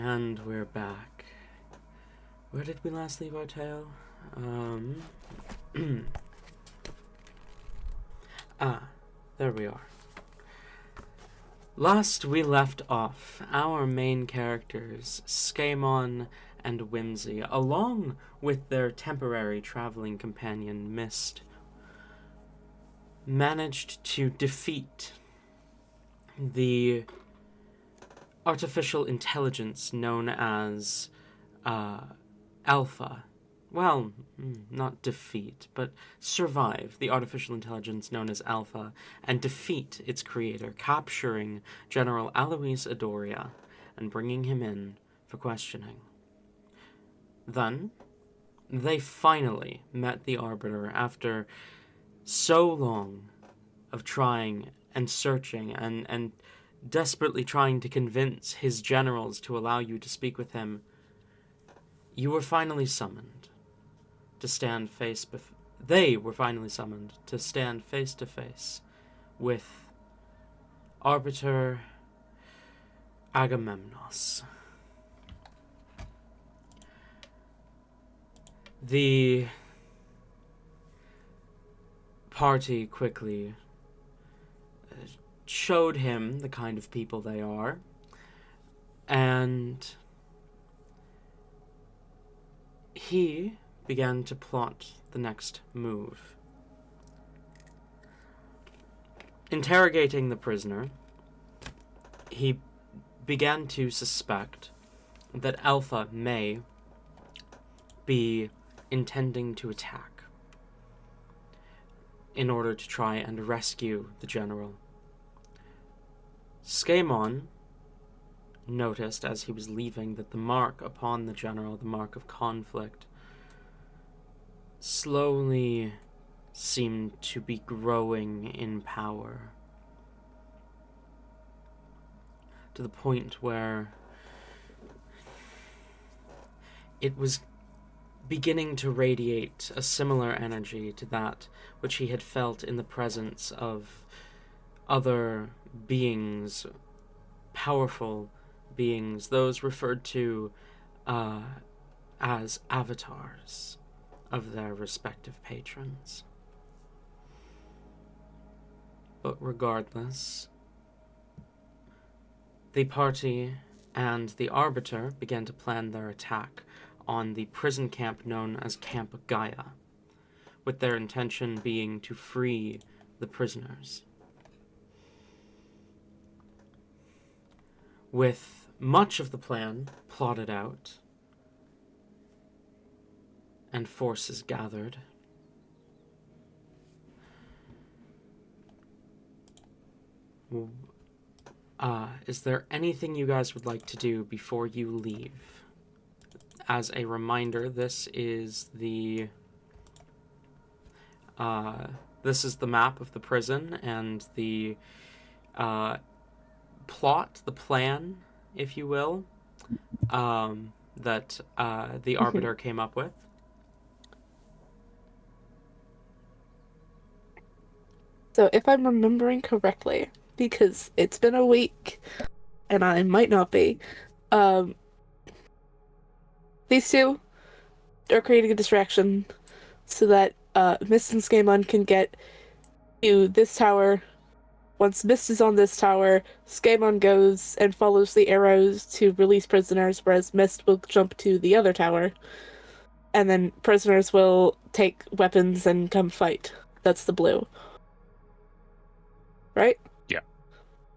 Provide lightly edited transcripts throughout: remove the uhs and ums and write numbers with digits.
And we're back. Where did we last leave our tale? There we are. Last we left off, our main characters, Skaaymon and Whimsy, along with their temporary traveling companion, Myst, managed to defeat the artificial intelligence known as Alpha. Well, not defeat, but survive the artificial intelligence known as Alpha and defeat its creator, capturing General Alois Adoria and bringing him in for questioning. Then, they finally met the Arbiter after so long of trying and searching and desperately trying to convince his generals to allow you to speak with him. You were finally summoned to stand they were finally summoned to stand face to face with Arbiter Agamemnos. The party quickly showed him the kind of people they are, and he began to plot the next move. Interrogating the prisoner, he began to suspect that Alpha may be intending to attack in order to try and rescue the general. Skaaymon noticed as he was leaving that the mark upon the general, the mark of conflict, slowly seemed to be growing in power, to the point where it was beginning to radiate a similar energy to that which he had felt in the presence of other beings, powerful beings, those referred to as avatars of their respective patrons. But regardless, the party and the Arbiter began to plan their attack on the prison camp known as Camp Gaea, with their intention being to free the prisoners. With much of the plan plotted out and forces gathered, is there anything you guys would like to do before you leave? As a reminder, this is the map of the prison and the plot, the plan, if you will, that the Arbiter came up with. So if I'm remembering correctly, because it's been a week, and I might not be, these two are creating a distraction so that Myst and Skaaymon can get to this tower. Once Myst is on this tower, Skaaymon goes and follows the arrows to release prisoners, whereas Myst will jump to the other tower. And then prisoners will take weapons and come fight. That's the blue. Right? Yeah.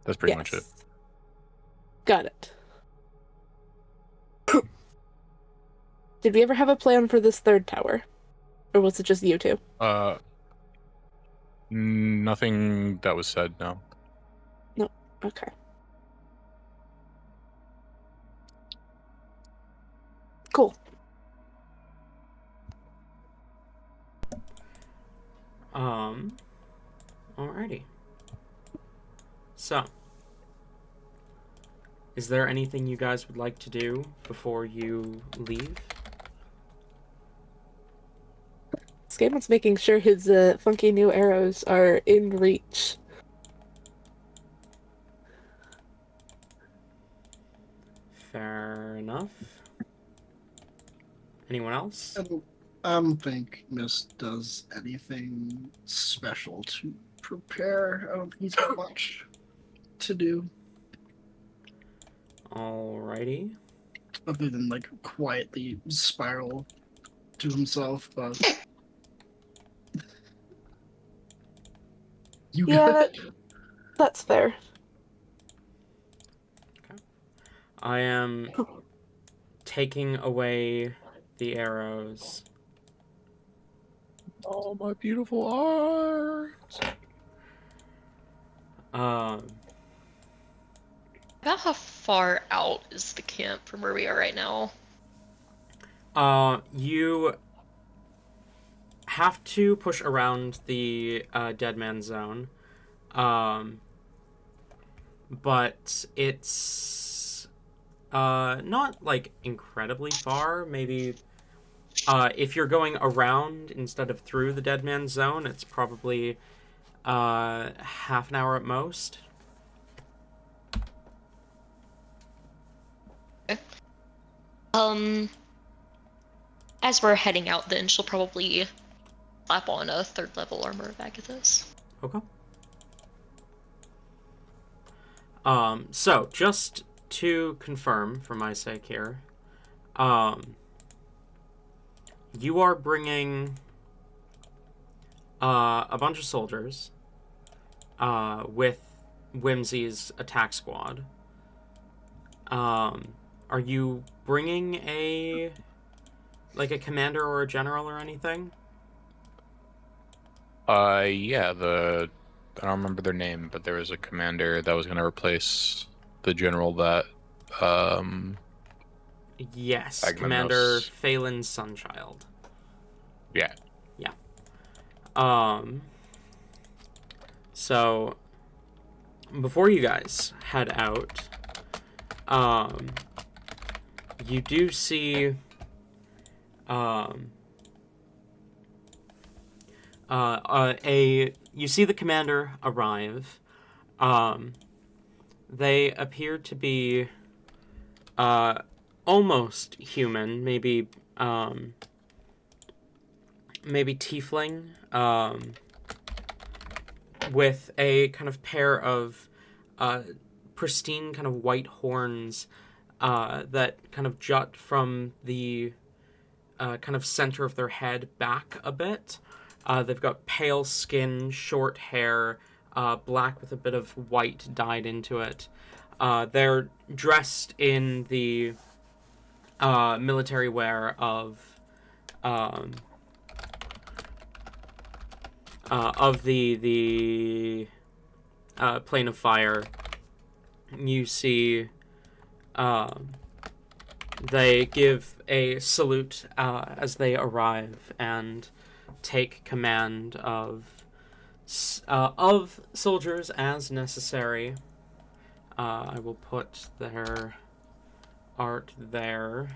That's pretty much it. Got it. Did we ever have a plan for this third tower? Or was it just you two? Nothing that was said, no. No. Okay. Cool. Alrighty. So, is there anything you guys would like to do before you leave? Skaymon's making sure his funky new arrows are in reach. Fair enough. Anyone else? I don't think Myst does anything special to prepare. I don't think he's got much to do Alrighty. other than like quietly spiral to himself. But you Yeah, got it. that's fair. I am taking away the arrows. Oh, my beautiful art. Um, About how far out is the camp from where we are right now? you have to push around the dead man zone. But it's not like incredibly far. Maybe if you're going around instead of through the dead man zone, it's probably half an hour at most. As we're heading out, then she'll probably slap on a 3rd level armor of Agatha's. Okay. So just to confirm for my sake here, you are bringing a bunch of soldiers with Whimsy's attack squad. Are you bringing a commander or a general or anything? Yeah, I don't remember their name, but there was a commander that was going to replace the general that, Yes, Agamemnos. Commander Phelan Sunchild. Yeah. Yeah. So before you guys head out, you do see you see the commander arrive. They appear to be almost human, maybe tiefling, with a kind of pair of pristine kind of white horns that kind of jut from the kind of center of their head back a bit. They've got pale skin, short hair, black with a bit of white dyed into it. They're dressed in the military wear of the plane of fire. You see they give a salute as they arrive and take command of soldiers as necessary. I will put their art there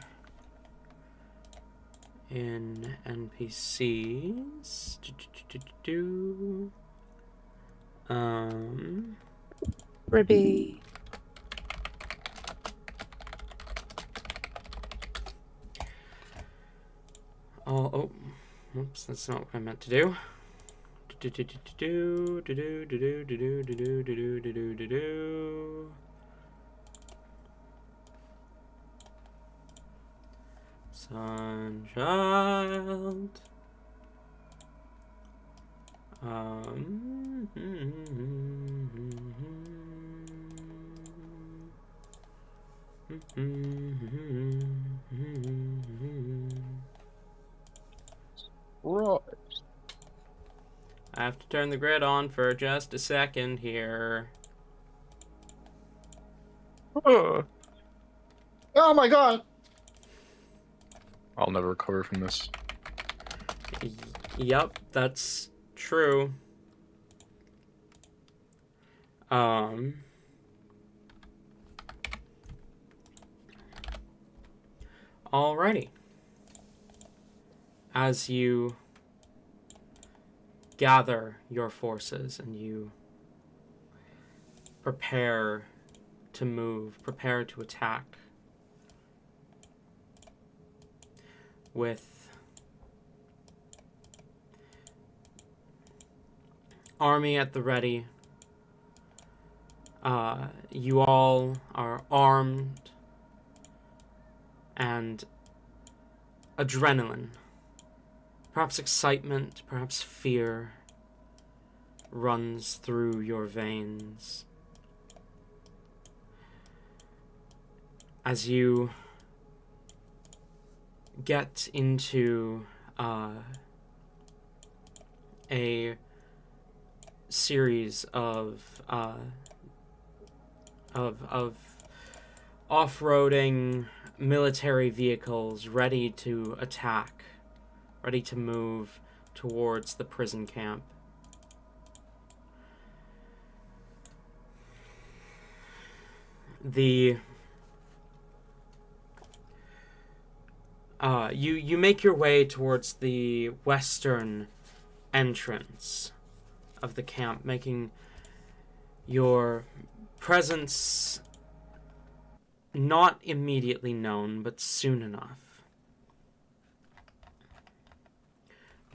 in NPCs. Ribby. Oh, oops, that's not what I meant to do. Sunchild. Right. I have to turn the grid on for just a second here. Oh my god! I'll never recover from this. Yep, that's true. Alrighty. As you gather your forces and you prepare to move, prepare to attack, with army at the ready. You all are armed, and adrenaline, perhaps excitement, perhaps fear, runs through your veins as you get into a series of off-roading military vehicles ready to attack, ready to move towards the prison camp. You make your way towards the western entrance of the camp, making your presence not immediately known, but soon enough.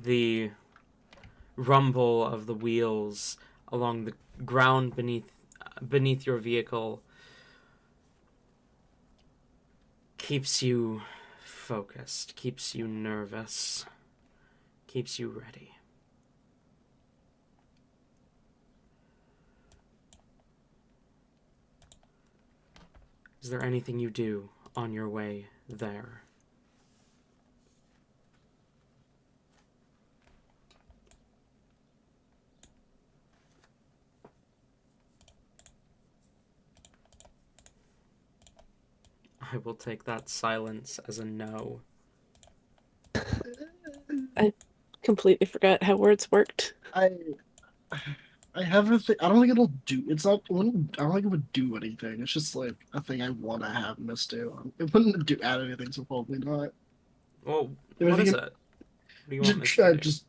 The rumble of the wheels along the ground beneath your vehicle keeps you focused, keeps you nervous, keeps you ready. Is there anything you do on your way there? I will take that silence as a no. I completely forgot how words worked. I have a thing. I don't think it'll do. It's not. I don't think it would do anything. It's just like a thing I want to have Myst do. It wouldn't do add anything, so probably not. Well, If what you is can- it? What do you want Myst to do? Just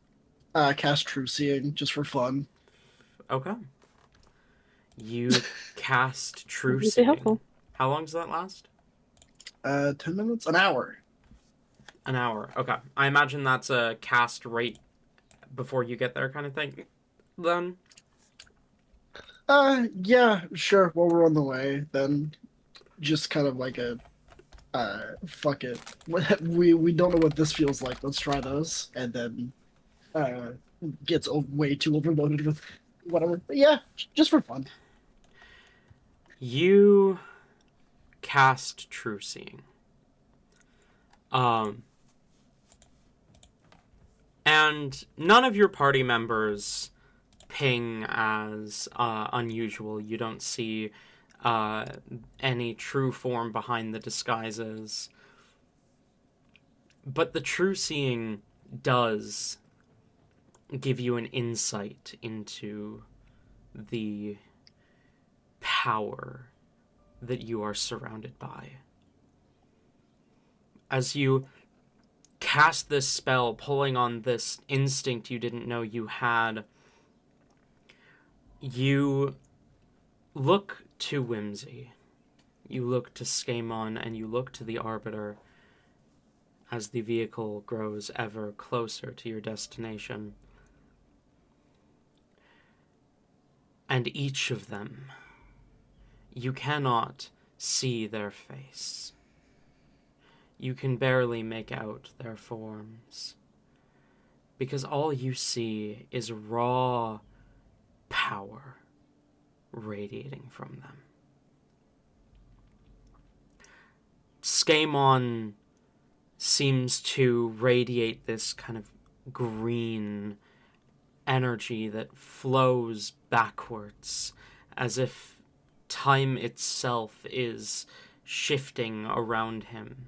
cast True Seeing just for fun. Okay. You cast True Would be Seeing. helpful. How long does that last? 10 minutes, an hour. An hour. Okay. I imagine that's a cast right before you get there kind of thing. Then? Yeah, sure. While we're on the way, then just kind of like a, fuck it. We don't know what this feels like. Let's try those, and then, gets way too overloaded with whatever. But yeah, just for fun. You cast True Seeing. And none of your party members ping as unusual. You don't see any true form behind the disguises. But the True Seeing does give you an insight into the power that you are surrounded by. As you cast this spell, pulling on this instinct you didn't know you had, you look to Whimsy, you look to Skaaymon, and you look to the Arbiter as the vehicle grows ever closer to your destination. And each of them, you cannot see their face. You can barely make out their forms, because all you see is raw power radiating from them. Skaaymon seems to radiate this kind of green energy that flows backwards, as if time itself is shifting around him.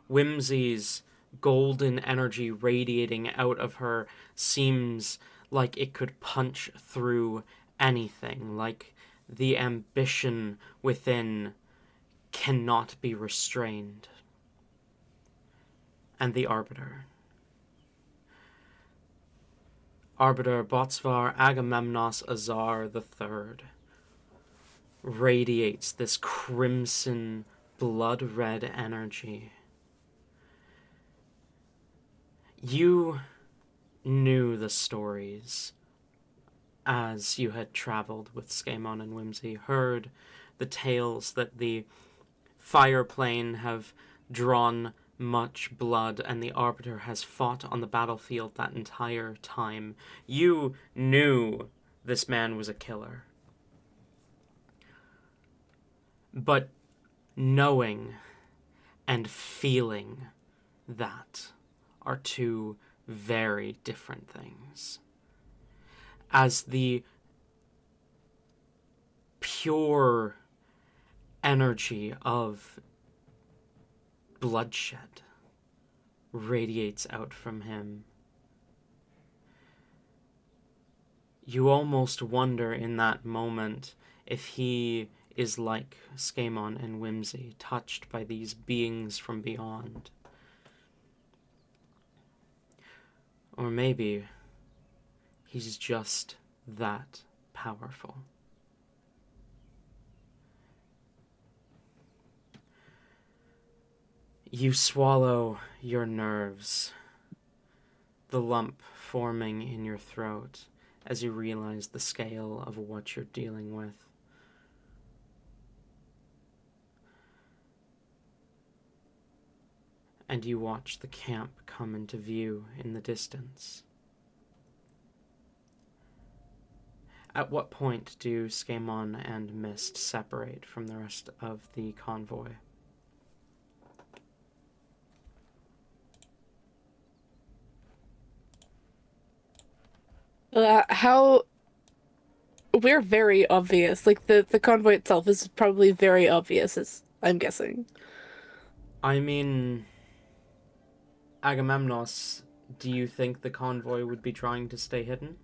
Whimsy's golden energy radiating out of her seems like it could punch through anything, like the ambition within cannot be restrained. And the Arbiter. Arbiter Botsvar Agamemnos Azar III radiates this crimson, blood-red energy. You knew the stories as you had traveled with Skaaymon and Whimsy, heard the tales that the fire plane have drawn much blood and the Arbiter has fought on the battlefield that entire time. You knew this man was a killer. But knowing and feeling that are two very different things. As the pure energy of bloodshed radiates out from him, you almost wonder in that moment if he is like Skaaymon and Whimsy, touched by these beings from beyond. Or maybe he's just that powerful. You swallow your nerves, the lump forming in your throat as you realize the scale of what you're dealing with. And you watch the camp come into view in the distance. At what point do Skaaymon and Myst separate from the rest of the convoy? How we're very obvious. Like the convoy itself is probably very obvious, as I'm guessing. I mean, Agamemnos, do you think the convoy would be trying to stay hidden?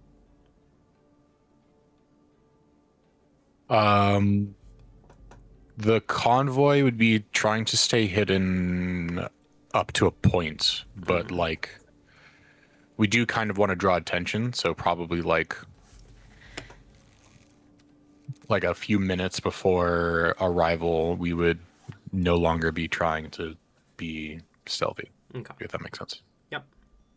The convoy would be trying to stay hidden up to a point, but like we do kind of want to draw attention, so probably like a few minutes before arrival, we would no longer be trying to be stealthy. Okay. If that makes sense. Yep.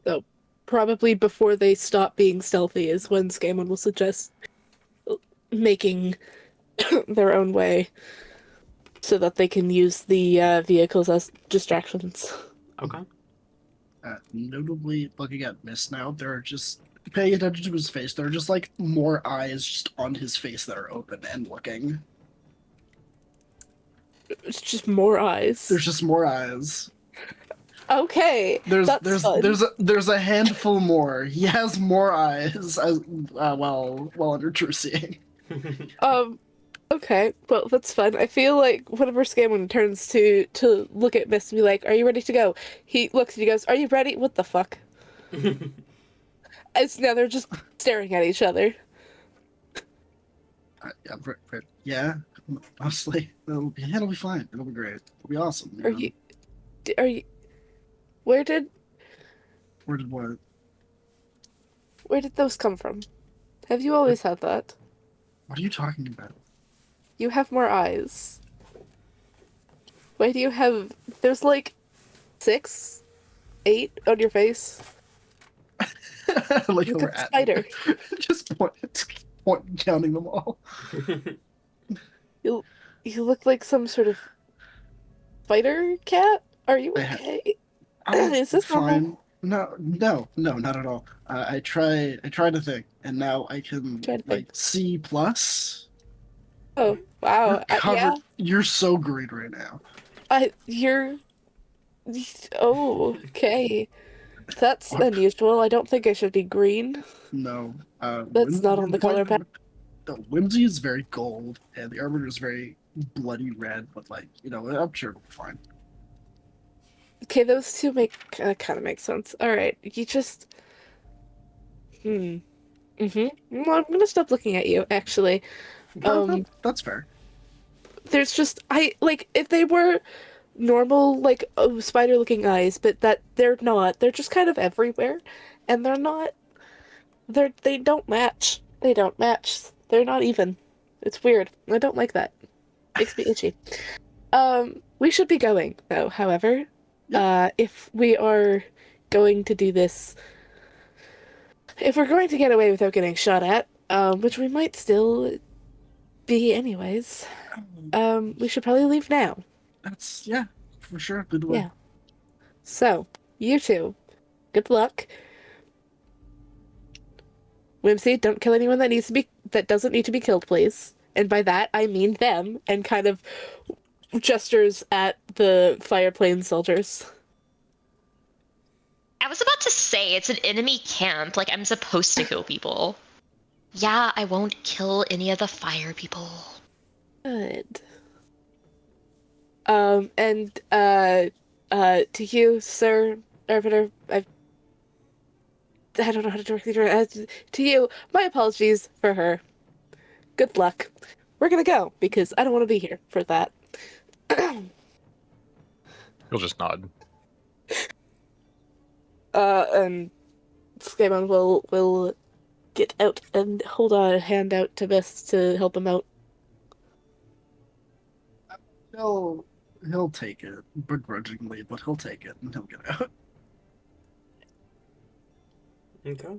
So probably before they stop being stealthy is when Skaaymon will suggest making their own way so that they can use the vehicles as distractions. Okay. Notably looking at Myst now, there are just paying attention to his face. There are just like more eyes just on his face that are open and looking. It's just more eyes. There's just more eyes. Okay. That's fun. There's a handful more. He has more eyes as while under true seeing. Okay, well, that's fun. I feel like whenever Skaaymon turns to look at Myst and be like, "Are you ready to go?" He looks and he goes, "Are you ready?" What the fuck? As now they're just staring at each other. Yeah, honestly, it'll be fine. It'll be great. It'll be awesome. Are you? Where did what? Where did those come from? Have you always had that? What are you talking about? You have more eyes. Why do you have... There's like 6, 8 on your face. Like Look we're at the spider. Just point counting them all. You look like some sort of spider cat? Are you okay? Is this fine? No, not at all. I tried to think, and now I can like C plus. Oh wow! You're covered. Yeah. You're so green right now. You're. Oh, okay. That's unusual. I don't think I should be green. No. That's not on the color palette. The Whimsy is very gold, and the Arbiter is very bloody red. But like, I'm sure it'll be fine. Okay, those two kind of make sense. All right, you just. Well, I'm gonna stop looking at you. Actually. That's fair. There's just if they were normal spider looking eyes, but that they're not. They're just kind of everywhere, and they're not. They don't match. They don't match. They're not even. It's weird. I don't like that. Makes me itchy. We should be going though. However, if we are going to do this, if we're going to get away without getting shot at, which we might still be anyways, we should probably leave now. That's yeah, for sure. Good way. Yeah. So, you two, good luck. Whimsy, don't kill anyone that doesn't need to be killed, please. And by that I mean them, and kind of gestures at the fireplane soldiers. I was about to say, it's an enemy camp. Like, I'm supposed to kill people. Yeah, I won't kill any of the fire people. Good. And to you, Sir Arbiter, I don't know how to directly direct to you. My apologies for her. Good luck. We're gonna go because I don't want to be here for that. You'll just nod. And Skaaymon will get out and hold a hand out to Myst to help him out. He'll take it begrudgingly, but he'll take it and he'll get out. Okay.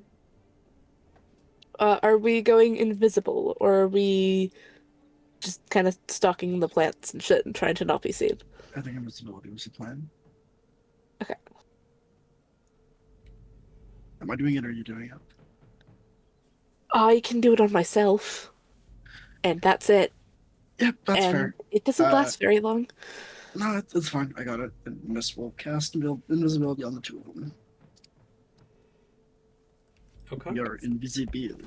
Are we going invisible, or are we just kind of stalking the plants and shit and trying to not be seen? I think invisibility was the plan. Okay. Am I doing it or are you doing it? I can do it on myself, and that's it. Yep, that's and fair. It doesn't last very long. No, it's fine. I got it. And Myst will cast invisibility on the two of them. Okay. You're invisible.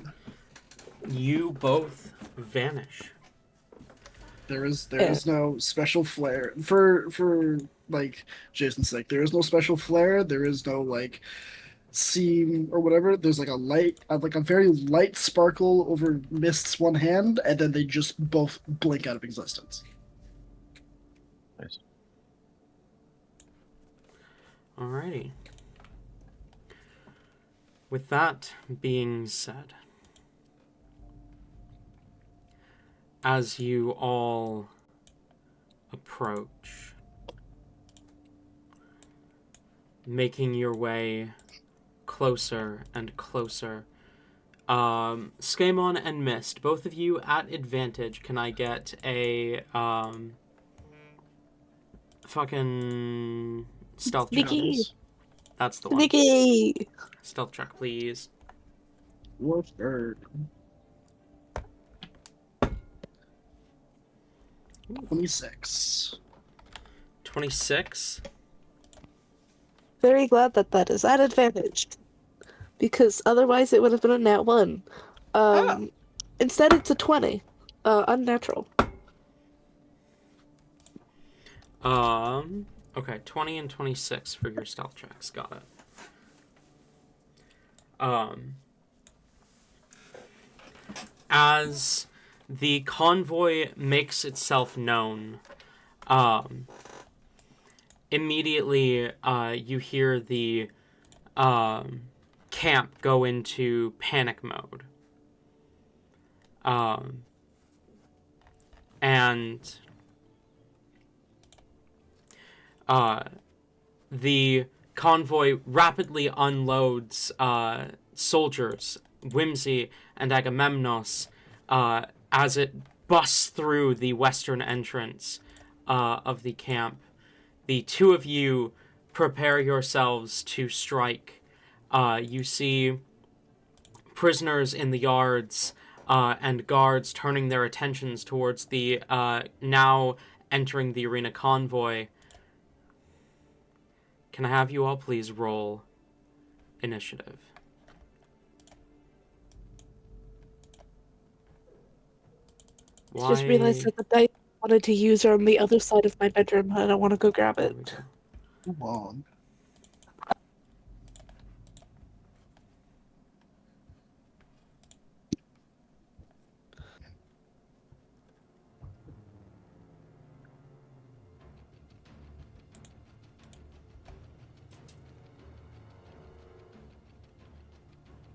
You both vanish. There is no special flare for like Jason's sake. There is no special flare. There is no like seam or whatever. There's like a very light sparkle over Myst's one hand, and then they just both blink out of existence. Nice. Alrighty. With that being said, as you all approach, making your way closer and closer, Skaaymon and Myst, both of you at advantage. Can I get a fucking stealth check? Sneaky. That's the one. Sneaky! Stealth check, please. What's bird? 26. 26. Very glad that is at advantage, because otherwise it would have been a nat 1. Instead it's a 20. Unnatural. Okay, 20 and 26 for your stealth checks. Got it. As the convoy makes itself known, immediately you hear the camp go into panic mode. And the convoy rapidly unloads soldiers, Whimsy and Agamemnos, as it busts through the western entrance of the camp. The two of you prepare yourselves to strike. You see prisoners in the yards and guards turning their attentions towards the now entering the arena convoy. Can I have you all please roll initiative? I just realized that the dice I wanted to use are on the other side of my bedroom, and I don't want to go grab There we it. go. Come on.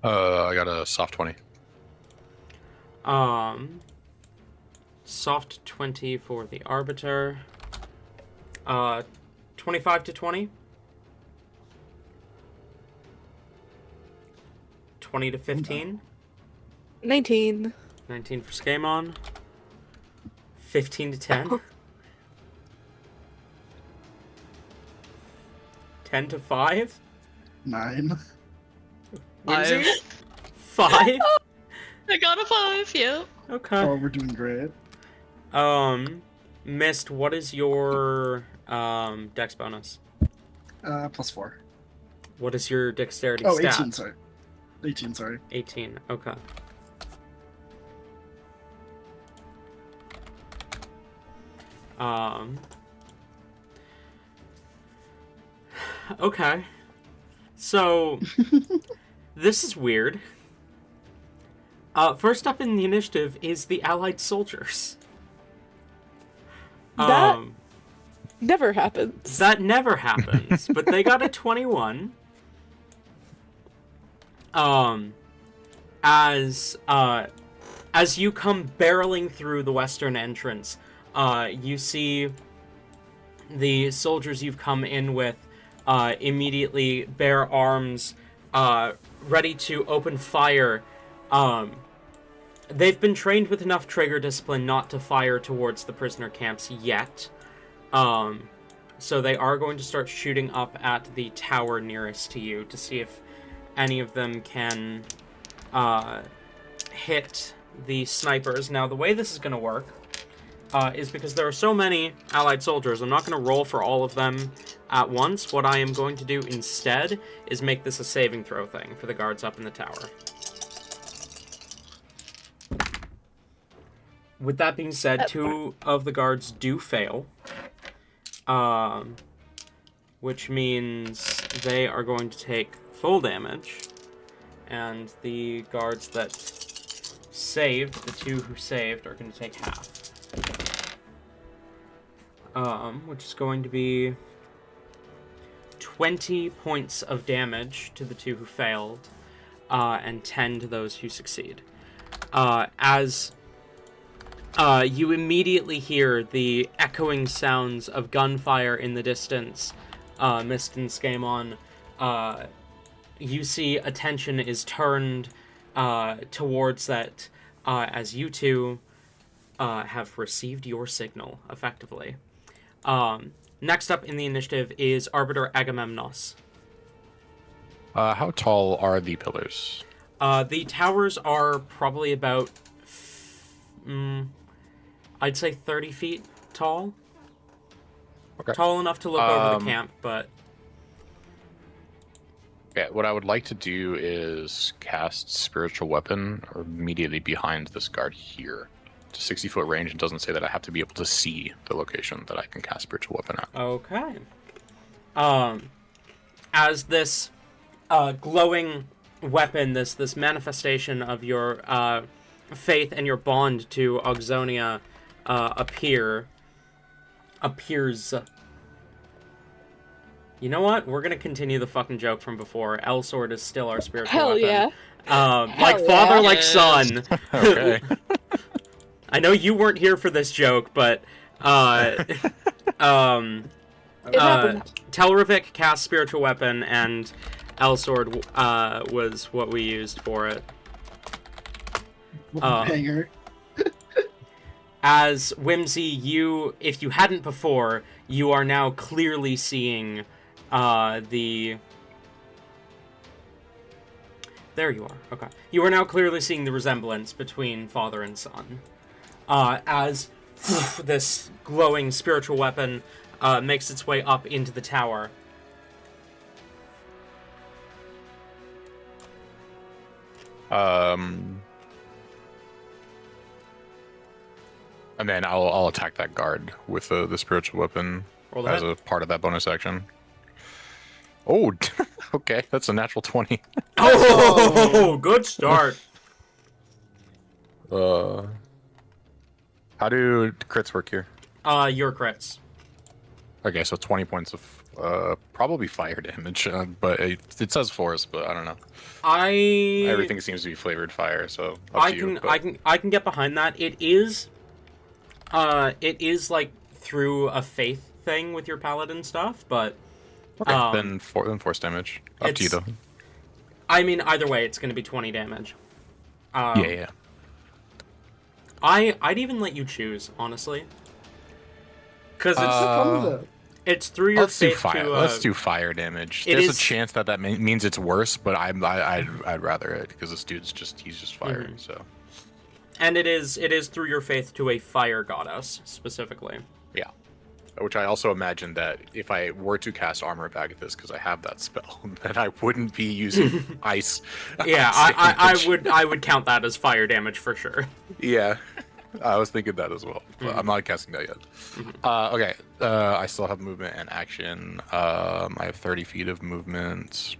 I got a soft 20. Soft 20 for the Arbiter. 25 to 20. 20 to 15. 19. 19 for Skaaymon. 15 to 10. 10 to 5. 9. Whimsy? 5. 5? I got a 5, yeah. Okay. Oh, we're doing great. Myst, what is your dex bonus? +4. What is your dexterity Oh, stat? 18, sorry. 18, sorry. 18, okay. Okay. So, this is weird. First up in the initiative is the Allied soldiers. That never happens. That never happens, but they got a 21. As you come barreling through the western entrance, you see the soldiers you've come in with immediately bear arms, ready to open fire. They've been trained with enough trigger discipline not to fire towards the prisoner camps yet. So they are going to start shooting up at the tower nearest to you to see if any of them can hit the snipers. Now, the way this is going to work is because there are so many Allied soldiers, I'm not going to roll for all of them at once. What I am going to do instead is make this a saving throw thing for the guards up in the tower. With that being said, 2 of the guards do fail, which means they are going to take full damage, and the guards that saved, the 2 who saved, are going to take half. Which is going to be 20 points of damage to the 2 who failed, and 10 to those who succeed. As you immediately hear the echoing sounds of gunfire in the distance, Myst and Skaaymon, you see attention is turned towards that as you two have received your signal, effectively. Next up in the initiative is Arbiter Agamemnos. How tall are the pillars? The towers are probably about, I'd say 30 feet tall. Okay. Tall enough to look over the camp, but... Yeah, what I would like to do is cast Spiritual Weapon immediately behind this guard here. To 60-foot range. It doesn't say that I have to be able to see the location that I can cast Spiritual Weapon at. Okay. As this glowing weapon, this manifestation of your faith and your bond to Auxonia appears. You know what? We're gonna continue the fucking joke from before. L-Sword is still our spiritual Hell weapon. yeah. Like father, yeah. like son. Okay. I know you weren't here for this joke, but It happened. Telravik cast spiritual weapon, and L-Sword was what we used for it. Banger. As Whimsy, if you hadn't before, you are now clearly seeing the... There you are. Okay. You are now clearly seeing the resemblance between father and son. As this glowing spiritual weapon makes its way up into the tower. And then I'll attack that guard with the spiritual weapon Roll as ahead. a part of that bonus action. Oh, okay, that's a natural 20. Oh, good start. How do crits work here? Your crits. Okay, so 20 points of probably fire damage, but it says force, but I don't know. Everything seems to be flavored fire, so up to you. But... I can get behind that. It is like through a faith thing with your paladin stuff, but Okay, then force damage. Up to you though. I mean, either way, it's going to be 20 damage. Yeah. I'd even let you choose, honestly. Because Fun with it. it's through your Let's do faith fire. to... Let's do fire damage. it There's is- a chance that means it's worse, but I'd rather it because this dude's he's just fire. So And it is through your faith to a fire goddess, specifically. yeah, which I also imagine that if I were to cast armor back at this because I have that spell, then I wouldn't be using ice. Yeah, ice damage. I would count that as fire damage for sure. Yeah, I was thinking that as well. But I'm not casting that yet. Okay, I still have movement and action. I have 30 feet of movement.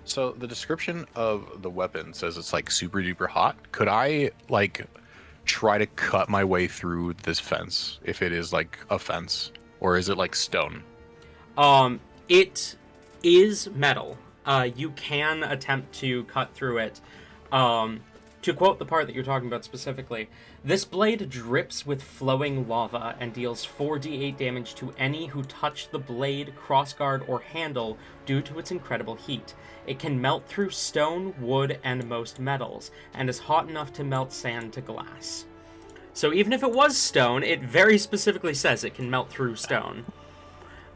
So the description of the weapon says it's like super duper hot. Could I like try to cut my way through this fence if it is like a fence, or is it like stone? It is metal. You can attempt to cut through it. To quote the part that you're talking about specifically, this blade drips with flowing lava and deals 4d8 damage to any who touch the blade, crossguard, or handle due to its incredible heat. It can melt through stone, wood, and most metals, and is hot enough to melt sand to glass. So even if it was stone, it very specifically says it can melt through stone.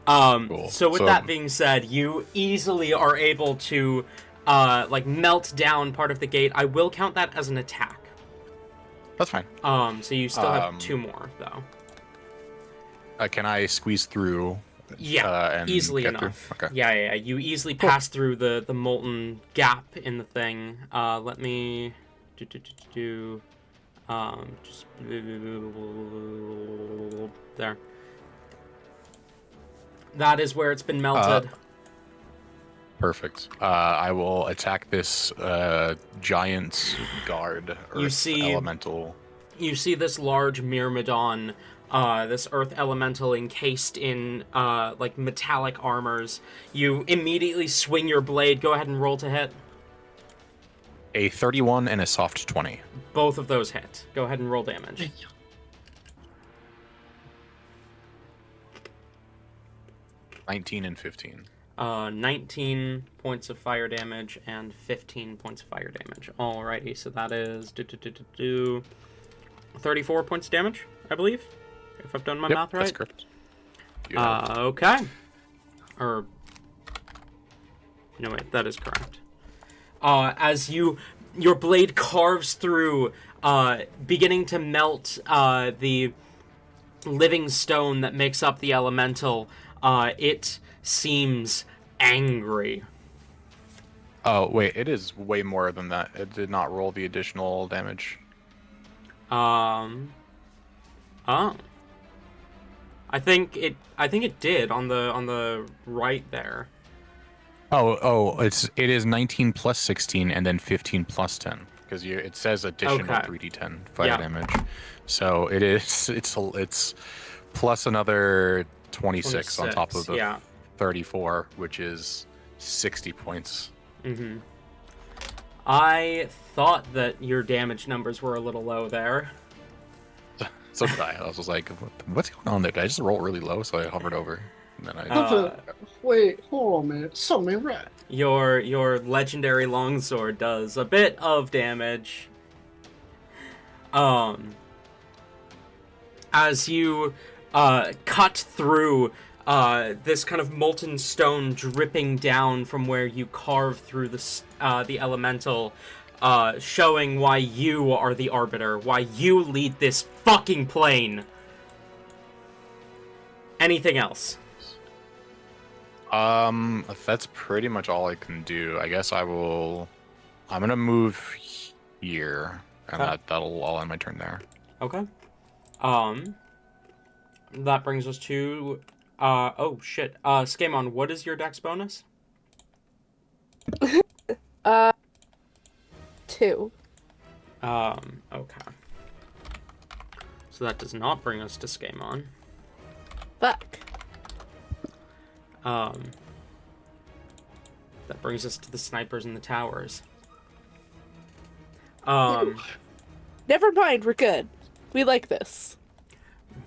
Cool. So with that being said, you easily are able to like melt down part of the gate. I will count that as an attack. That's fine. So you still have 2 more though. Can I squeeze through? Yeah, and eisily get enough. through? Okay. Yeah. You easily pass through the molten gap in the thing. Let me do just there. That is where it's been melted. Perfect. I will attack this giant guard. Elemental. You see this large Myrmidon, this earth elemental encased in like metallic armors. You immediately swing your blade. Go ahead and roll to hit. A 31 and a soft 20. Both of those hit. Go ahead and roll damage. 19 and 15. 19 points of fire damage and 15 points of fire damage. Alrighty, so that is 34 points of damage, I believe, if I've done my math right. That's correct. Okay. Or no, wait, that is correct. As your blade carves through, beginning to melt the living stone that makes up the elemental, it seems angry. Oh, wait, it is way more than that. It did not roll the additional damage. Oh. I think it did on the right there. It is 19 plus 16 and then 15 plus 10 because it says additional 3d10 fire damage. So it's plus another 26 on top of the 34, which is 60 points. Mm-hmm. I thought that your damage numbers were a little low there. So did I. I was like, what's going on there? Did I just roll really low? So I hovered over. And then I... Wait, hold on a minute. So many rat. Your legendary longsword does a bit of damage. As you cut through this kind of molten stone dripping down from where you carve through the elemental, showing why you are the Arbiter, why you lead this fucking plane. Anything else? That's pretty much all I can do. I guess I'm gonna move here, and that'll all end my turn there. Okay. That brings us to oh shit. Skaaymon, what is your dex bonus? 2. Okay. So that does not bring us to Skaaymon. Fuck. That brings us to the snipers in the towers. Never mind, we're good. We like this.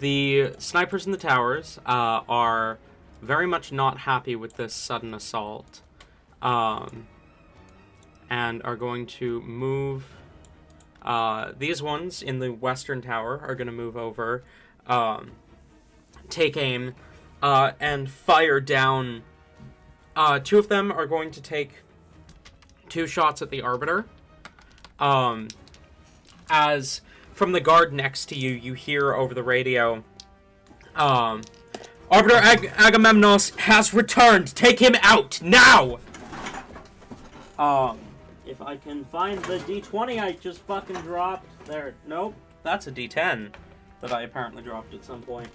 The snipers in the towers are very much not happy with this sudden assault, and are going to move. These ones in the western tower are going to move over, take aim, and fire down. Two of them are going to take 2 shots at the Arbiter. As from the guard next to you, you hear over the radio, Arbiter Agamemnos has returned! Take him out, now! If I can find the D20 I just fucking dropped. There, nope. That's a D10 that I apparently dropped at some point.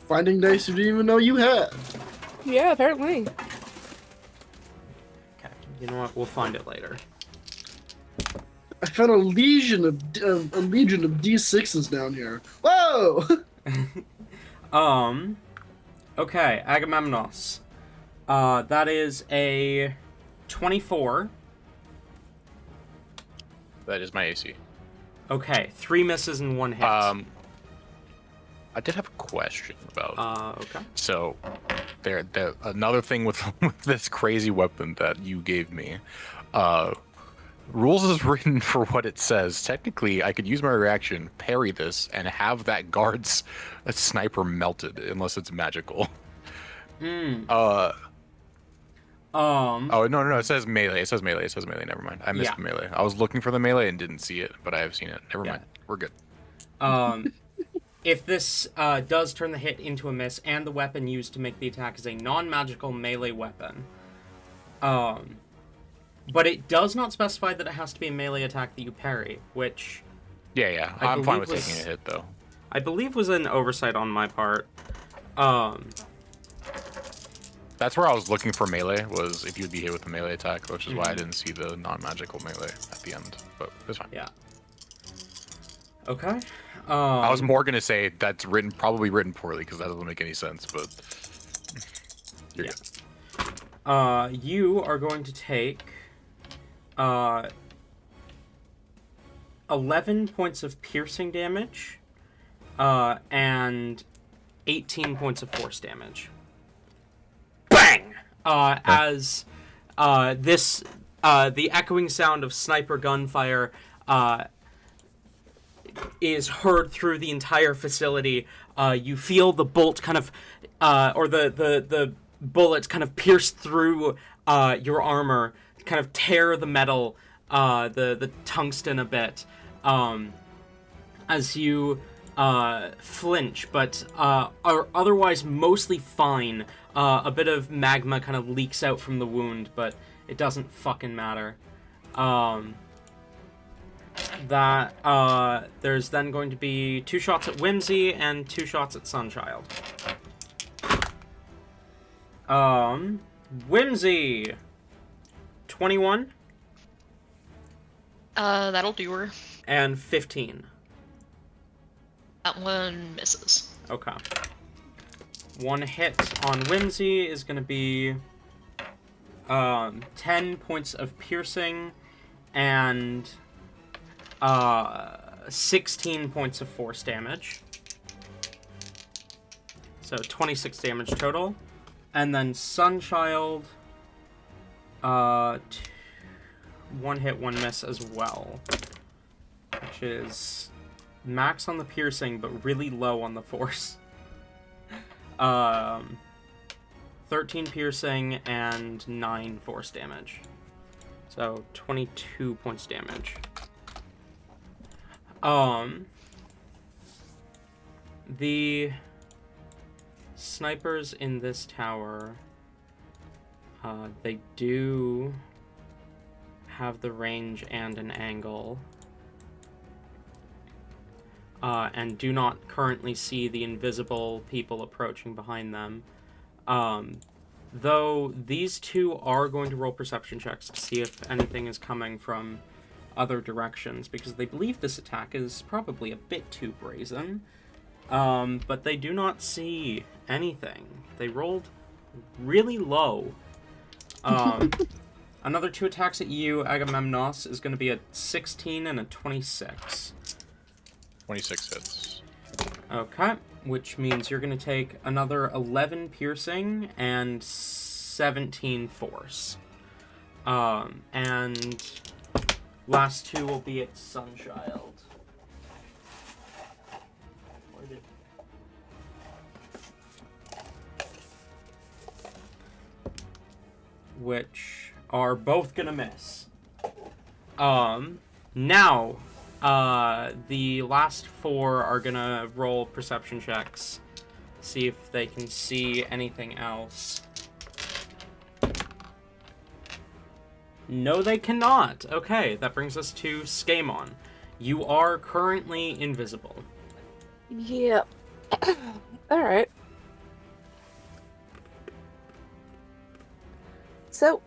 Finding dice you didn't even know you had. Yeah, apparently. Okay, you know what? We'll find it later. I found a legion of D6s down here. Whoa! Okay, Agamemnos. That is a 24. That is my AC. Okay, 3 misses and 1 hit. I did have a question about. Okay. So, there. Another thing with this crazy weapon that you gave me. Rules is written for what it says. Technically, I could use my reaction, parry this, and have that guard's sniper melted, unless it's magical. Oh no! It says melee. It says melee. Never mind. I missed the melee. I was looking for the melee and didn't see it, but I have seen it. Never mind. We're good. If this does turn the hit into a miss, and the weapon used to make the attack is a non-magical melee weapon, but it does not specify that it has to be a melee attack that you parry, which... Yeah. I'm fine with taking a hit, though. I believe was an oversight on my part. That's where I was looking for melee, was if you'd be hit with a melee attack, which is why I didn't see the non-magical melee at the end, but it's fine. Yeah. Okay. I was more going to say that's probably written poorly, because that doesn't make any sense, but... You're good. You are going to take... 11 points of piercing damage, and 18 points of force damage. Bang! As the echoing sound of sniper gunfire is heard through the entire facility. You feel the bolt kind of, or the bullet kind of pierce through your armor, kind of tear the metal, the tungsten a bit, as you flinch, but are otherwise mostly fine. A bit of magma kind of leaks out from the wound, but it doesn't fucking matter. There's then going to be 2 shots at Whimsy and 2 shots at Sunchild. Whimsy! 21? That'll do her. And 15. That one misses. Okay. 1 hit on Whimsy is going to be 10 points of piercing and 16 points of force damage. So 26 damage total. And then Sunchild, 1 hit, 1 miss as well. Which is max on the piercing, but really low on the force. 13 piercing and 9 force damage. So 22 points damage. The snipers in this tower, they do have the range and an angle, and do not currently see the invisible people approaching behind them. Though these 2 are going to roll perception checks to see if anything is coming from other directions, because they believe this attack is probably a bit too brazen. But they do not see anything. They rolled really low. Another 2 attacks at you, Agamemnos, is going to be a 16 and a 26. 26 hits. Okay. which means you're going to take another 11 piercing and 17 force. And last two will be at Sunchild. Which are both gonna miss. Now, the last four are gonna roll perception checks, see if they can see anything else. No, they cannot. Okay, that brings us to Skaaymon. You are currently invisible. Yep. Alright. So.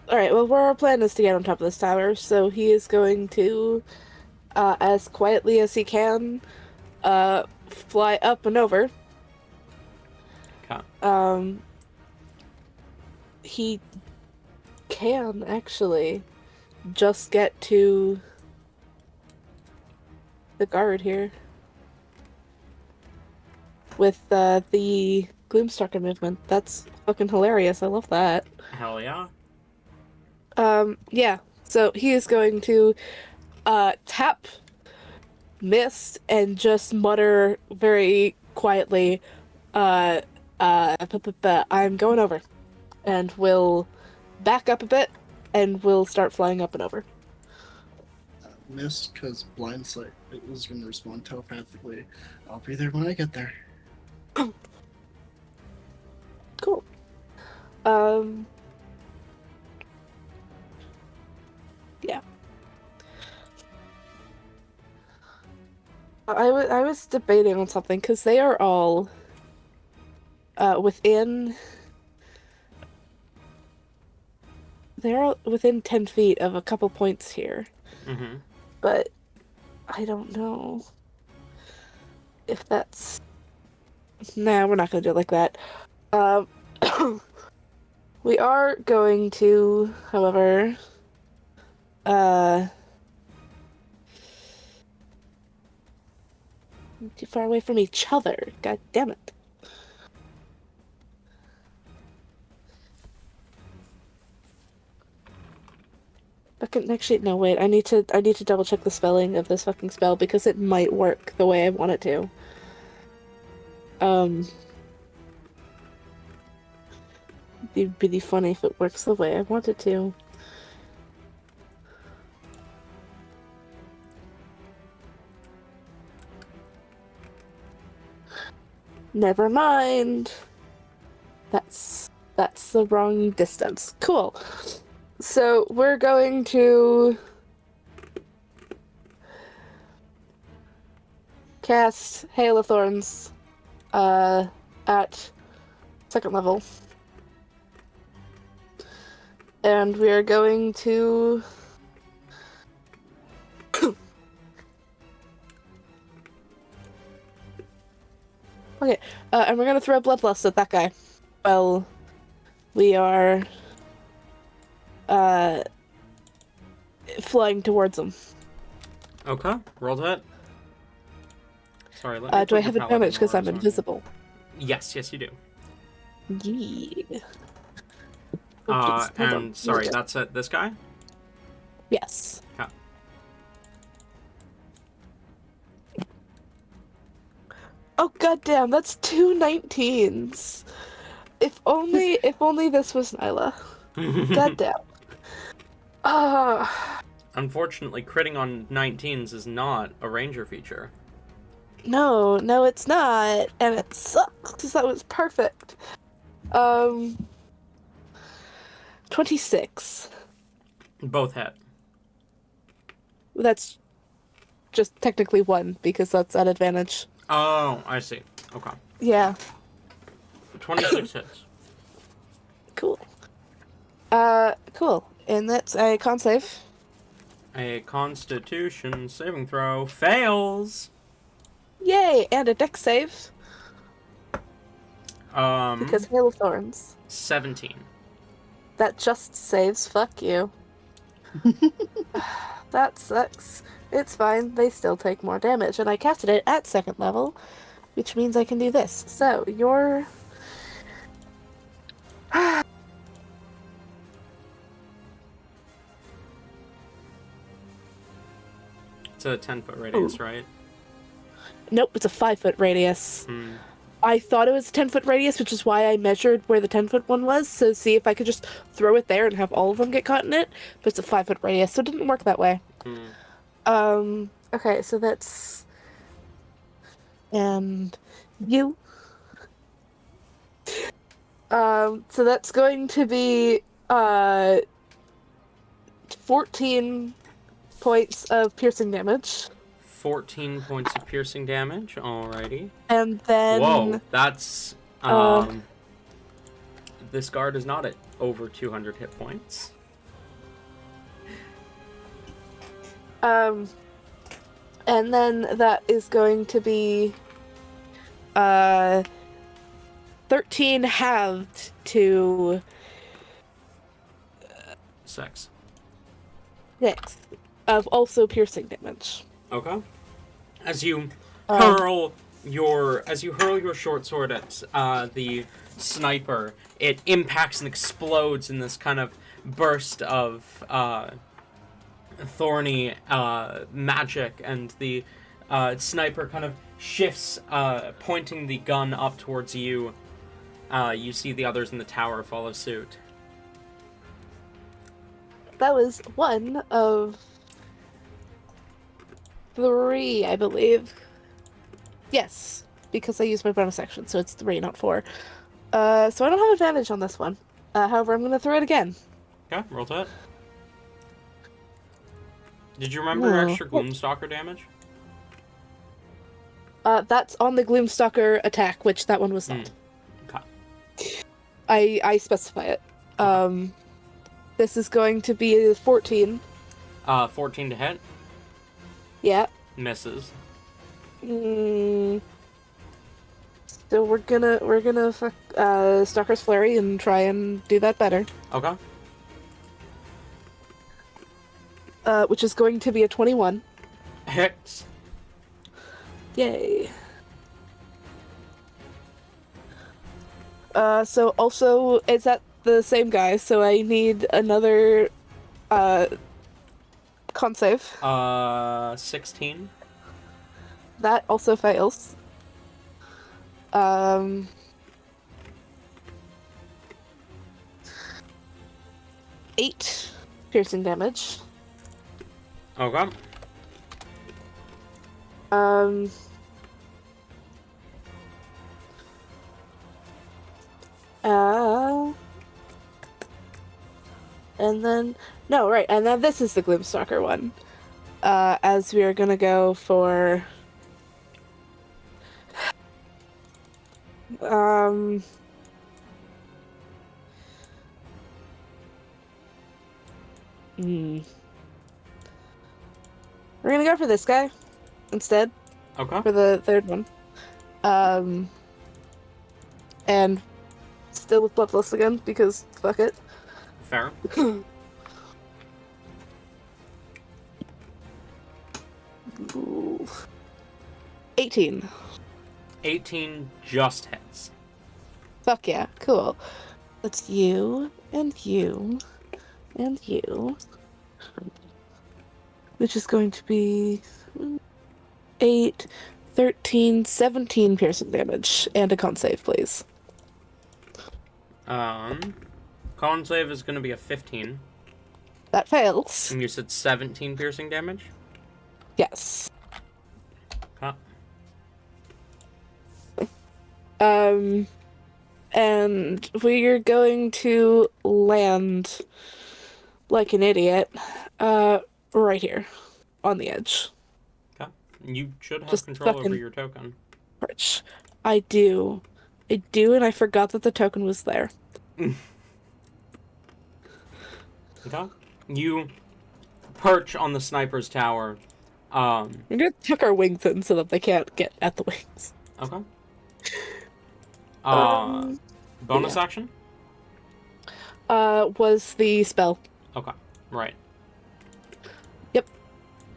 Alright, well, our plan is to get on top of this tower, so he is going to, as quietly as he can, fly up and over. Okay. He can, actually, just get to the guard here. With, the Gloomstalker movement. That's fucking hilarious, I love that. Hell yeah. Yeah. So he is going to tap Myst and just mutter very quietly, I'm going over. And we'll back up a bit and we'll start flying up and over. Myst, because blind sight is going to respond telepathically. I'll be there when I get there. Cool. Yeah. I was debating on something, because they are all within... They're all within 10 feet of a couple points here. Mm-hmm. But I don't know if that's... Nah, we're not going to do it like that. We are going to, however... too far away from each other. God damn it. Actually, no, wait. I need to double check the spelling of this fucking spell because it might work the way I want it to. It'd be really funny if it works the way I want it to. Never mind. That's the wrong distance. Cool. So we're going to cast Hail of Thorns at second level. And we are going to okay, and we're gonna throw Bloodlust at that guy. Well, we are flying towards him. Okay, roll to hit. Sorry, let me Do I put have the paladin advantage because I'm aura on. invisible? Yes, you do. Yeah. Oh, jeez, hold on. And sorry, that's it. This guy? Yes. Yeah. Oh goddamn, that's 2 19s. If only this was Nyla. Goddamn. Unfortunately, critting on 19s is not a ranger feature. No, it's not, and it sucks because that was perfect. 26. Both hit. That's just technically one because that's at advantage. Oh, I see. Okay. Yeah. 26 hits. Cool. Cool. And that's a con save. A Constitution saving throw fails. Yay! And a dex save. Because Hail of Thorns. 17. That just saves. Fuck you. That sucks. It's fine. They still take more damage, and I casted it at 2nd level, which means I can do this. So, you're... It's a 10-foot radius, right? Nope, it's a 5-foot radius. Hmm. I thought it was a 10-foot radius, which is why I measured where the 10-foot one was, so see if I could just throw it there and have all of them get caught in it. But it's a 5-foot radius, so it didn't work that way. Okay, so that's... And... you. So that's going to be, 14 points of piercing damage. 14 points of piercing damage, alrighty. And then... Whoa, that's... This guard is not at over 200 hit points. And then that is going to be 13 halved to 6 of also piercing damage. Okay. As you hurl your short sword at the sniper, it impacts and explodes in this kind of burst of thorny magic, and the sniper kind of shifts, pointing the gun up towards you. You see the others in the tower follow suit. That was one of 3, I believe. Yes, because I used my bonus action, so it's 3, not 4. So I don't have advantage on this one. However, I'm going to throw it again. Okay, roll to it. Did you remember your extra Gloomstalker damage? That's on the Gloomstalker attack, which that one was not. Okay. I specify it. This is going to be 14. 14 to hit. Yeah. Misses. So we're gonna fuck Stalker's Flurry and try and do that better. Okay. Which is going to be a 21. Hits. Yay. So also, is that the same guy? So I need another, con save. 16. That also fails. 8 piercing damage. Okay. And then no, right, and then this is the Gloomstalker one. As we are gonna go for we're gonna go for this guy instead. Okay. For the third one. And still with Bloodlust again, because fuck it. Fair. Ooh. 18. 18 just hits. Fuck yeah, cool. That's you, and you, and you. Which is going to be 8, 13, 17 piercing damage. And a con save, please. Con save is going to be a 15. That fails. And you said 17 piercing damage? Yes. Okay. And we're going to land like an idiot, right here, on the edge. Okay. You should have Just control fucking- over your token. Which I do, and I forgot that the token was there. Okay. You perch on the sniper's tower. We're gonna tuck our wings in so that they can't get at the wings. Okay. Bonus yeah. action? Was the spell. Okay, right. Yep.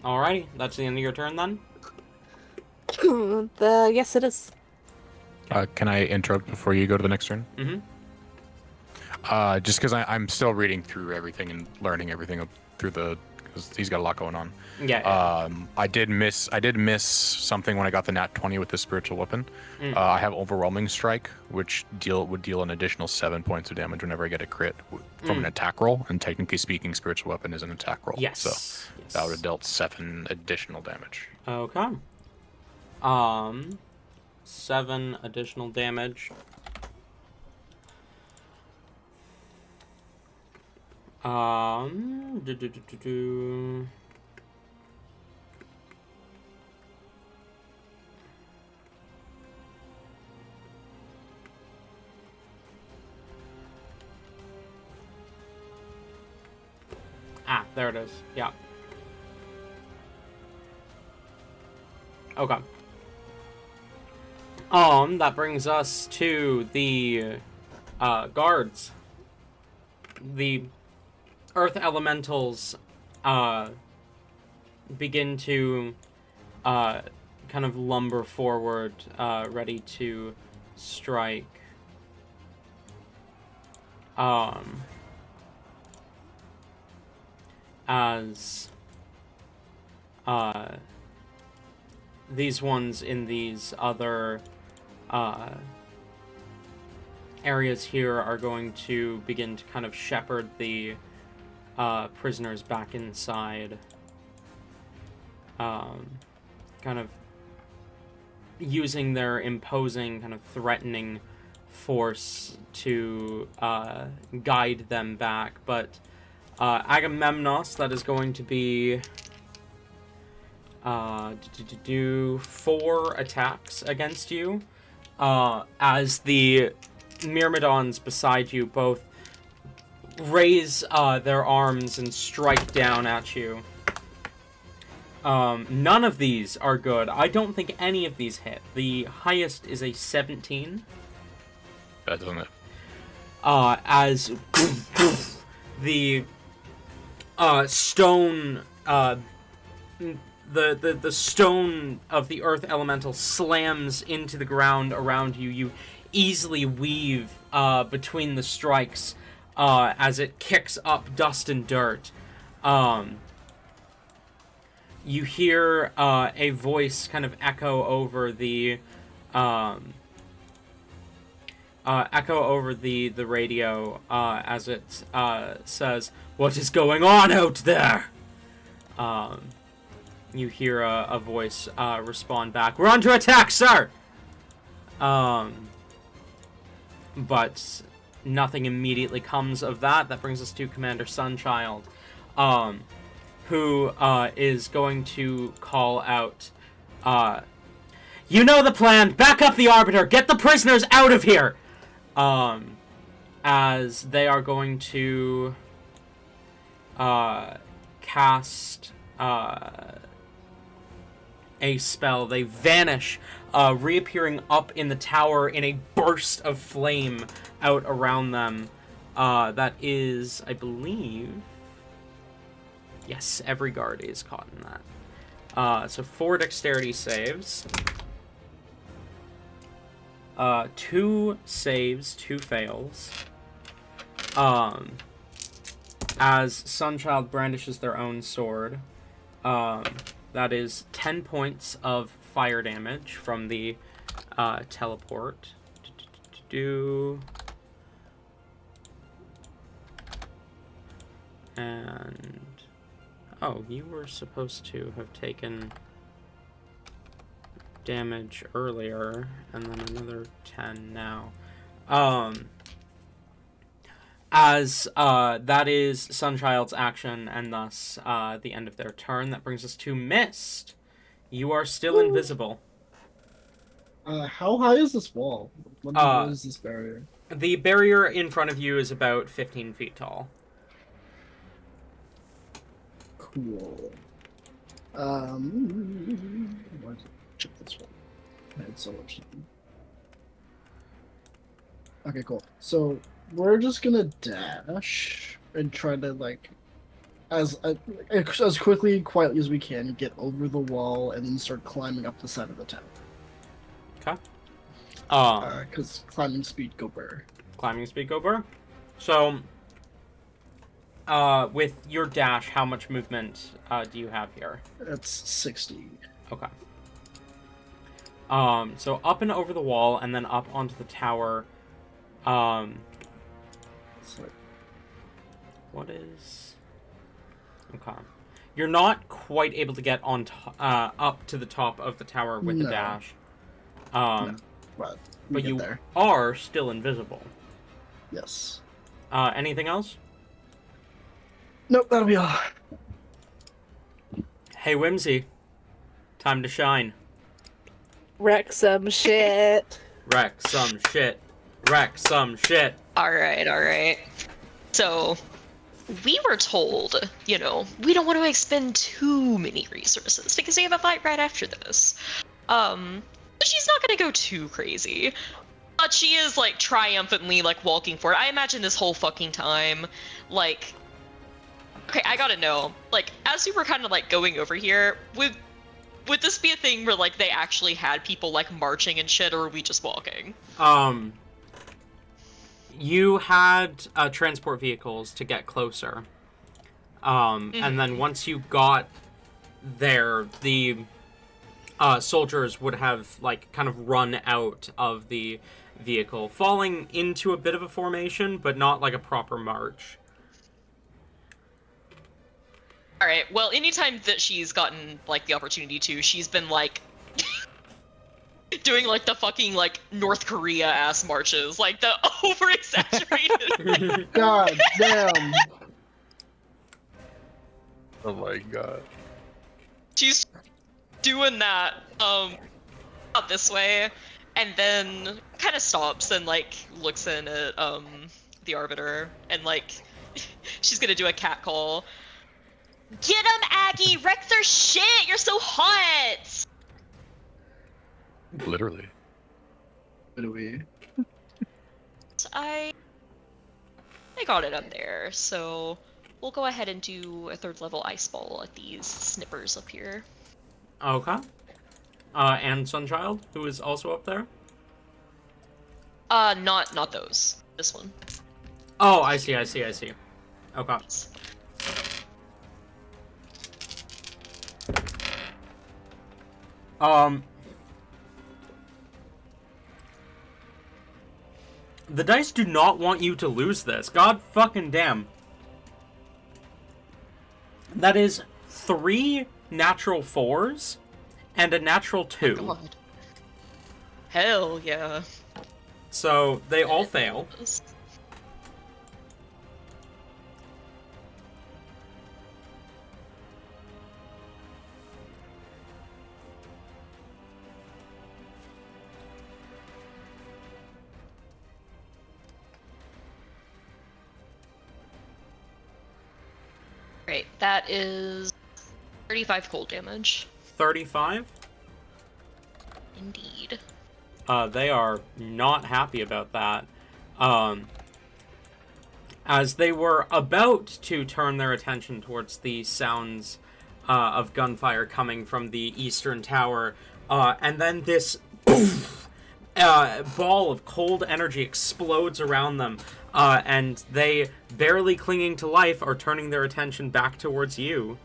Alrighty, that's the end of your turn then? Yes, it is. Can I interrupt before you go to the next turn? Mm-hmm. Just because I'm still reading through everything and learning everything through because he's got a lot going on. Yeah. I did miss something when I got the nat 20 with the spiritual weapon. Mm. I have overwhelming strike, which would deal an additional 7 points of damage whenever I get a crit from an attack roll. And technically speaking, spiritual weapon is an attack roll. Yes. So Yes. that would have dealt 7 additional damage. Okay. 7 additional damage. Do, do, do, do, do. Ah, there it is. Yeah. Okay. That brings us to the guards. The earth elementals begin to kind of lumber forward, ready to strike. As these ones in these other areas here are going to begin to kind of shepherd the prisoners back inside, kind of using their imposing, kind of threatening force to guide them back. But Agamemnos, that is going to be 4 attacks against you, as the Myrmidons beside you both raise their arms and strike down at you. None of these are good. I don't think any of these hit. The highest is a 17. That doesn't it? As the stone, the stone of the earth elemental slams into the ground around you. You easily weave between the strikes as it kicks up dust and dirt. You hear a voice kind of echo over the radio as it says, "What is going on out there?" You hear a voice respond back, "We're under attack, sir!" But nothing immediately comes of that. That brings us to Commander Sunchild, who is going to call out, "You know the plan! Back up the Arbiter! Get the prisoners out of here!" As they are going to cast a spell. They vanish, reappearing up in the tower in a burst of flame out around them. That is, I believe... Yes, every guard is caught in that. So 4 dexterity saves. 2 saves, 2 fails. As Sunchild brandishes their own sword. That is 10 points of fire damage from the teleport. And... Oh, you were supposed to have taken damage earlier, and then another 10 now. As that is Sunchild's action, and thus the end of their turn. That brings us to Myst. You are still invisible. How high is this wall? What is this barrier? The barrier in front of you is about 15 feet tall. Cool. Why did I check this one? I had so much time. Okay, cool. So we're just gonna dash and try to like as as quickly and quietly as we can get over the wall and then start climbing up the side of the tower. Okay. Because climbing speed go burr. Climbing speed go burr. So, with your dash, how much movement do you have here? That's 60. Okay. So up and over the wall, and then up onto the tower. So, What is? Okay. You're not quite able to get on up to the top of the tower with the No. dash. no, but you there. are still invisible. Yes. Anything else? Nope, that'll be all. Hey, Whimsy. Time to shine. Wreck some shit. Wreck some shit. Wreck some shit. All right. So, we were told, we don't want to expend too many resources because we have a fight right after this. She's not gonna go too crazy. But she is, like, triumphantly, like, walking forward. I imagine this whole fucking time, like... Okay, I gotta know. Like, as we were kind of, like, going over here, would this be a thing where, like, they actually had people, like, marching and shit, or were we just walking? You had transport vehicles to get closer. And then once you got there, the soldiers would have, like, kind of run out of the vehicle, falling into a bit of a formation, but not like a proper march. Alright, well, anytime that she's gotten, like, the opportunity to, she's been, like, doing, like, the fucking, like, North Korea-ass marches. Like, the over-exaggerated, like... God damn. Oh my god. She's doing that, out this way, and then kind of stops and, like, looks in at, the Arbiter, and, like, she's gonna do a cat call. Get 'em, Aggie! Wreck their shit! You're so hot! Literally. What do we? I got it up there, so we'll go ahead and do a 3rd level ice ball at these snippers up here. Okay. And Sunchild, who is also up there? Not those. This one. Oh, I see. Okay. The dice do not want you to lose this. God fucking damn. That is 3 natural 4s and a natural 2. God. Hell yeah. So they all fail. Right, that is 35 cold damage. 35. Indeed. They are not happy about that. As they were about to turn their attention towards the sounds of gunfire coming from the eastern tower, and then this ball of cold energy explodes around them, and they, barely clinging to life, are turning their attention back towards you.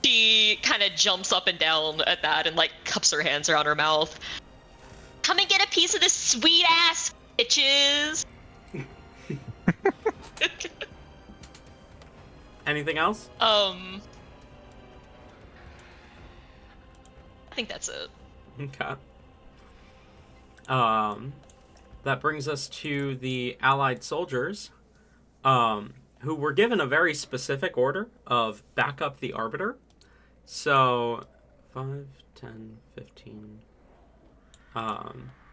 She kind of jumps up and down at that and, like, cups her hands around her mouth. Come and get a piece of this sweet ass, bitches! Anything else? I think that's it. Okay. That brings us to the Allied soldiers, who were given a very specific order of back up the Arbiter. So, 5, 10, 15.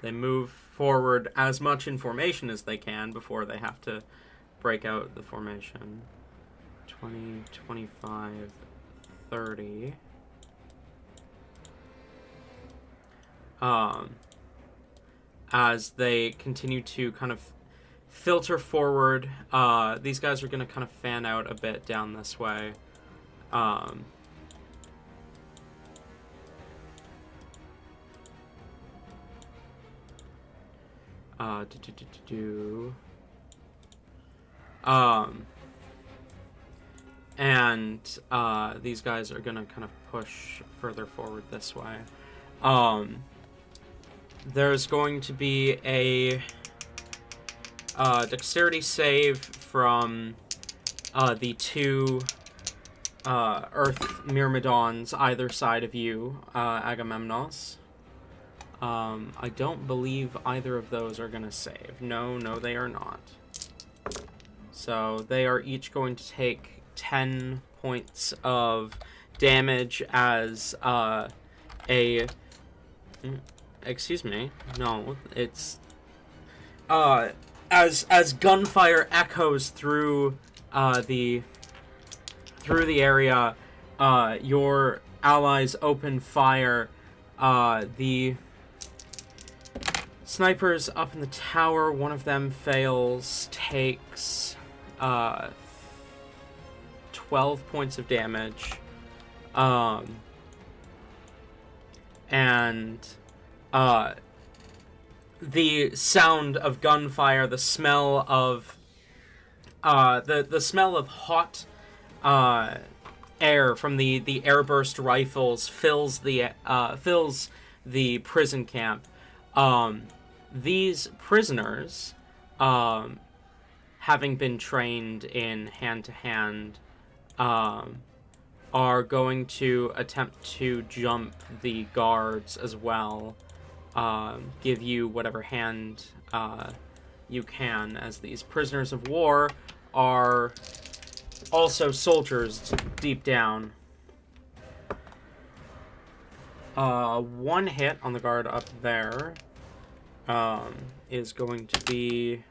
They move forward as much in formation as they can before they have to break out the formation. 20, 25, 30. as they continue to kind of filter forward. These guys are going to kind of fan out a bit down this way. And these guys are gonna kind of push further forward this way. There's going to be a dexterity save from the two Earth Myrmidons either side of you, Agamemnos. I don't believe either of those are going to save. No, they are not. So they are each going to take 10 points of damage as excuse me. No, it's as gunfire echoes through the area, your allies open fire. The snipers up in the tower, one of them fails, takes 12 points of damage. And the sound of gunfire, the smell of the smell of hot air from the airburst rifles fills the prison camp. These prisoners, having been trained in hand-to-hand, are going to attempt to jump the guards as well. Give you whatever hand you can, as these prisoners of war are also soldiers deep down. One hit on the guard up there is going to be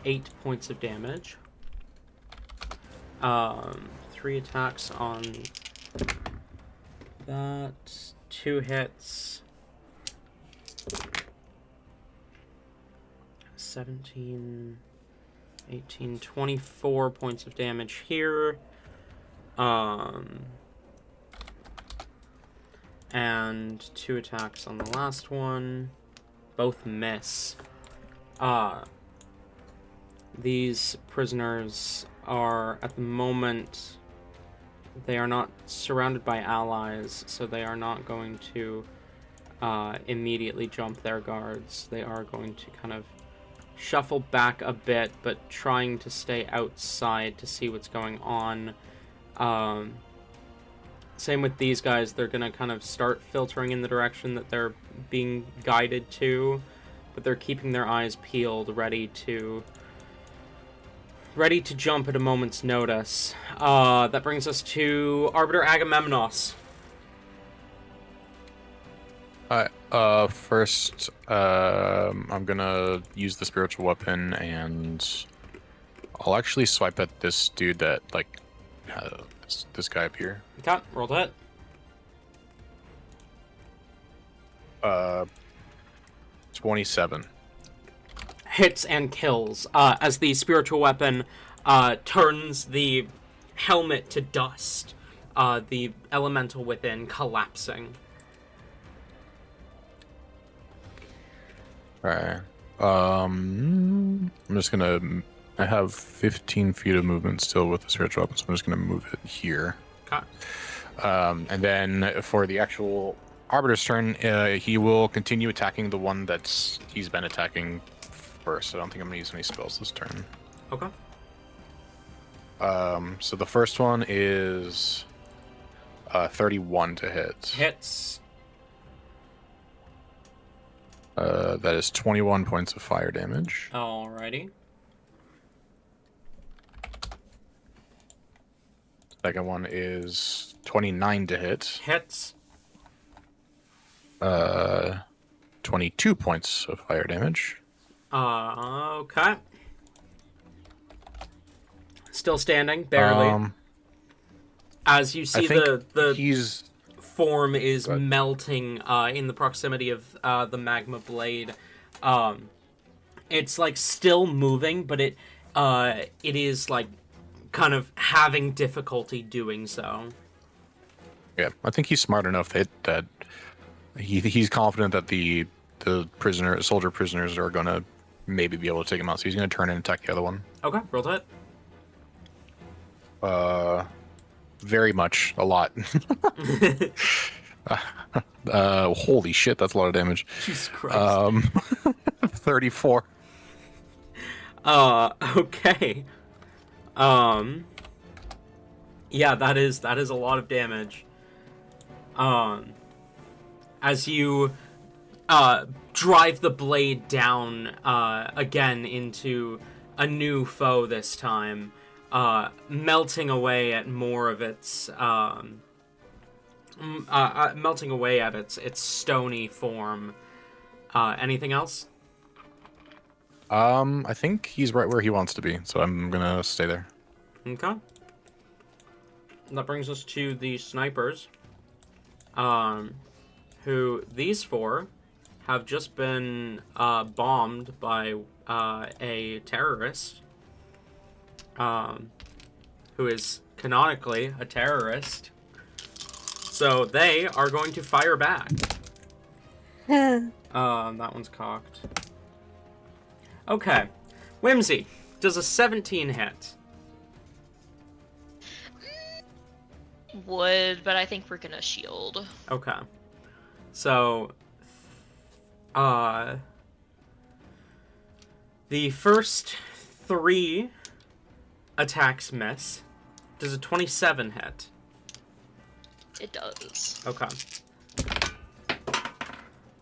8 points of damage. 3 attacks on that, 2 hits, 17, 18, 24 points of damage here. And 2 attacks on the last one. Both miss. These prisoners are, at the moment, they are not surrounded by allies, so they are not going to immediately jump their guards. They are going to kind of shuffle back a bit, but trying to stay outside to see what's going on. Same with these guys. They're going to kind of start filtering in the direction that they're being guided to, but they're keeping their eyes peeled, ready to jump at a moment's notice. That brings us to Arbiter Agamemnos. First, I'm gonna use the spiritual weapon, and I'll actually swipe at this dude that, like, this guy up here. Okay, roll to hit. 27. Hits and kills, as the spiritual weapon turns the helmet to dust, the elemental within collapsing. Alright. I'm just gonna... I have 15 feet of movement still with the spiritual weapon, so I'm just gonna move it here. Okay. And then for the actual Arbiter's turn, he will continue attacking the one he's been attacking first. I don't think I'm gonna use any spells this turn. Okay. So the first one is 31 to hit. Hits. That is 21 points of fire damage. Alrighty. Second one is 29 to hit. Hits. 22 points of fire damage. Okay. Still standing, barely. As you see, the form is melting in the proximity of the magma blade. It's like still moving, but it is like kind of having difficulty doing so. Yeah, I think he's smart enough that he's confident that the soldier prisoners are gonna maybe be able to take him out. So he's gonna turn and attack the other one. Okay, roll to hit. Very much, a lot. Holy shit, that's a lot of damage. Jesus Christ. 34. Okay. Yeah, that is a lot of damage. As you drive the blade down again into a new foe this time, melting away at more of its melting away at its stony form. Anything else? I think he's right where he wants to be, so I'm gonna stay there. Okay. That brings us to the snipers. Who these four have just been bombed by a terrorist. Who is canonically a terrorist. So they are going to fire back. That one's cocked. Okay. Whimsy, does a 17 hit? Would, but I think we're gonna shield. Okay. So, the first 3 attacks miss. Does a 27 hit? It does. Okay.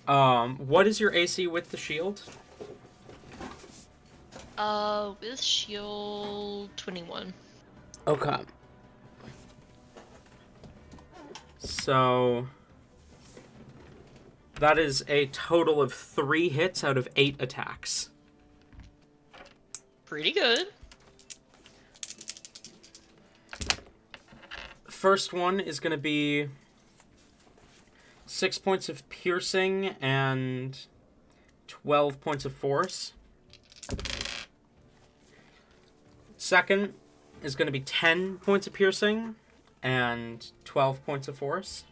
What is your AC with the shield? With shield 21. Okay. So that is a total of 3 hits out of 8 attacks. Pretty good. First one is going to be 6 points of piercing and 12 points of force. Second is going to be 10 points of piercing and 12 points of force.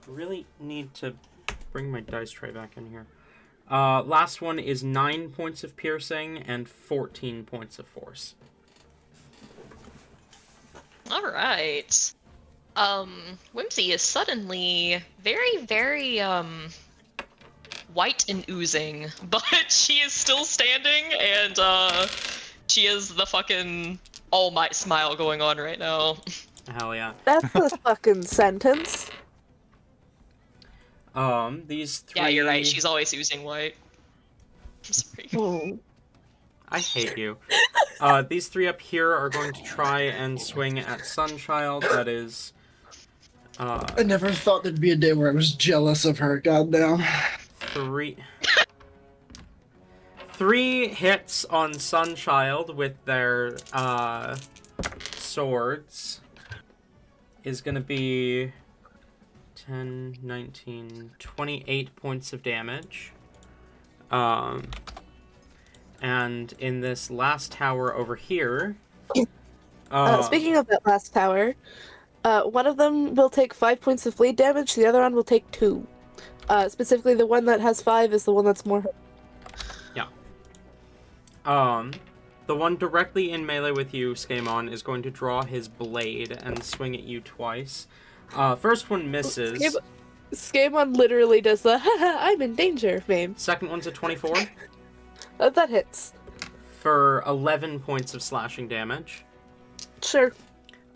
Really need to bring my dice tray back in here. Last one is 9 points of piercing and 14 points of force. Alright. Whimsy is suddenly very, very, white and oozing, but she is still standing, and, she is the fucking All Might smile going on right now. Hell yeah. That's a fucking sentence. These 3... Yeah, you're right, she's always oozing white. I'm sorry. Oh. I hate you. These 3 up here are going to try and swing at Sunchild. That is... I never thought there'd be a day where I was jealous of her. Goddamn. 3 hits on Sunchild with their swords is going to be 10, 19, 28 points of damage. And in this last tower over here... Speaking of that last tower, one of them will take 5 points of bleed damage, the other one will take 2. Specifically, the one that has 5 is the one that's more hurt. Yeah. The one directly in melee with you, Skaaymon, is going to draw his blade and swing at you twice. First one misses. Skaaymon literally does the I'm in danger meme. Second one's a 24. That hits. For 11 points of slashing damage. Sure.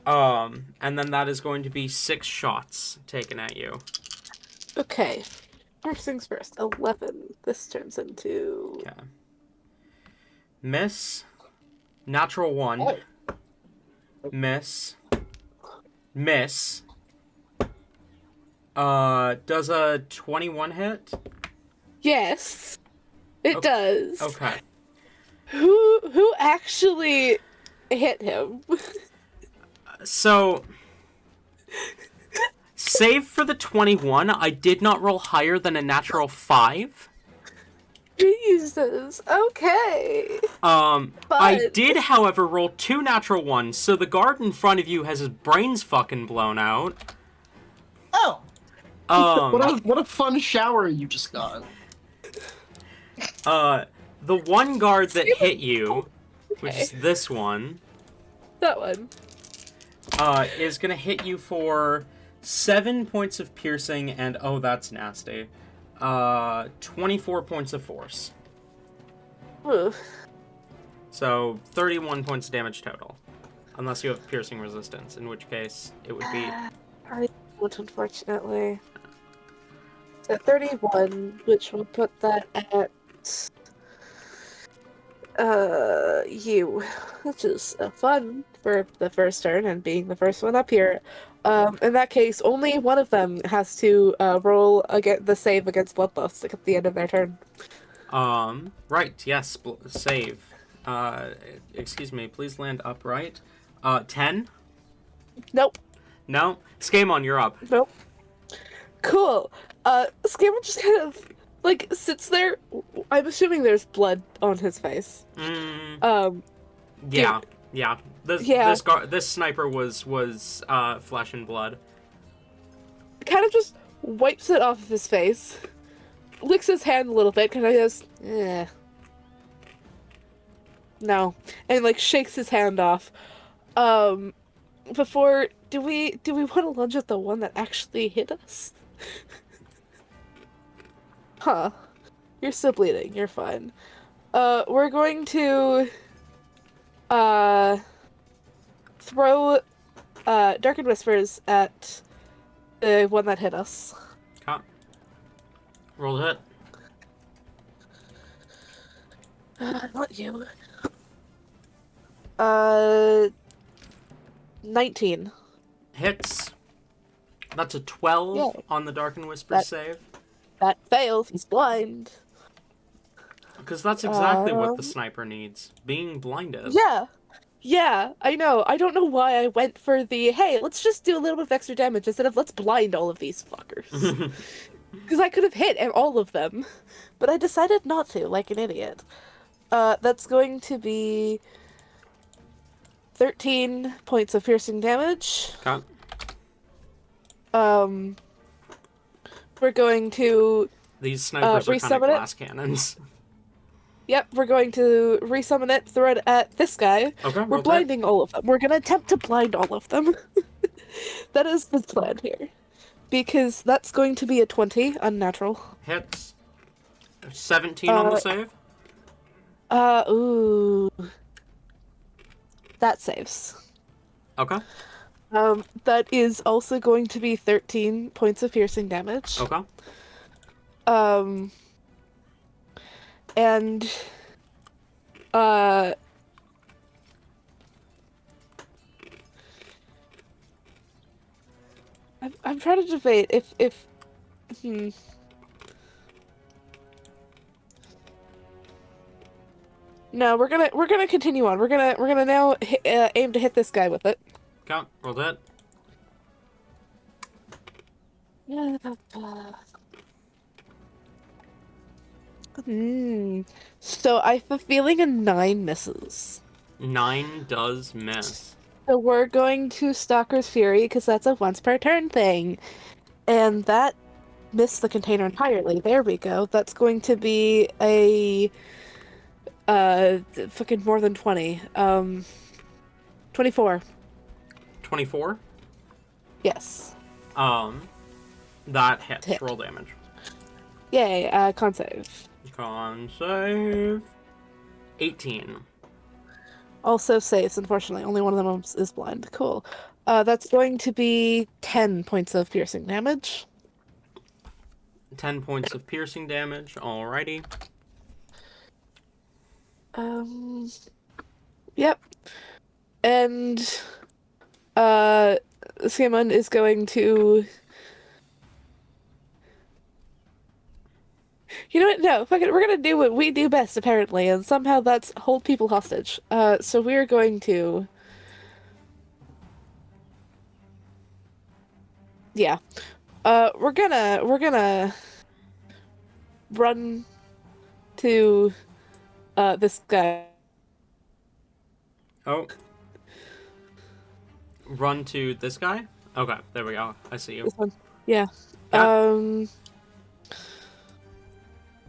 And then that is going to be 6 shots taken at you. Okay. First things first. 11. This turns into... Okay. Miss. Natural 1. Oh. Miss. Miss. Does a 21 hit? Yes. It Okay. does. Okay. Who actually hit him? So, save for the 21, I did not roll higher than a natural 5. Jesus. Okay. I did, however, roll 2 natural ones, so the guard in front of you has his brains fucking blown out. Oh, Um, what a fun shower you just got. the one guard that hit you, which is this one, That one. is gonna hit you for 7 points of piercing and, oh, that's nasty, 24 points of force. Ooh. So 31 points of damage total. Unless you have piercing resistance, in which case it would be... I don't, unfortunately. So 31, which will put that at you, which is fun for the first turn and being the first one up here. In that case, only one of them has to roll the save against bloodlust at the end of their turn. Right, yes, save. Excuse me, please land upright. 10? Nope. No? Skaaymon, you're up. Nope. Cool. Skaaymon just kind of sits there. I'm assuming there's blood on his face. Yeah, yeah. Yeah. This sniper was flesh and blood. Kind of just wipes it off of his face, licks his hand a little bit, kind of goes, no, and shakes his hand off. Before, do we want to lunge at the one that actually hit us? Huh. You're still bleeding. You're fine. We're going to throw Darkened Whispers at the one that hit us. Okay. Roll the hit. Not you. 19. Hits. That's a 12 Yeah. on the Darkened Whispers save. That fails. He's blind. Because that's exactly what the sniper needs. Being blinded. Yeah, I know. I don't know why I went for the, hey, let's just do a little bit of extra damage instead of let's blind all of these fuckers. Because I could have hit all of them. But I decided not to, like an idiot. That's going to be 13 points of piercing damage. Okay. We're going to... These snipers are kind of resummon it. glass cannons. Yep, we're going to resummon it, throw it at this guy. Okay, We're roll blinding all of them. We're going to attempt to blind all of them. That is the plan here. Because that's going to be a 20, unnatural. Hits. 17 on the save. Ooh. That saves. Okay. That is also going to be 13 points of piercing damage. Okay. And I'm trying to debate if No, we're gonna continue on. We're gonna now aim to hit this guy with it. Okay, roll that. So I have a feeling a 9 misses. 9 does miss. So we're going to Stalker's Fury because that's a once per turn thing, and that missed the container entirely. There we go. That's going to be a fucking more than 20. 24. 24? Yes. That hits. Hit. Roll damage. Yay, con save. Con save. 18. Also saves, unfortunately. Only one of them is blind. Cool. That's going to be 10 points of piercing damage. 10 points of piercing damage. Alrighty. Yep. And, Skaaymon is going to... You know what? No, fuck it. We're gonna do what we do best, apparently, and somehow that's hold people hostage. So we're going to... yeah. We're gonna run to this guy. Oh. Run to this guy? Okay, there we go. I see you. This one. Yeah. Yeah.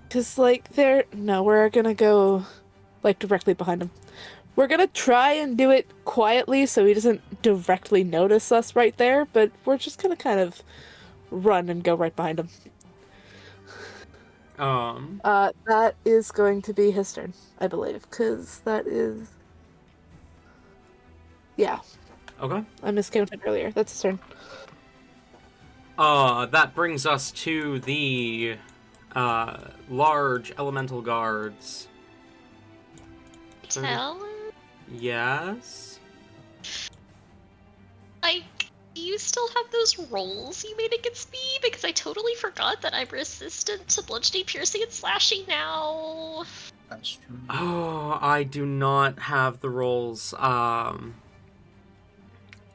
Cause we're gonna go like directly behind him. We're gonna try and do it quietly so he doesn't directly notice us right there, but we're just gonna kind of run and go right behind him. That is going to be his turn, I believe, because that is. Yeah, Okay. I miscounted earlier. That's his turn. That brings us to the large elemental guards. Tell? Yes. Do you still have those rolls you made against me? Because I totally forgot that I'm resistant to bludgeoning, piercing, and slashing now. That's true. Oh, I do not have the rolls.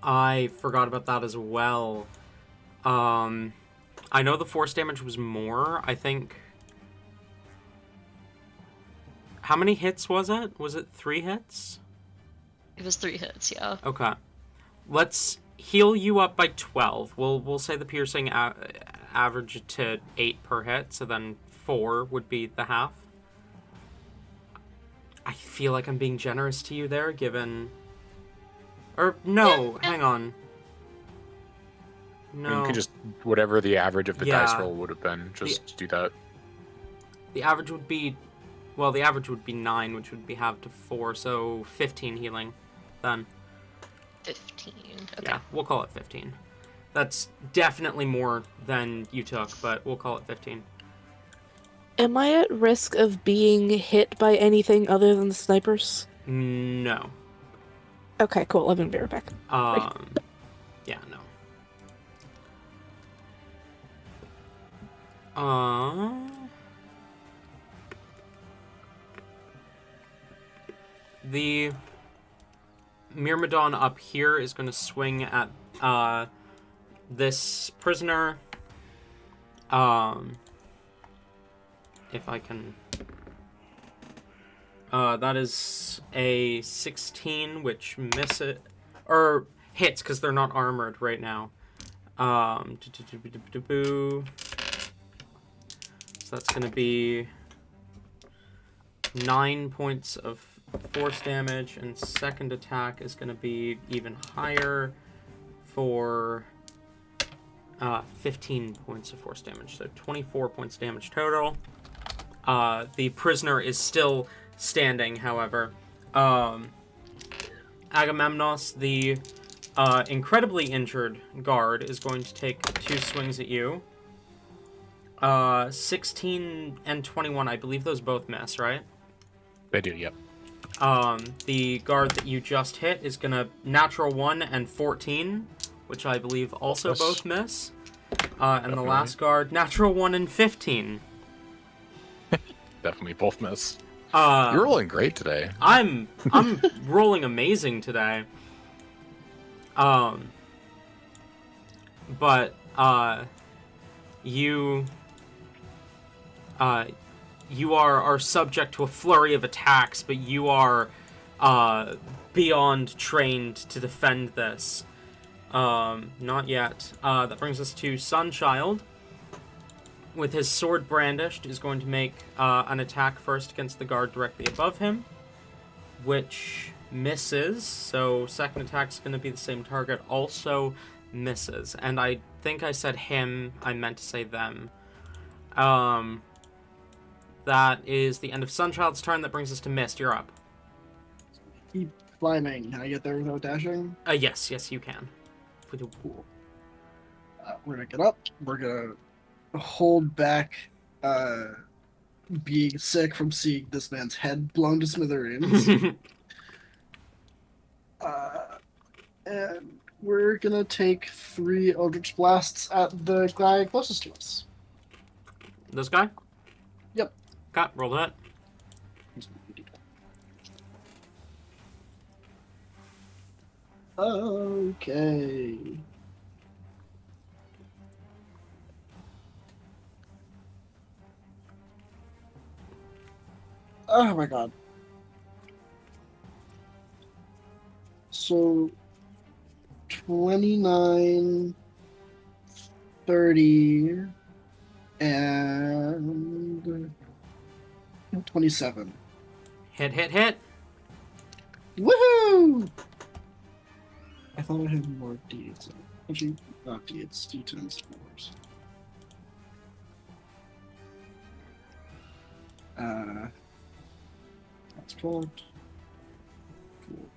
I forgot about that as well. I know the force damage was more. I think. How many hits was it? Was it 3 hits? It was 3 hits, yeah. Okay. Let's heal you up by 12. We'll say the piercing average to 8 per hit, so then 4 would be the half. I feel like I'm being generous to you there, given... Or, no, hang on. I mean, No. you could just, whatever the average of the Yeah. dice roll would have been, just do that. The average would be... Well, the average would be 9, which would be halved to 4, so 15 healing, then. 15. Okay. Yeah, we'll call it 15. That's definitely more than you took, but we'll call it 15. Am I at risk of being hit by anything other than the snipers? No. Okay, cool. I'm gonna be right back. Yeah, no. The Myrmidon up here is going to swing at this prisoner. If I can... that is a 16, which miss it... Or hits, because they're not armored right now. So that's going to be 9 points of force damage, and second attack is going to be even higher for 15 points of force damage, so 24 points damage total. The prisoner is still standing, however. Agamemnos, the incredibly injured guard, is going to take 2 swings at you. 16 and 21, I believe those both miss, right? They do, yep. The guard that you just hit is gonna natural 1 and 14, which I believe also both miss. And the last guard, natural 1 and 15. Definitely both miss. You're rolling great today. I'm rolling amazing today. But you are subject to a flurry of attacks, but you are beyond trained to defend this. Not yet. That brings us to Sunchild. With his sword brandished, is going to make an attack first against the guard directly above him, which misses. So second attack is going to be the same target, also misses. And I think I said him, I meant to say them. That is the end of Sunchild's turn. That brings us to Myst. You're up. Keep climbing. Can I get there without dashing? Yes, you can. Cool. We're gonna get up. We're gonna hold back being sick from seeing this man's head blown to smithereens. And we're gonna take 3 Eldritch Blasts at the guy closest to us. This guy? Yep. Okay, roll that. Okay. Oh my god. So 29, 30, and 27. Hit, hit, hit. Woohoo! I thought I had more D8s. Actually, not D8s, D10s. That's correct. Cool.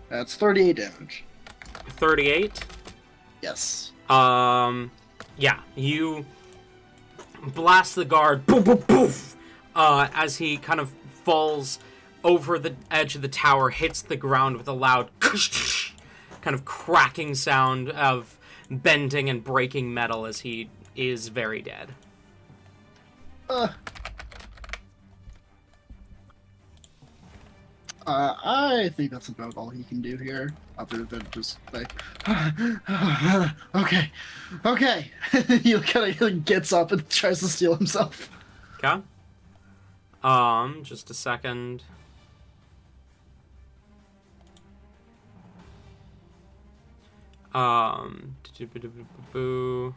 That's 38 damage. 38. Yes. Yeah, you blast the guard, poof, poof, poof, as he kind of falls over the edge of the tower, hits the ground with a loud kind of cracking sound of bending and breaking metal as he is very dead. I think that's about all he can do here, other than just like, okay. He kind of gets up and tries to steal himself. Okay. Just a second. Boo.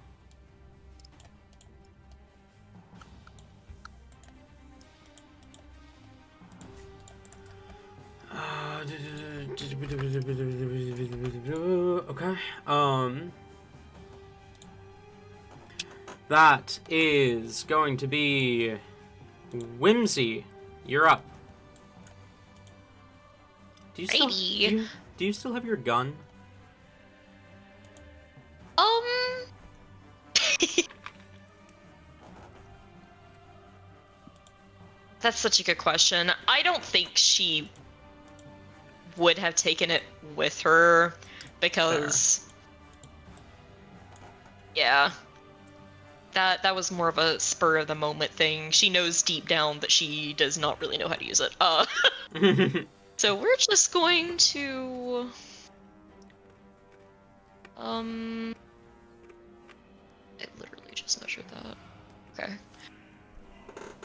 Okay. That is going to be Whimsy. You're up. Do you still Righty. do you still have your gun? That's such a good question. I don't think she would have taken it with her because yeah. That was more of a spur of the moment thing. She knows deep down that she does not really know how to use it. So we're just going to I literally just measured that. Okay.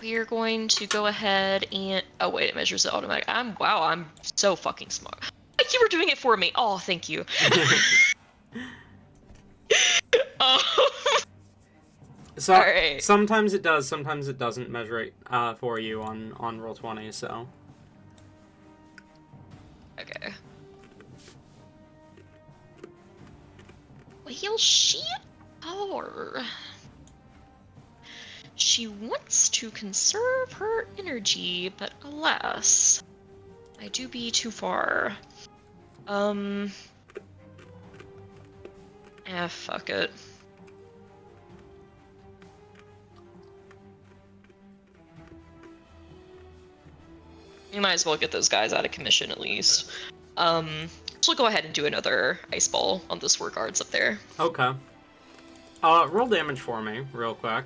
We are going to go ahead and oh wait, it measures it automatic. I'm so fucking smart. You were doing it for me. Oh, thank you. So Alright. sometimes it does, sometimes it doesn't measure it for you on Roll20. So Okay. Well, she or she wants to conserve her energy, but alas, I do be too far. Fuck it. You might as well get those guys out of commission at least. So we'll go ahead and do another ice ball on those 4 guards up there. okay. Roll damage for me, real quick.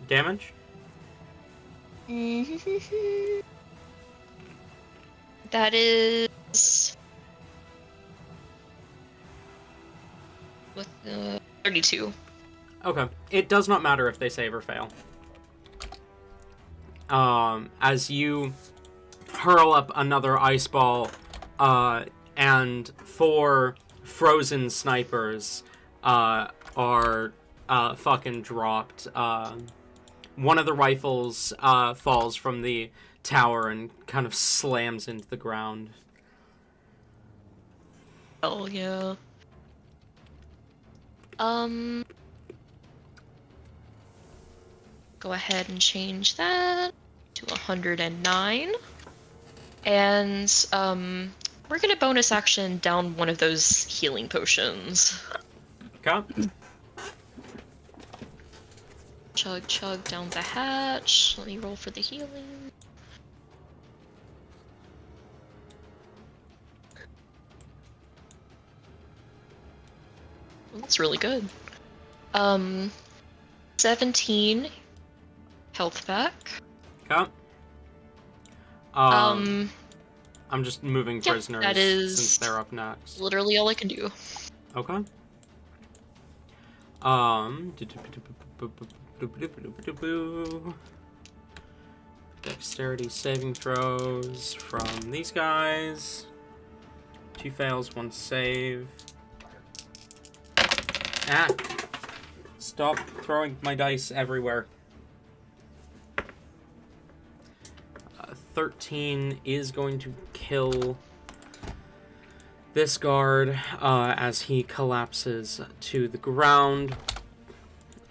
Damage? That is with 32. Okay. It does not matter if they save or fail. As you hurl up another ice ball, and 4 frozen snipers are fucking dropped. One of the rifles falls from the tower and kind of slams into the ground. Hell yeah. Go ahead and change that to 109. And we're gonna bonus action down one of those healing potions. Okay. Chug chug down the hatch. Let me roll for the healing. That's really good. 17 health back. Okay. Um, I'm just moving yeah, prisoners that is since they're up next. literally all I can do. Okay. Dexterity saving throws from these guys. 2 fails, 1 save. Ah! Stop throwing my dice everywhere. 13 is going to kill this guard as he collapses to the ground.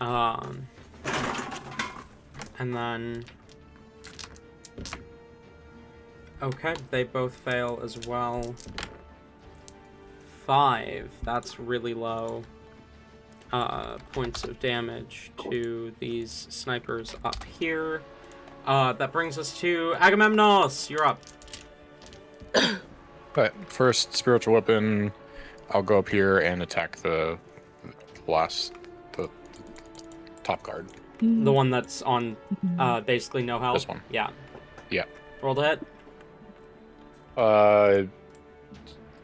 And then... Okay, they both fail as well. 5, that's really low. Points of damage to these snipers up here. That brings us to Agamemnos. You're up. But first, spiritual weapon. I'll go up here and attack the top guard. The one that's on basically no health. This one. Yeah. Yeah. Roll the hit.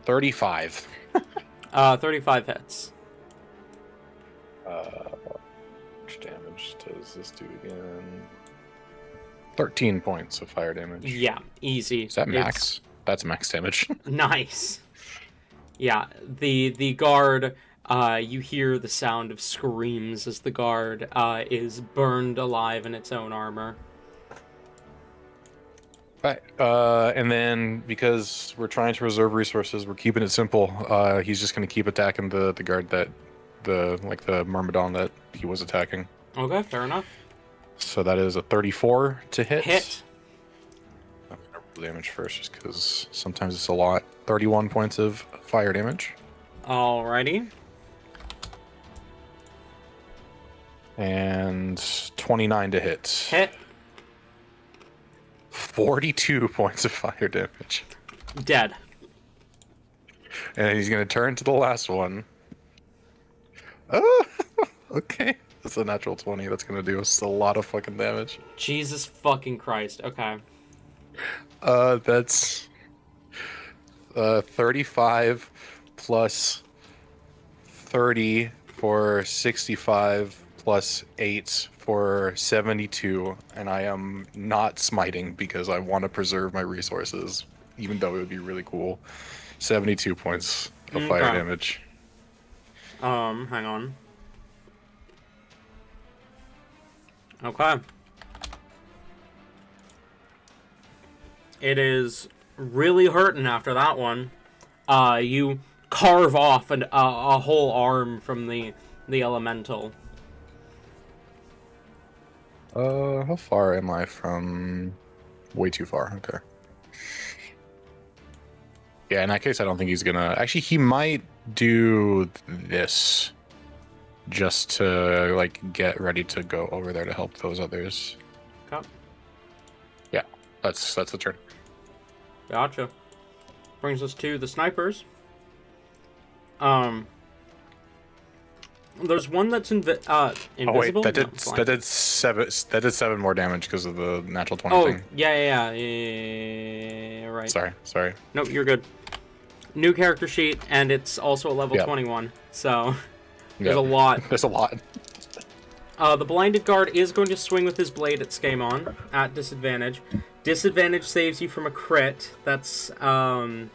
35. 35 hits. How much damage does this do again? 13 points of fire damage. Yeah, easy. Is that max? That's max damage. Nice. Yeah, the guard, you hear the sound of screams as the guard is burned alive in its own armor. Right. And then because we're trying to reserve resources, we're keeping it simple. He's just going to keep attacking the guard that the Myrmidon that he was attacking. Okay, fair enough. So that is a 34 to hit. Hit. I'm going to roll damage first just because sometimes it's a lot. 31 points of fire damage. Alrighty. And 29 to hit. Hit. 42 points of fire damage. Dead. And he's going to turn to the last one. Oh, okay. That's a natural 20. That's going to do us a lot of fucking damage. Jesus fucking Christ. Okay. That's 35 plus 30 for 65 plus 8 for 72, and I am not smiting because I want to preserve my resources, even though it would be really cool. 72 points of fire Okay. damage. Hang on. Okay. It is really hurting after that one. You carve off a whole arm from the elemental. How far am I from? Way too far. Okay. Yeah, in that case, I don't think he's gonna. Actually, he might do this just to like get ready to go over there to help those others. Okay. Yeah, that's the turn. Gotcha. Brings us to the snipers. There's one that's invisible. Oh wait, No, that it's fine. did 7 more damage because of the natural 20 Oh, thing. yeah, right. Sorry. Nope, you're good. New character sheet, and it's also a level Yep. 21, so there's Yep. a lot. There's a lot. The blinded guard is going to swing with his blade at Skaaymon at disadvantage. Disadvantage saves you from a crit. That's an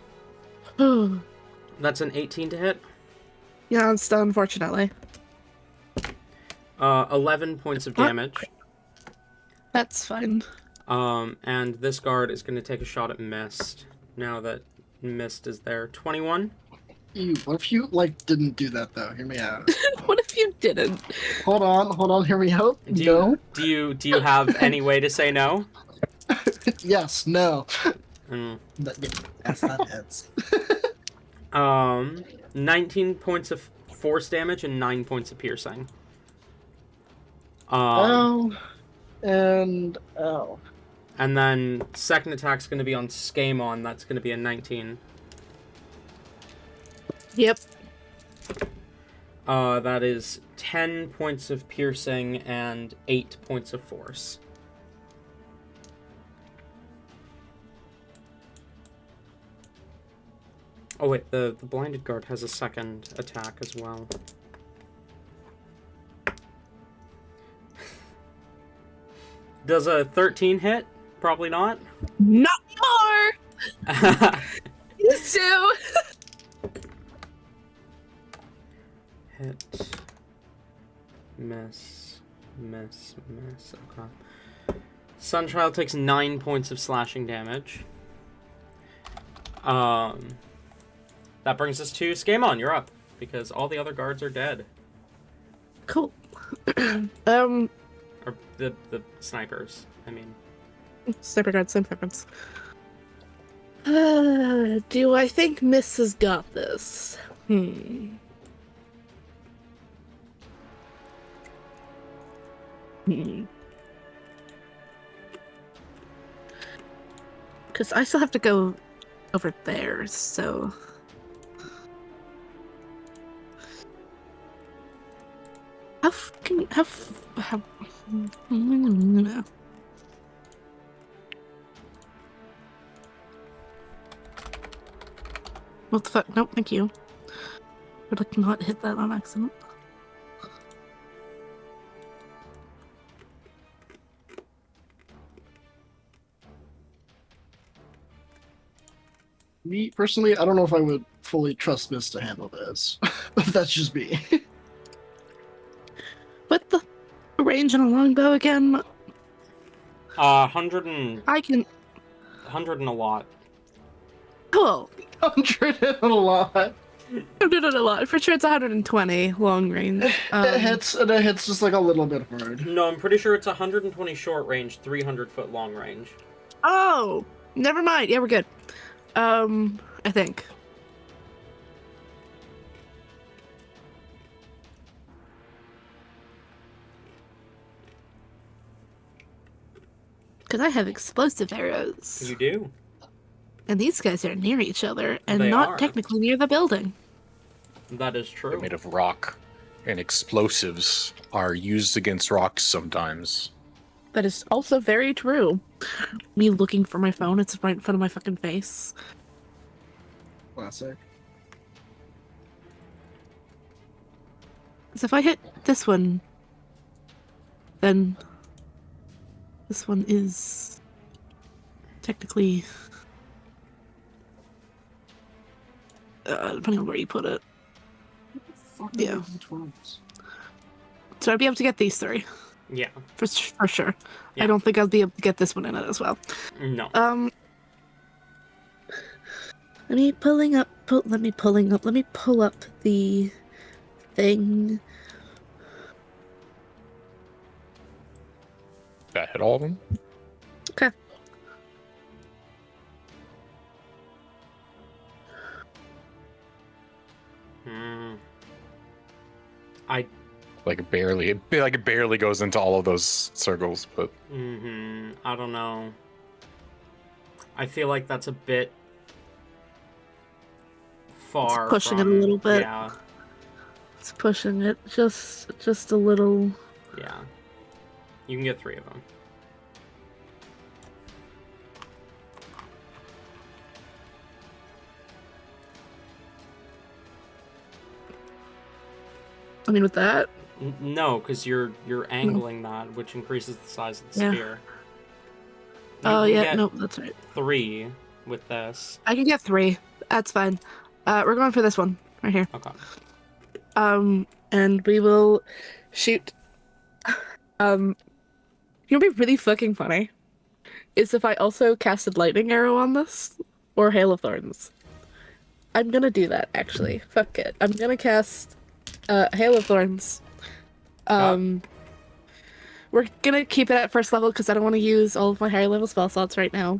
18 to hit. Yeah, it's still unfortunately. 11 points of damage. That's fine. And this guard is going to take a shot at Myst now that Myst is there. 21. What if you didn't do that though? Hear me out. What if you didn't? Hold on, hear me out. Do you have any way to say no? Yes, no. Mm. That's not hits. 19 points of force damage and 9 points of piercing. Oh. And then second attack's going to be on Skaaymon. That's going to be a 19. Yep. That is 10 points of piercing and 8 points of force. Oh wait, the blinded guard has a second attack as well. Does a 13 hit? Probably not. Not more! You too! Hit. Miss. Okay. Sunchild takes 9 points of slashing damage. That brings us to Skaaymon. You're up because all the other guards are dead. Cool. Or the snipers. I mean. Sniper guard, same preference. Do I think Miss has got this? Because I still have to go over there, so... How... What the fuck? Nope, thank you. Would like not hit that on accident. Me personally, I don't know if I would fully trust Myst to handle this. But that's just me. What the range on a longbow again? 100 and... I can... 100 and a lot. Cool. 100 and a lot. I'm doing it a lot. For sure it's 120 long range. It hits, and it hits just like a little bit hard. No, I'm pretty sure it's 120 short range, 300 foot long range. Oh! Never mind. Yeah, we're good. I think. Because I have explosive arrows. You do. And these guys are near each other, and They not are. technically near the building. That is They're true. made of rock, and explosives are used against rocks sometimes. That is also very true. Me looking for my phone, it's right in front of my fucking face. Classic. So if I hit this one, then this one is technically, depending on where you put it. Yeah. So I'd be able to get these three Yeah. for sure. Yeah. I don't think I'll be able to get this one in it as well. No. Let me pull up the thing. That hit all of them? Okay. It barely goes into all of those circles, but I don't know. I feel like that's a bit far. It's pushing from, it a little bit. Yeah. It's pushing it just a little. Yeah. You can get 3 of them. I mean, with that. No, because you're angling that, which increases the size of the Yeah. spear. Oh You can yeah, get no, that's right. 3 with this. I can get 3. That's fine. We're going for this one right here. Okay. And we will shoot. You know, what'd be really fucking funny is if I also casted lightning arrow on this or hail of thorns. I'm gonna do that actually. Fuck it. I'm gonna cast hail of thorns. We're gonna keep it at first level because I don't want to use all of my higher level spell slots right now.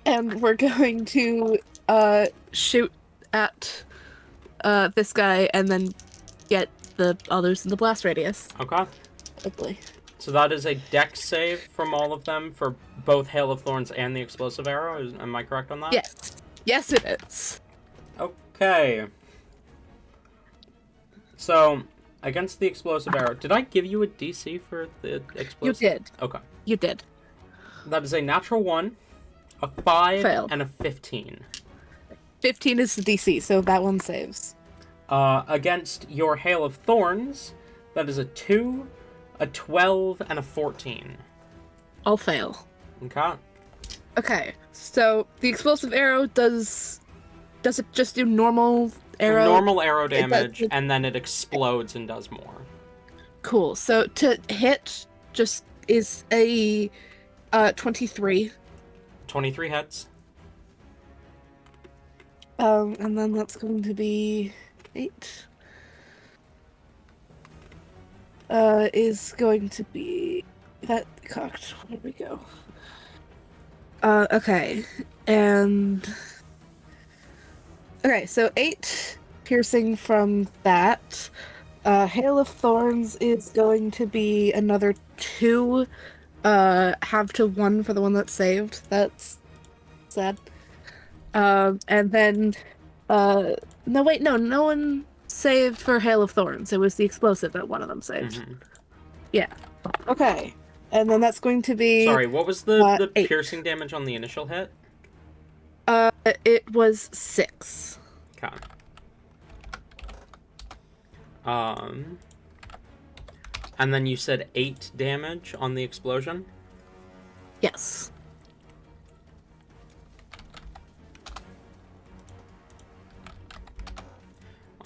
And we're going to shoot at this guy and then get the others in the blast radius. Okay. Hopefully. So that is a dex save from all of them for both Hail of Thorns and the explosive arrow. Am I correct on that? Yes. Yes, it is. Okay. So, against the explosive arrow, did I give you a DC for the explosive? You did. Okay. You did. That is a natural 1, a 5, Failed. and a 15. 15 is the DC, so that one saves. Against your Hail of Thorns, that is a 2, a 12, and a 14. I'll fail. Okay. Okay, so the explosive arrow does it just do normal arrow? Normal arrow damage, and then it explodes and does more. Cool. So to hit just is a 23. 23 hits. And then that's going to be 8. Is going to be that cocked. Where we go? Okay, and okay, so 8 piercing from that. Hail of Thorns is going to be another 2. Have to 1 for the one that's saved. That's sad. And then, no, wait, no one saved for Hail of Thorns. It was the explosive that one of them saved. Mm-hmm. Yeah. Okay. And then that's going to be... Sorry, what was the 8. piercing damage on the initial hit? It was 6. Okay. And then you said 8 damage on the explosion? Yes.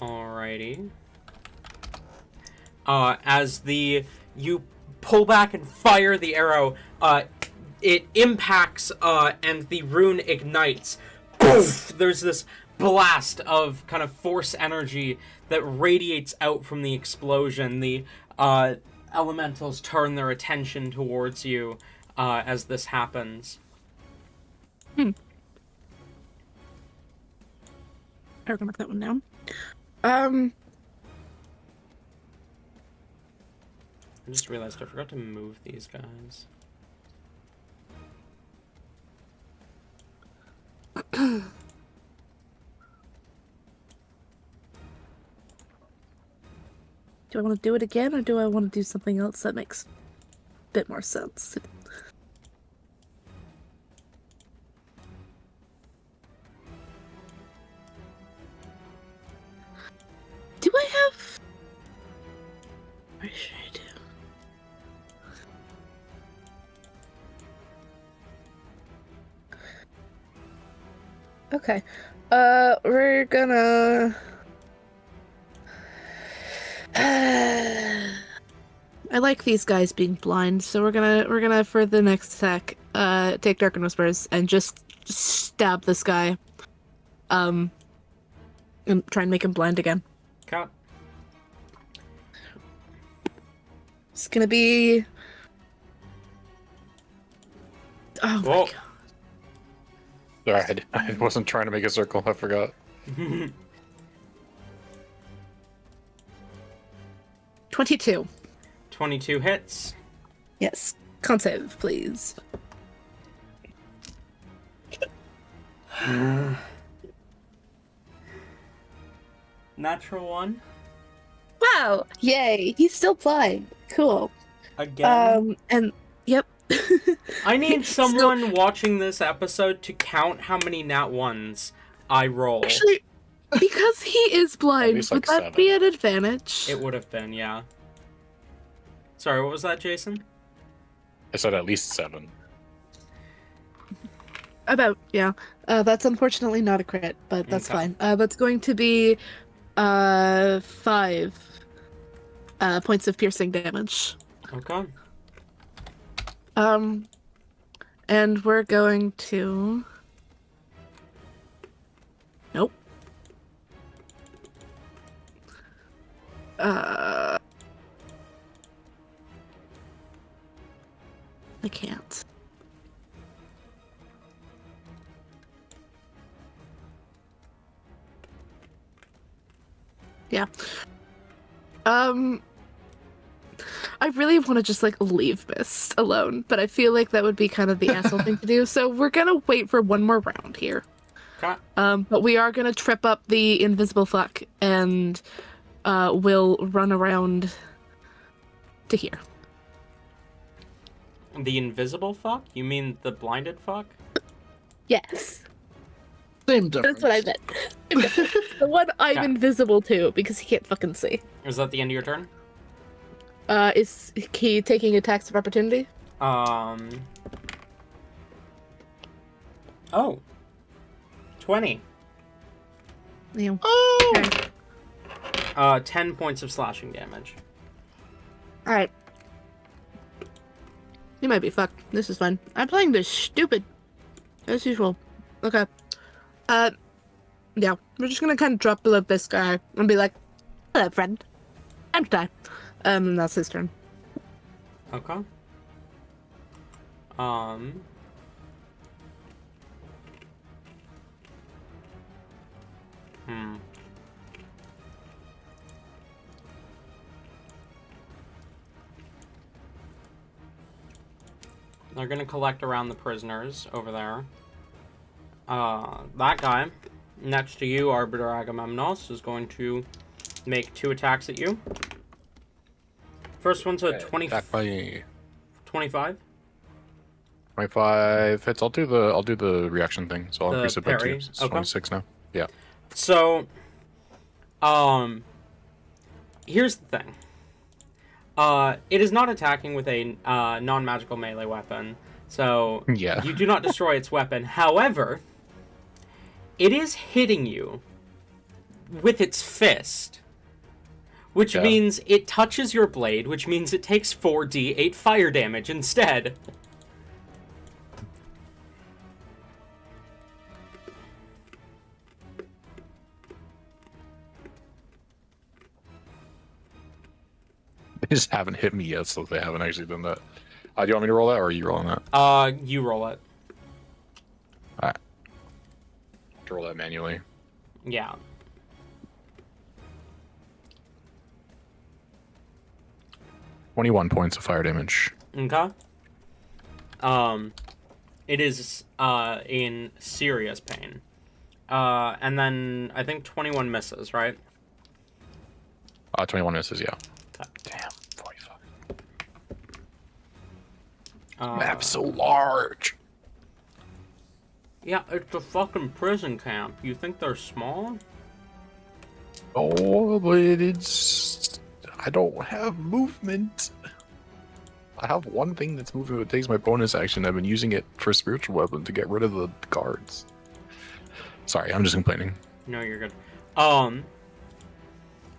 Alrighty. As you pull back and fire the arrow, it impacts, and the rune ignites. Poof! There's this blast of kind of force energy that radiates out from the explosion. The elementals turn their attention towards you as this happens. I'm gonna mark that one down. I just realized I forgot to move these guys. Do I want to do it again, or do I want to do something else that makes a bit more sense? Do I have... What should I do? Okay. We're gonna... I like these guys being blind, so we're gonna for the next attack, take Darken Whispers and just stab this guy. And try and make him blind again. Cut. It's gonna be... Oh Whoa. my god. Sorry, I wasn't trying to make a circle. I forgot. 22. 22 hits. Yes. Con save, please. Natural 1. Wow! Yay! He's still blind. Cool. Again. And yep. I need someone watching this episode to count how many nat 1s I roll. Actually, because he is blind, least, would like, that be an advantage? It would have been, yeah. Sorry, what was that, Jason? I said at least 7. About, yeah. That's unfortunately not a crit, but that's Okay. fine. That's going to be 5 points of piercing damage. Okay. And we're going to... Nope. I can't. Yeah. I really want to just, like, leave Myst alone, but I feel like that would be kind of the asshole thing to do, so we're gonna wait for one more round here. Okay. But we are gonna trip up the invisible fuck and will run around to here. The invisible fuck? You mean the blinded fuck? Yes. Same difference. That's what I meant. The one I'm Yeah. invisible to because he can't fucking see. Is that the end of your turn? Is he taking attacks of opportunity? Oh. 20. Yeah. Oh! Okay. 10 points of slashing damage. Alright. You might be fucked. This is fun. I'm playing this stupid. As usual. Okay. Yeah. We're just gonna kind of drop below this guy and be like, hello, friend. I'm to die. That's his turn. Okay. They're gonna collect around the prisoners over there. That guy next to you, Arbiter Agamemnos, is going to make 2 attacks at you. First one's a 20. Attack by 25. 25 hits. I'll do the reaction thing. So I'll The increase it by 2. parry, It's okay. 26 now. Yeah. So, here's the thing. It is not attacking with a non-magical melee weapon, so Yeah. you do not destroy its weapon. However, it is hitting you with its fist, which Yeah. means it touches your blade, which means it takes 4d8 fire damage instead. They just haven't hit me yet, so they haven't actually done that. Do you want me to roll that, or are you rolling that? You roll it. Alright. To roll that manually. Yeah. Twenty-one points of fire damage. Okay. It is in serious pain. And then I think 21 misses, right? 21 misses, yeah. Okay. Damn, 45. Uh, Map's so large. Yeah, it's a fucking prison camp. You think they're small? Oh, but it's... I don't have movement. I have one thing that's moving that takes my bonus action. I've been using it for spiritual weapon to get rid of the guards. Sorry, I'm just complaining. No, you're good.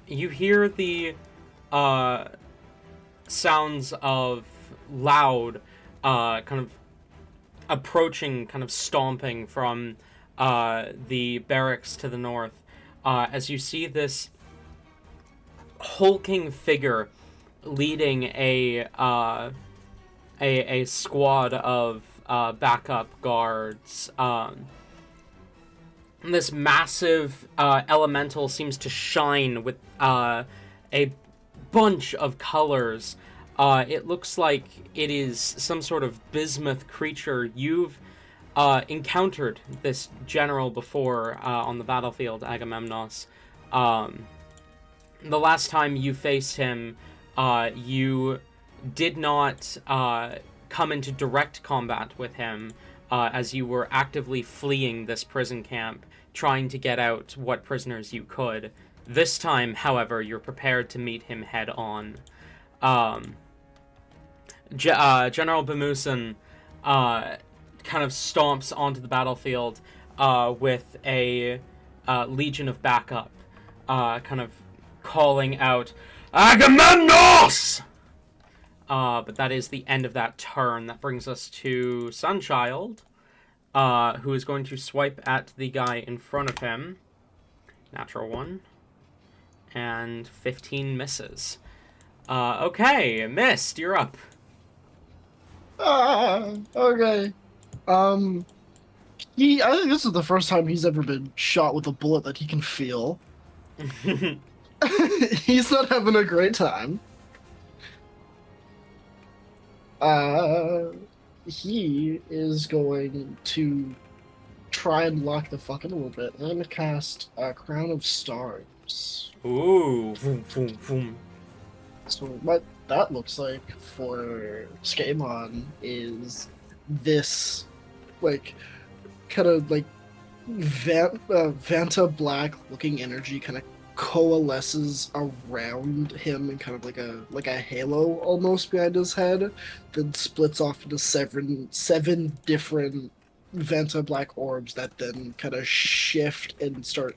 You hear the sounds of loud, kind of approaching, kind of stomping from the barracks to the north, as you see this hulking figure leading a squad of backup guards. This massive elemental seems to shine with a bunch of colors. It looks like it is some sort of bismuth creature. You've encountered this general before on the battlefield, Agamemnos. The last time you faced him, you did not come into direct combat with him, as you were actively fleeing this prison camp, trying to get out what prisoners you could. This time, however, you're prepared to meet him head on. General Bemusin kind of stomps onto the battlefield with a legion of backup, kind of calling out, Agamemnos! But that is the end of that turn. That brings us to Sunchild, who is going to swipe at the guy in front of him. Natural 1. And 15 misses. Okay, Myst, you're up. Okay. I think this is the first time he's ever been shot with a bullet that he can feel. He's not having a great time. He is going to try and lock the fuck in a little bit and cast Crown of Stars. orbs. Ooh, boom, boom, boom. So what that looks like for Skaaymon is this, like, kind of like Vanta black looking energy kind of coalesces around him and kind of like a halo almost behind his head, then splits off into seven different Vanta black orbs that then kind of shift and start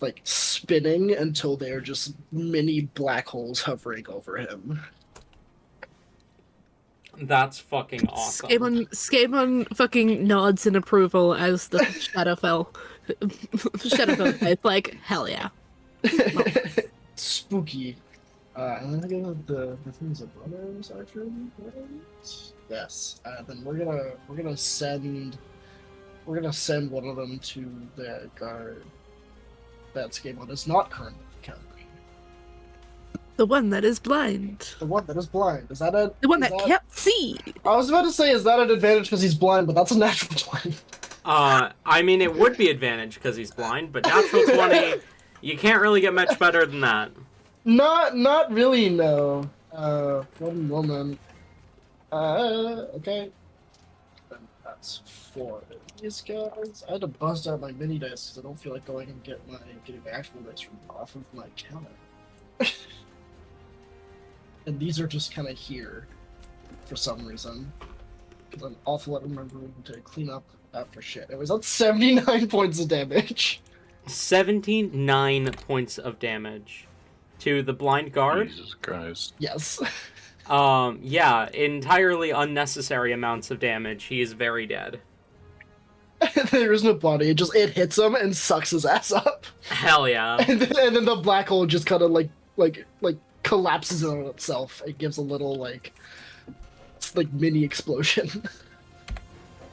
like spinning until they are just mini black holes hovering over him. That's fucking awesome. Skaaymon fucking nods in approval as the Shadowfell. Shadowfell guy's like, hell yeah. Spooky. And then I get the things above us actually. Right? Yes. Then we're gonna send one of them to the guard that Skaaymon is not currently encountering. The one that is blind. The one that is blind. Is that a The one that can't see. I was about to say, is that an advantage because he's blind, but that's a natural 20. I mean, it would be advantage because he's blind, but natural 20, you can't really get much better than that. Not really, no. One moment. Okay. Then that's 4 of these guys. I had to bust out my mini dice because I don't feel like going and getting my actual dice from off of my counter. And these are just kind of here for some reason. Because I'm awful at remembering to clean up after shit. It was at 79 points of damage. 79 points of damage to the blind guard. Jesus Christ. Yes. Yeah, entirely unnecessary amounts of damage. He is very dead. There is no body. It hits him and sucks his ass up. Hell yeah. And then the black hole just kind of like collapses on itself. It gives a little like mini explosion.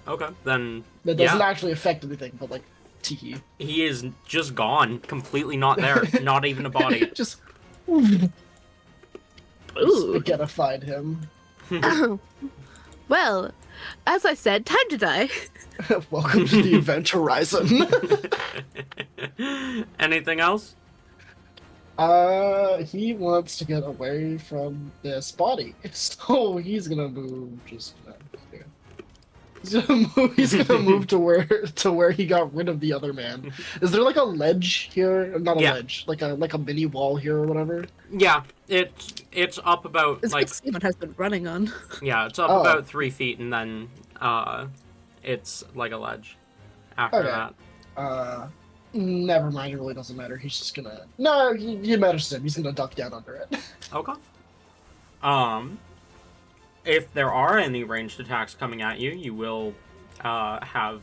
Okay, then That doesn't actually affect anything, but like tiki. he is just gone, completely not there, not even a body. Just Ooh. spaghettified him. Well, as I said, time to die. Welcome to the event horizon. Anything else? He wants to get away from this body, so he's gonna move just here. He's gonna move to where he got rid of the other man. Is there like a ledge here? Not a ledge, like a mini wall here or whatever. Yeah, it's up about This like Skaaymon has been running on. yeah, it's up about 3 feet, and then it's like a ledge after that. Never mind. It really doesn't matter. He's just gonna. No, he matters to him. He's gonna duck down under it. Okay. If there are any ranged attacks coming at you, you will have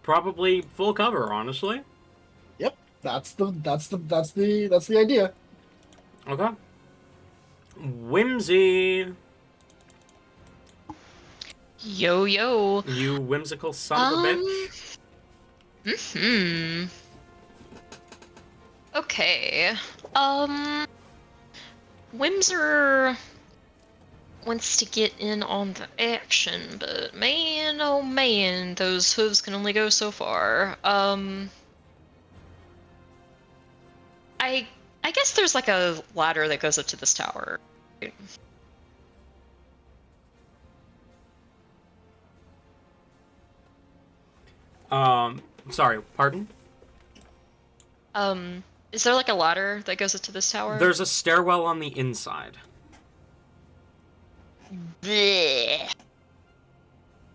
probably full cover, honestly. Yep, that's the idea. Okay. Whimsy. Yo yo. You whimsical son of a bitch. Okay. Whimser wants to get in on the action, but man, oh man, those hooves can only go so far. I guess there's like a ladder that goes up to this tower. Sorry, pardon? Is there like a ladder that goes up to this tower? There's a stairwell on the inside. Blech.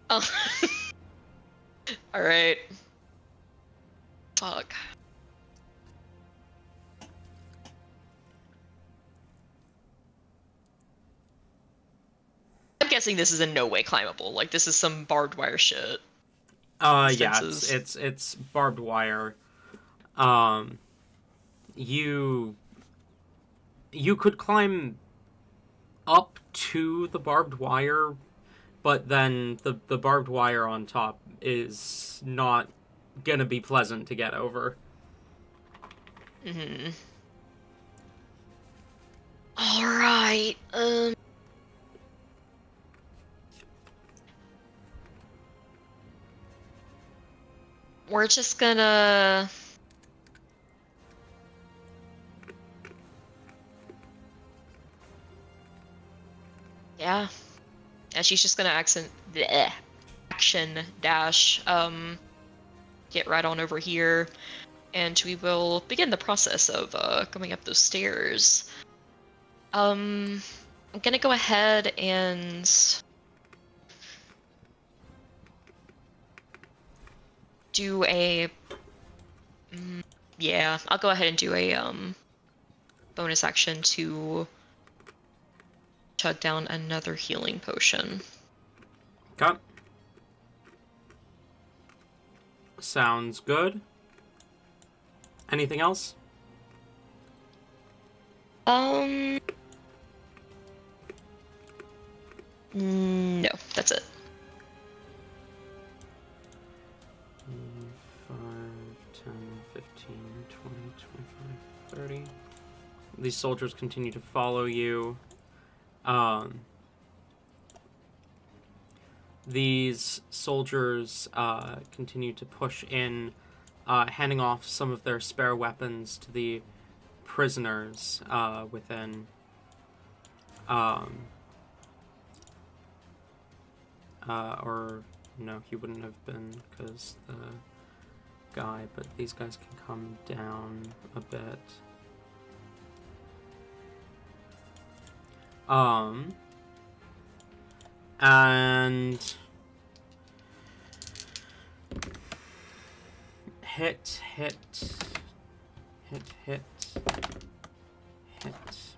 Oh. Alright. Fuck. I'm guessing this is in no way climbable. Like, this is some barbed wire shit. Yeah, it's barbed wire. You could climb up to the barbed wire, but then the barbed wire on top is not gonna be pleasant to get over. Mm-hmm. Alright, we're just gonna Yeah. And she's just gonna action dash, get right on over here, and we will begin the process of going up those stairs. I'm gonna go ahead and do a yeah, I'll go ahead and do a bonus action to chug down another healing potion. Okay. Sounds good. Anything else? No, that's it. 5, 10, 15, 20, 25, 30. These soldiers continue to follow you. These soldiers continue to push in, handing off some of their spare weapons to the prisoners within. Or no, he wouldn't have been because the guy, but these guys can come down a bit. And hit,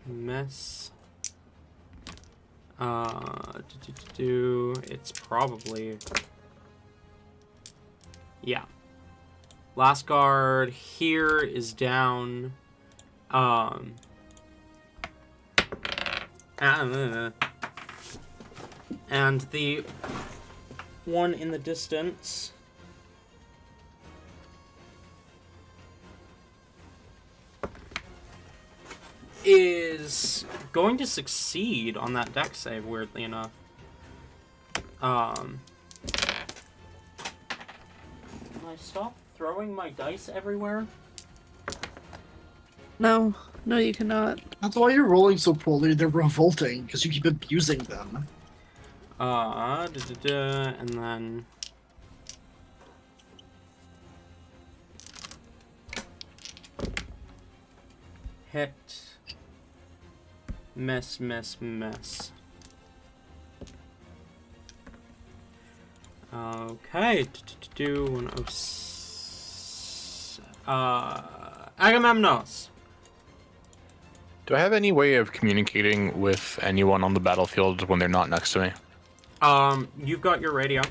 miss. It's probably, yeah. Last guard here is down. And the one in the distance is going to succeed on that dex save, weirdly enough. Can I stop throwing my dice everywhere? No, you cannot. That's why you're rolling so poorly. They're revolting because you keep abusing them. And then hit, miss. Okay, 106. Agamemnos. Do I have any way of communicating with anyone on the battlefield when they're not next to me? You've got your radio.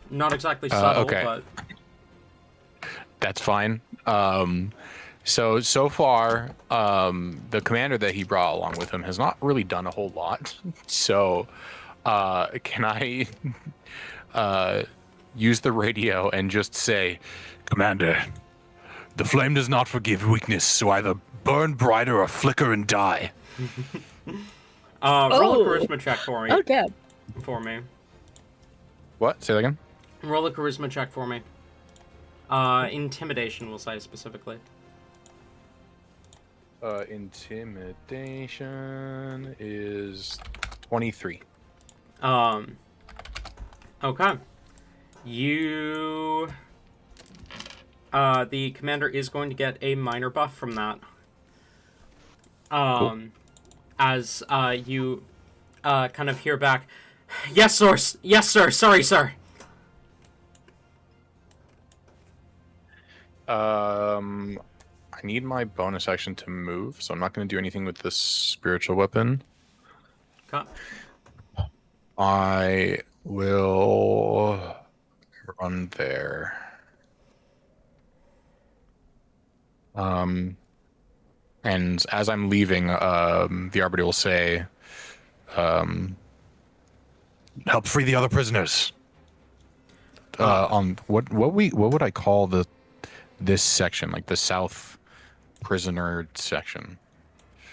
Not exactly subtle, okay. but That's fine. So far, the commander that he brought along with him has not really done a whole lot. So, can I use the radio and just say, Commander, the flame does not forgive weakness, so either burn brighter or flicker and die. Roll a charisma check for me. Okay. For me. What? Say that again? Roll a charisma check for me. Intimidation, we'll say specifically. Intimidation is 23. Okay. You... the commander is going to get a minor buff from that. Cool. As, you, kind of hear back, Yes, sir. Yes, sir. Sorry, sir. I need my bonus action to move, so I'm not going to do anything with this spiritual weapon. Okay. I will run there. And as I'm leaving, the Arbiter will say, help free the other prisoners. On what would I call this section, like the south prisoner section?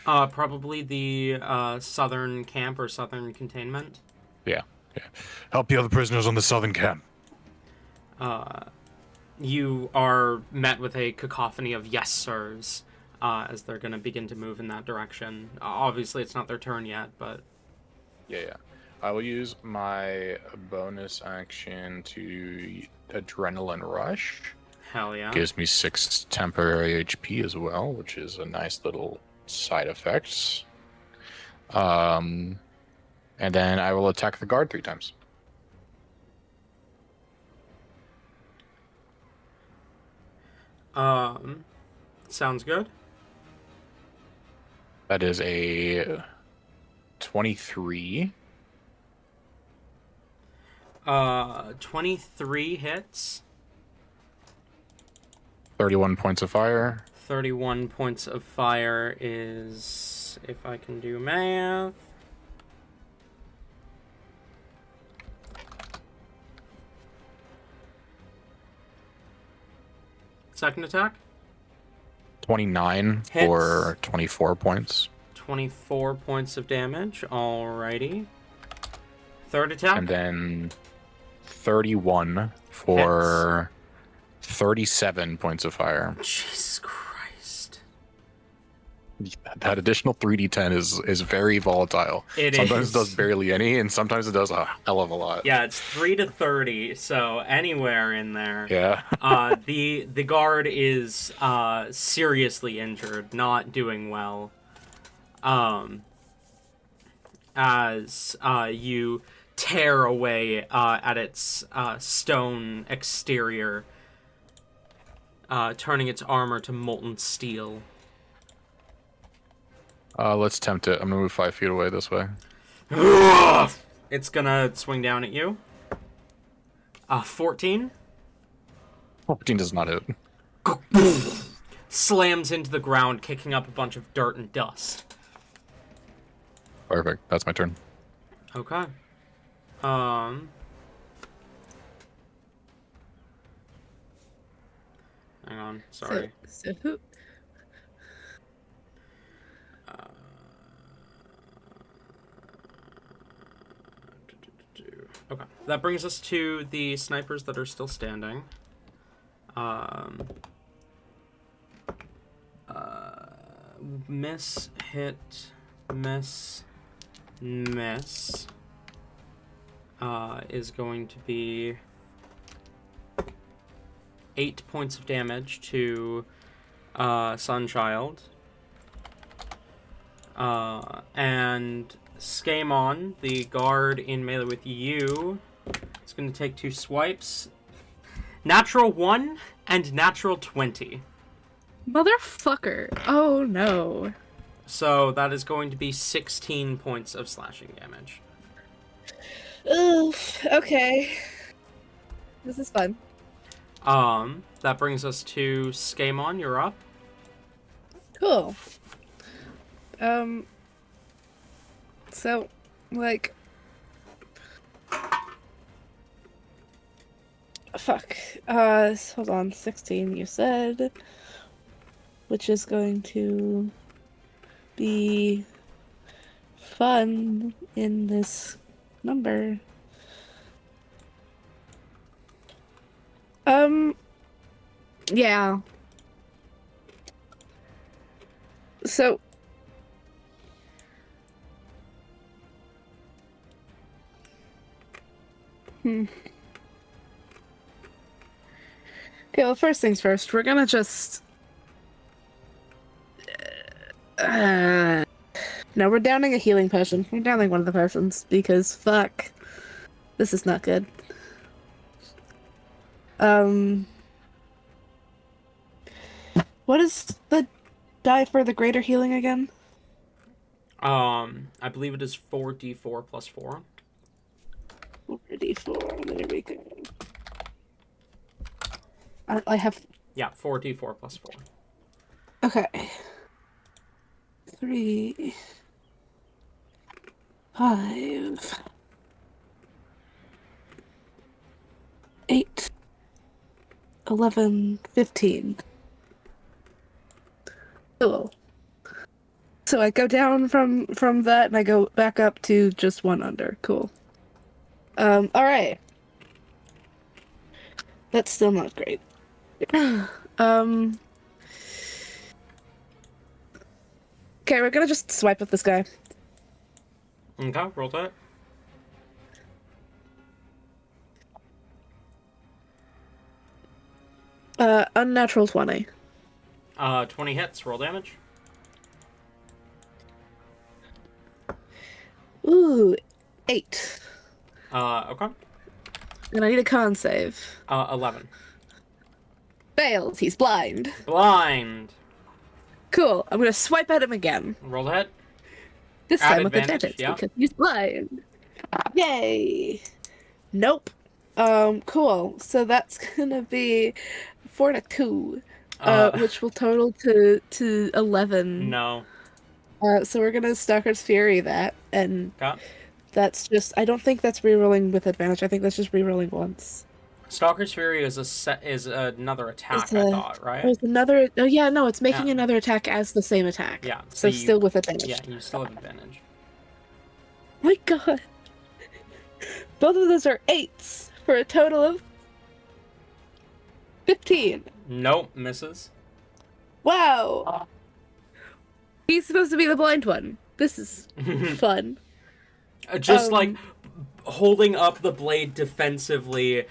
Probably the southern camp or southern containment. Yeah. Help the other prisoners on the southern camp. You are met with a cacophony of yes sirs as they're going to begin to move in that direction. Obviously, it's not their turn yet, but Yeah. I will use my bonus action to Adrenaline Rush. Hell yeah. Gives me 6 temporary HP as well, which is a nice little side effect. And then I will attack the guard 3 times. Sounds good. That is a 23. 23 hits. 31 points of fire. 31 points of fire is, if I can do math, second attack, 29 Hits. for 24 points. 24 points of damage. Alrighty. Third attack. And then 31 for 37 points of fire. Jesus Christ. That additional 3d10 is very volatile. It sometimes is. it does barely any, and sometimes it does a hell of a lot. Yeah, it's 3 to 30, so anywhere in there. Yeah. The guard is seriously injured, not doing well. As you tear away at its stone exterior, turning its armor to molten steel. Let's tempt it. I'm gonna move 5 feet away this way. It's gonna swing down at you. 14. 14 does not hit. Slams into the ground, kicking up a bunch of dirt and dust. Perfect. That's my turn. Okay. Hang on, sorry. So who? Okay, that brings us to the snipers that are still standing. Miss, hit, miss, miss. Is going to be 8 points of damage to Sunchild. And Skaaymon, the guard in melee with you, is going to take 2 swipes. Natural 1 and natural 20. Motherfucker. Oh no. So that is going to be 16 points of slashing damage. Oof. Okay. This is fun. That brings us to Skaaymon, you're up. Cool. So, like... Fuck. Hold on. 16, you said. Which is going to be fun in this number. Yeah. So... Okay, well, first things first, we're gonna just... No, we're downing a healing potion. We're downing one of the potions, because fuck. This is not good. What is the die for the greater healing again? I believe it is 4d4 plus 4. 4d4, there we go. I have... Yeah, 4d4 plus 4. Okay. 3... 5... 8... 11... 15. Cool. So I go down from that and I go back up to just 1 under. Cool. Alright. That's still not great. Okay, we're gonna just swipe with this guy. Okay, roll that. Unnatural 20. 20 hits, roll damage. Ooh, 8. Okay. And I need a con save. 11. Failed. He's blind. Blind. Cool. I'm gonna swipe at him again. Roll the hit. This At time with advantage, advantage yeah. because he's blind. Yay! Nope. Cool. So that's gonna be 4 to 2, which will total to 11. No. So we're gonna Stalker's Fury that, and Okay. that's just. I don't think that's rerolling with advantage. I think that's just rerolling once. Stalker's Fury is another attack, It's I thought, right? There's another. Oh yeah, no, it's making Yeah. another attack as the same attack. Yeah. So you- still with advantage. Yeah, you still have advantage. My God. Both of those are 8s for a total of 15. Nope, misses. Wow. He's supposed to be the blind one. This is fun. Just like holding up the blade defensively,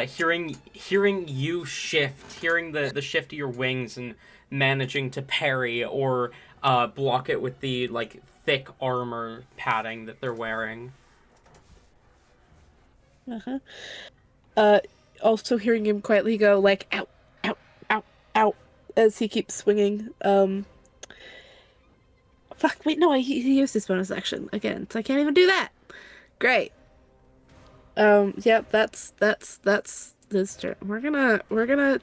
hearing you shift, hearing the shift of your wings, and managing to parry or block it with the like thick armor padding that they're wearing. Also hearing him quietly go like, ow, ow, ow, ow, as he keeps swinging. Fuck, wait, no, he used his bonus action again, so I can't even do that. Great. Yep, that's this turn. We're gonna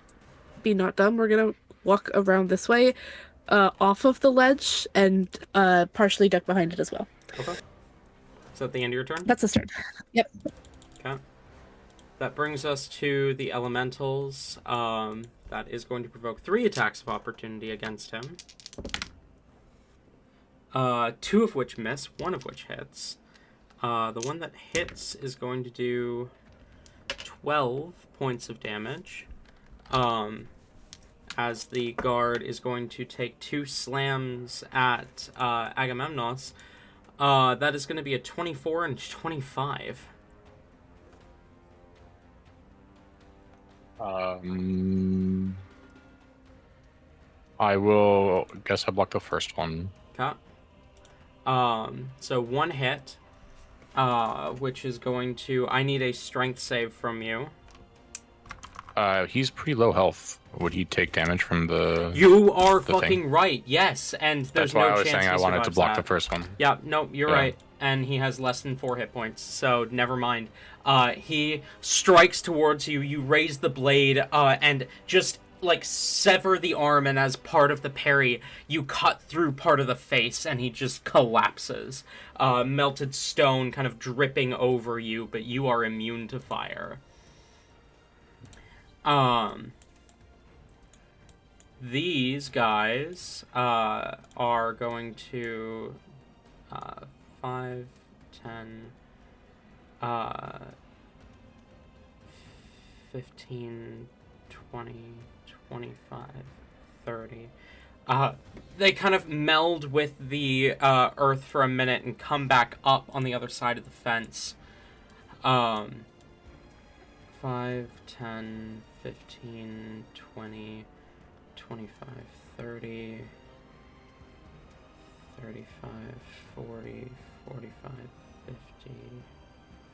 be not dumb. We're gonna walk around this way, off of the ledge, and partially duck behind it as well. Okay. Is that the end of your turn? That's his turn. Yep. Okay. That brings us to the elementals. That is going to provoke 3 attacks of opportunity against him. 2 of which miss, 1 of which hits. The one that hits is going to do 12 points of damage. As the guard is going to take 2 slams at Agamemnos. That is going to be a 24 and 25. I will guess I block the first one. Okay. So 1 hit, which is going to... I need a strength save from you. He's pretty low health. Would he take damage from the... You are the fucking thing? right, yes, and there's That's why no I was chance saying he I wanted to survives block that. the first one. Yeah, no, you're Yeah. right. And he has less than 4 hit points, so never mind. He strikes towards you, you raise the blade, and just, like, sever the arm, and as part of the parry, you cut through part of the face, and he just collapses. Melted stone kind of dripping over you, but you are immune to fire. These guys, are going to... 5, 10, 15, 20, 25, 30. They kind of meld with the earth for a minute and come back up on the other side of the fence. 5, 10, 15, 20, 25, 30... 35, 40, 45, 50,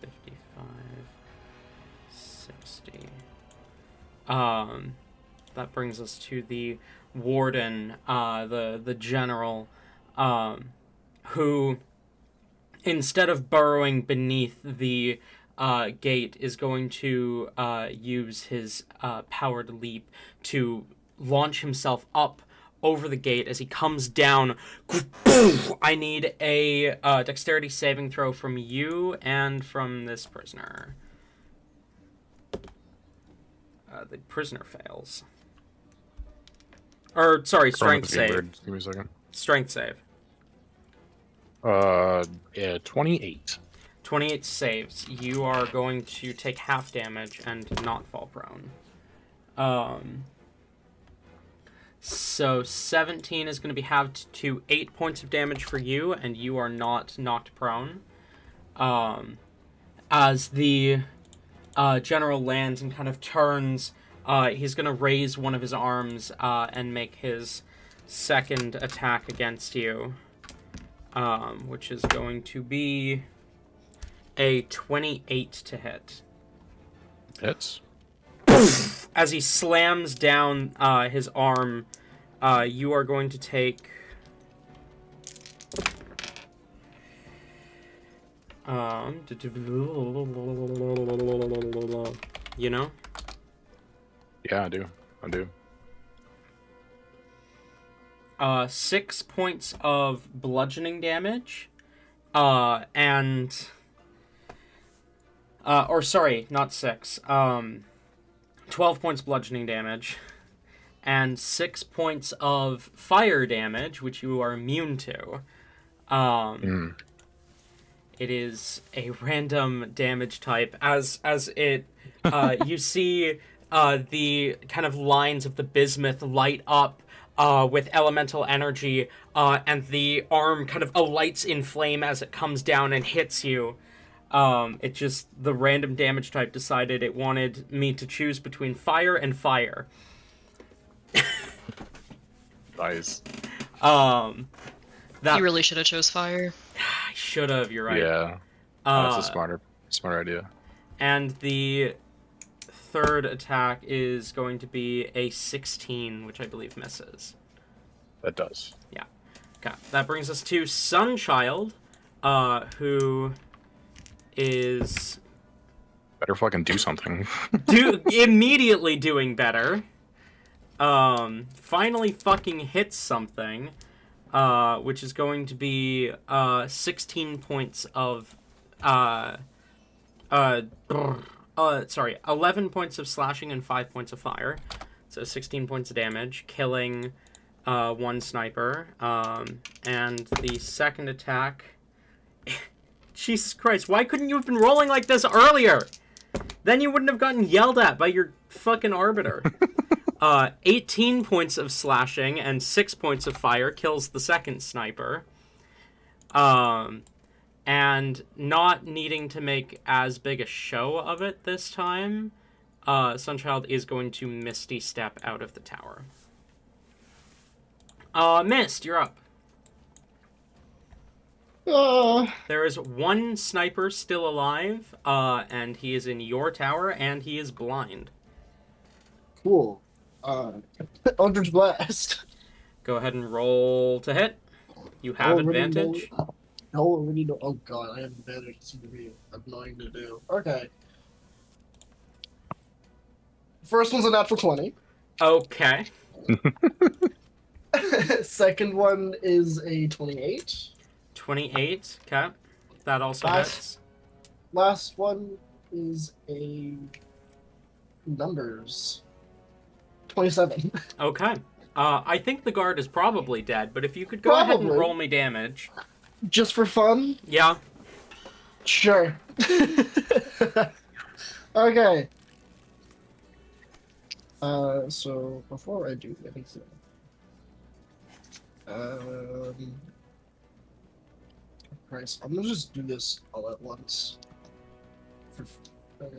55, 60. That brings us to the warden, the general, who, instead of burrowing beneath the gate, is going to use his powered leap to launch himself up over the gate. As he comes down, I need a dexterity saving throw from you and from this prisoner. The prisoner fails. Or, sorry, strength save. Give me a second. Strength save. Yeah, 28. 28 saves. You are going to take half damage and not fall prone. So 17 is going to be halved to 8 points of damage for you, and you are not knocked prone. As the general lands and kind of turns, he's going to raise one of his arms and make his second attack against you, which is going to be a 28 to hit. Hits. As he slams down his arm, you are going to take... you know? Yeah, I do. 6 points of bludgeoning damage, and... or sorry, not 6. 12 points bludgeoning damage, and 6 points of fire damage, which you are immune to. It is a random damage type. As it, you see the kind of lines of the bismuth light up with elemental energy, and the arm kind of alights in flame as it comes down and hits you. It just, the random damage type decided it wanted me to choose between fire and fire. Nice. That You really should have chose fire. I should have, you're right. Yeah. That's a smarter idea. And the third attack is going to be a 16, which I believe misses. That does. Yeah. Okay. That brings us to Sunchild, who is Better fucking do something. immediately doing better. Finally fucking hits something, which is going to be 16 points of 11 points of slashing and 5 points of fire. So 16 points of damage, killing one sniper. And the second attack... Jesus Christ, why couldn't you have been rolling like this earlier? Then you wouldn't have gotten yelled at by your fucking arbiter. 18 points of slashing and 6 points of fire kills the second sniper. And not needing to make as big a show of it this time, Sunchild is going to Misty Step out of the tower. Mist, you're up. There is one sniper still alive, and he is in your tower, and he is blind. Cool. Eldritch Blast. Go ahead and roll to hit. You have advantage. Already know. Oh god, I have advantage. It's gonna be annoying to do. Okay. First one's a natural 20. Okay. Second one is a 28. 28. Okay. That also Last- hits. Last one is a numbers 27. Okay. I think the guard is probably dead, but if you could go ahead and Probably. roll me damage. Just for fun? Yeah. Sure. Okay. So before I do anything, Christ, I'm gonna just do this all at once. Okay.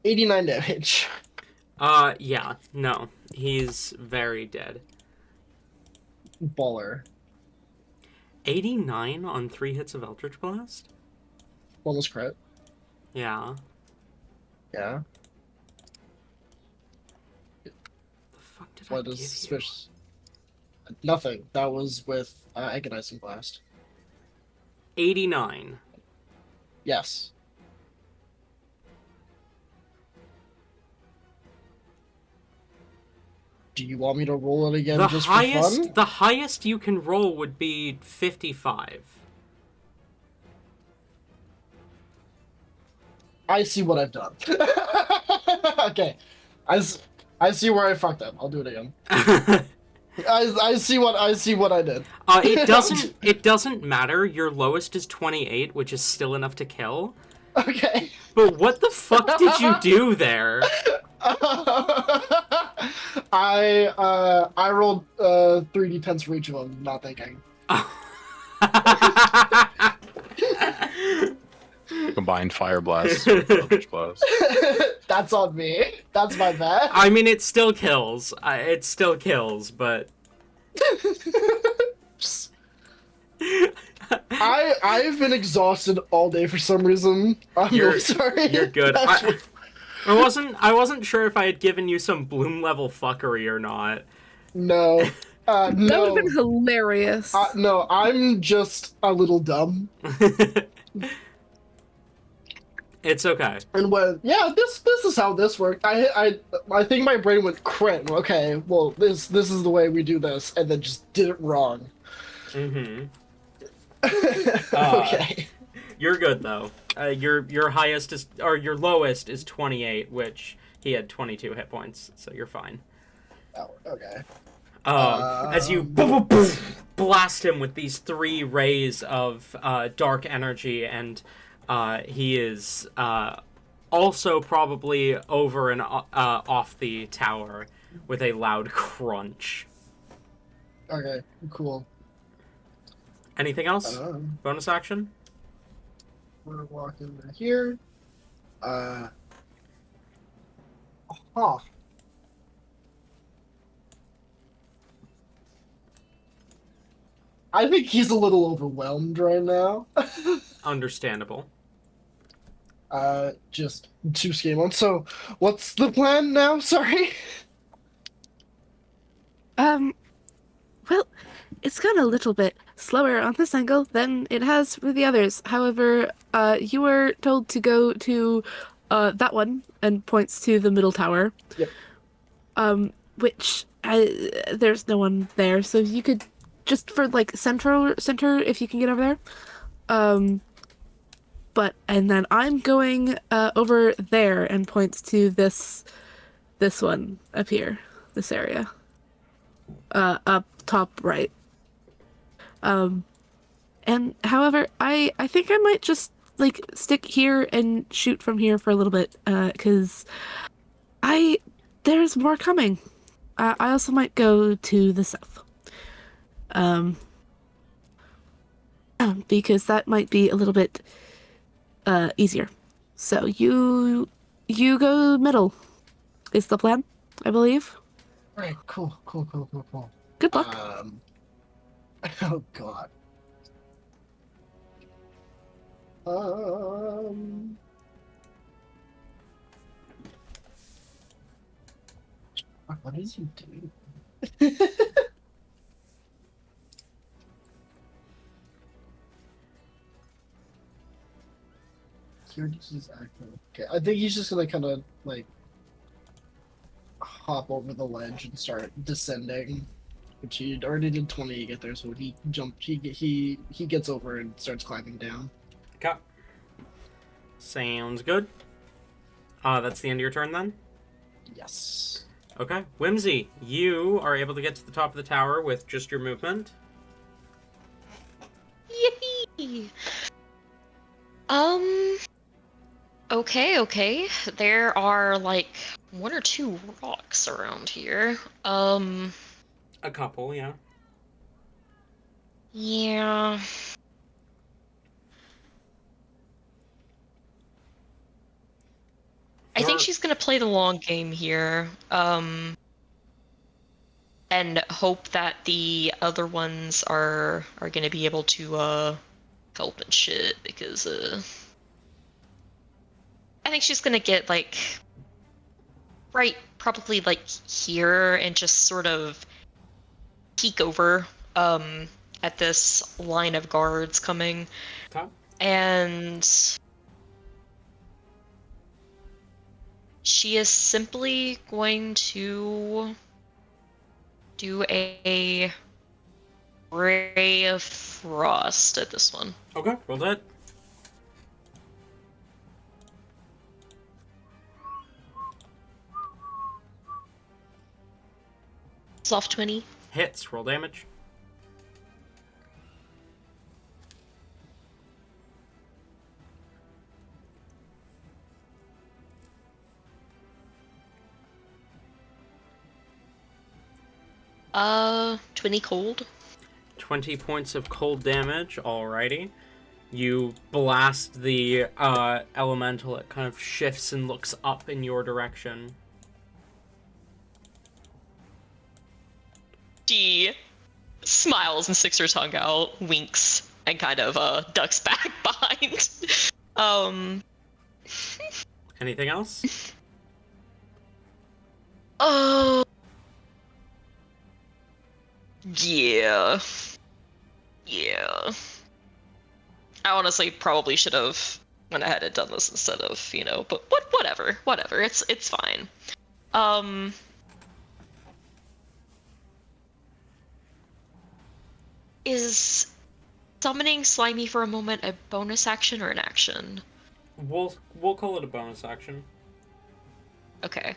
$89 damage. Yeah. No. He's very dead. Baller. 89 on 3 hits of Eldritch Blast? Almost crit. Yeah. Yeah. The fuck did I What give is you? suspicious? Nothing. That was with Agonizing Blast. 89. Yes. Do you want me to roll it again just for fun? The highest you can roll would be 55. I see what I've done. Okay. I see where I fucked up. I'll do it again. I see what I did. It doesn't matter. Your lowest is 28, which is still enough to kill. Okay. But what the fuck did you do there? I rolled 3d10s for each of them, not thinking. Combined fire blasts with eldritch blows. That's on me. That's my bad. I mean, it still kills. It still kills, but I've been exhausted all day for some reason. I'm really sorry. You're good. I wasn't sure if I had given you some bloom level fuckery or not. No. That would No. have been hilarious. No, I'm just a little dumb. It's okay. And this is how this worked. I think my brain went crit. Okay, well this is the way we do this, and then just did it wrong. Mm-hmm. Okay. You're good though. Your highest is, or your lowest is 28, which he had 22 hit points, so you're fine. Oh, okay. As you blast him with these 3 rays of dark energy, and he is also probably over and off the tower with a loud crunch. Okay, cool. Anything else? Bonus action? We're gonna walk in here. Huh. I think he's a little overwhelmed right now. Understandable. Just 2 Skaaymon. So, what's the plan now? Sorry. Well, it's gone a little bit slower on this angle than it has with the others. However, you were told to go to that one, and points to the middle tower. Yep. Which there's no one there, so you could just for like center if you can get over there. And then I'm going over there, and points to this one up here, this area. Up top right. And however, I think I might just like stick here and shoot from here for a little bit, because there's more coming. I also might go to the south. Because that might be a little bit easier. So you go middle is the plan, I believe. Right, cool. Good luck. Oh god. What is he doing? Here he's acting. Okay, I think he's just gonna kind of like hop over the ledge and start descending. Which he already did 20 to get there, so he jumped. He gets over and starts climbing down. Okay. Sounds good. That's the end of your turn then? Yes. Okay. Whimsy, you are able to get to the top of the tower with just your movement. Yippee! Okay. There are like 1 or 2 rocks around here. A couple, yeah. Yeah. I think she's gonna play the long game here, and hope that the other ones are gonna be able to help and shit, because I think she's gonna get like right probably like here and just sort of peek over at this line of guards coming. Okay. And she is simply going to do a ray of frost at this one. Okay, roll that. Soft 20. Hits, roll damage. 20 cold. 20 points of cold damage, alrighty. You blast the elemental, it kind of shifts and looks up in your direction. She smiles and sticks her tongue out, winks, and kind of ducks back behind. Anything else? Oh. Yeah. Yeah. I honestly probably should have went ahead and done this instead of, but whatever. It's fine. Is summoning Slimy for a moment a bonus action or an action? We'll call it a bonus action. Okay.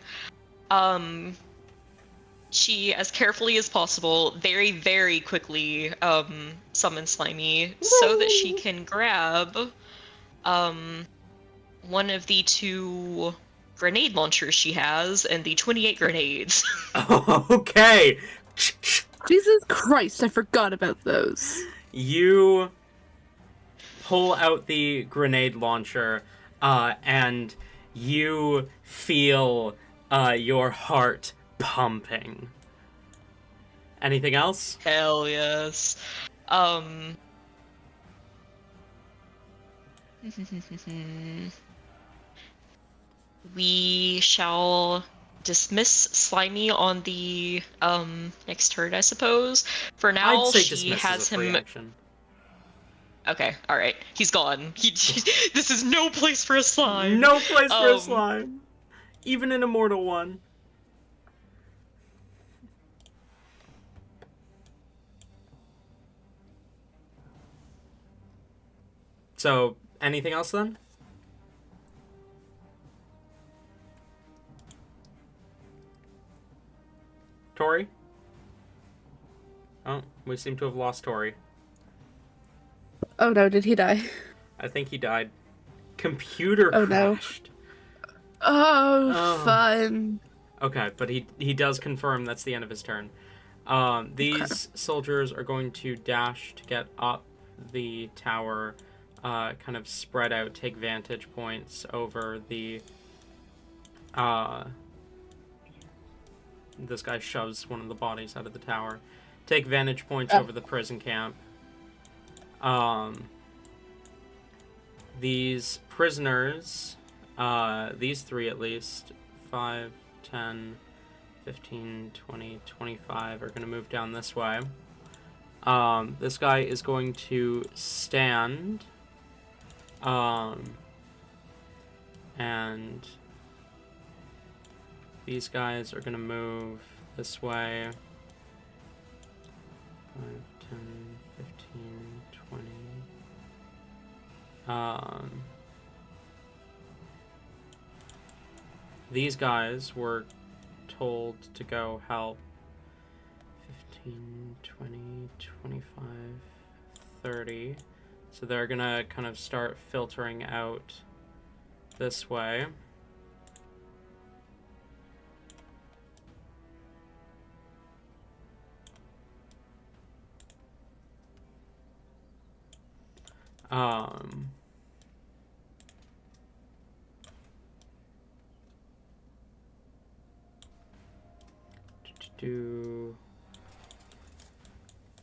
She, as carefully as possible, very, very quickly, summons Slimy so that she can grab, one of the 2 grenade launchers she has and the 28 grenades. Okay! Jesus Christ, I forgot about those. You pull out the grenade launcher, and you feel your heart pumping. Anything else? Hell yes. We shall dismiss Slimy on the next turn, I suppose. For now, I'd say she dismiss has as a free him. action. Okay, all right, he's gone. This is no place for a slime. No place for a slime, even an immortal one. So, anything else then? Tori? Oh, we seem to have lost Tori. Oh no, did he die? I think he died. Computer Oh, no. crashed. Oh, fun. Okay, but he does confirm that's the end of his turn. These soldiers are going to dash to get up the tower, kind of spread out, take vantage points over the... this guy shoves one of the bodies out of the tower. Take vantage points over the prison camp. These prisoners, these 3 at least, 5, 10, 15, 20, 25, are going to move down this way. This guy is going to stand, and these guys are going to move this way. 5, 10, 15, 20. These guys were told to go help 15, 20, 25, 30. So they're gonna kind of start filtering out this way.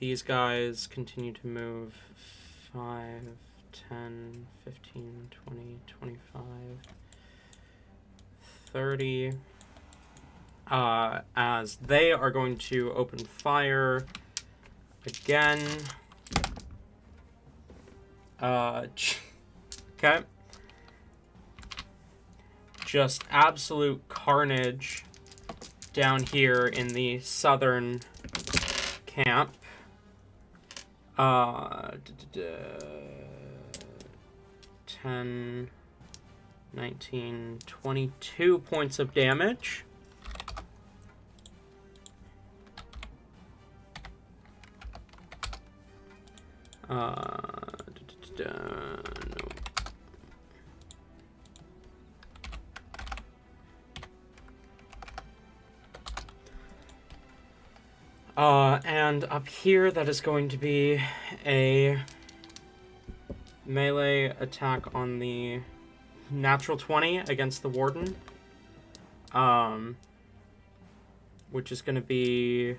These guys continue to move 5, 10, 15, 20, 25, 30. As they are going to open fire again. Okay. Just absolute carnage down here in the southern camp. 10, 19, 22 points of damage. No. And up here, that is going to be a melee attack on the natural 20 against the warden. Which is going to be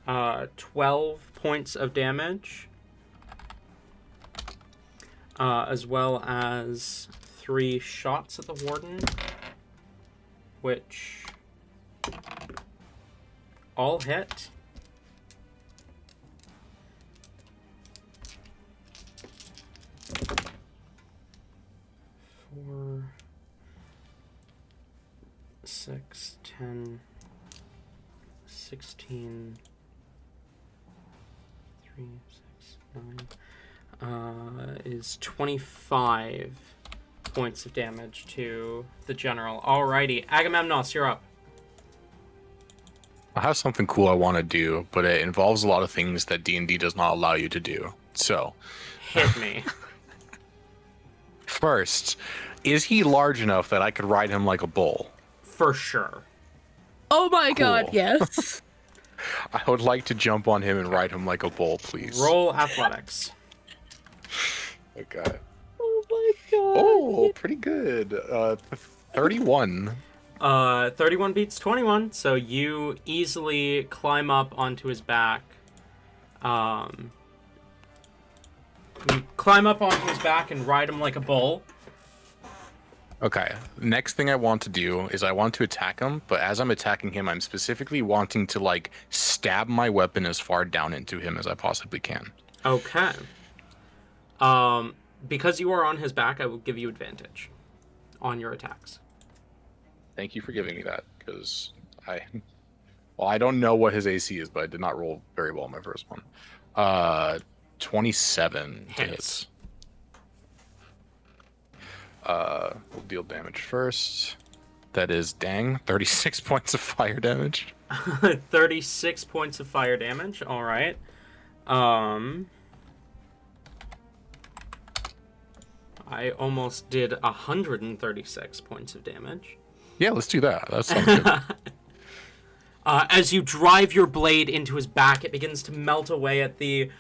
12 points of damage. As well as 3 shots at the warden, which all hit. Four, 6, 10, 16, 3, 6, 9, is 25 points of damage to the general. Alrighty, Agamemnos, you're up. I have something cool I want to do, but it involves a lot of things that D&D does not allow you to do. So, Hit me. first, is he large enough that I could ride him like a bull? For sure. Oh my god, Cool. yes. I would like to jump on him and ride him like a bull, please. Roll athletics. Okay. Oh my god. Oh, pretty good. 31. 31 beats 21, so you easily climb up onto his back. You climb up onto his back and ride him like a bull. Okay. Next thing I want to do is I want to attack him, but as I'm attacking him, I'm specifically wanting to, like, stab my weapon as far down into him as I possibly can. Okay. Because you are on his back, I will give you advantage on your attacks. Thank you for giving me that, because I don't know what his AC is, but I did not roll very well in my first one. 27 hits. We'll deal damage first. That is, 36 points of fire damage. 36 points of fire damage, alright. I almost did 136 points of damage. Yeah, let's do that. That sounds good. As you drive your blade into his back, it begins to melt away at the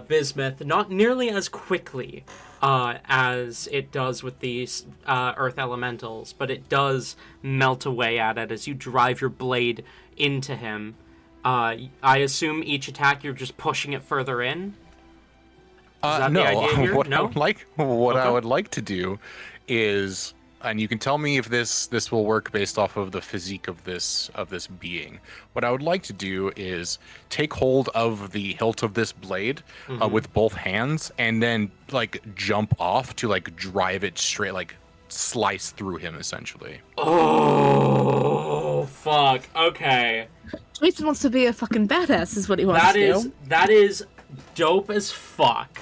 bismuth, not nearly as quickly as it does with these earth elementals, but it does melt away at it as you drive your blade into him. I assume each attack you're just pushing it further in? Is that no, the idea here? what No? I would like to do is, and you can tell me if this will work based off of the physique of this being. What I would like to do is take hold of the hilt of this blade with both hands, and then like jump off to like drive it straight, like slice through him essentially. Oh, fuck. Okay. Jason wants to be a fucking badass, is what he wants to do. That is dope as fuck.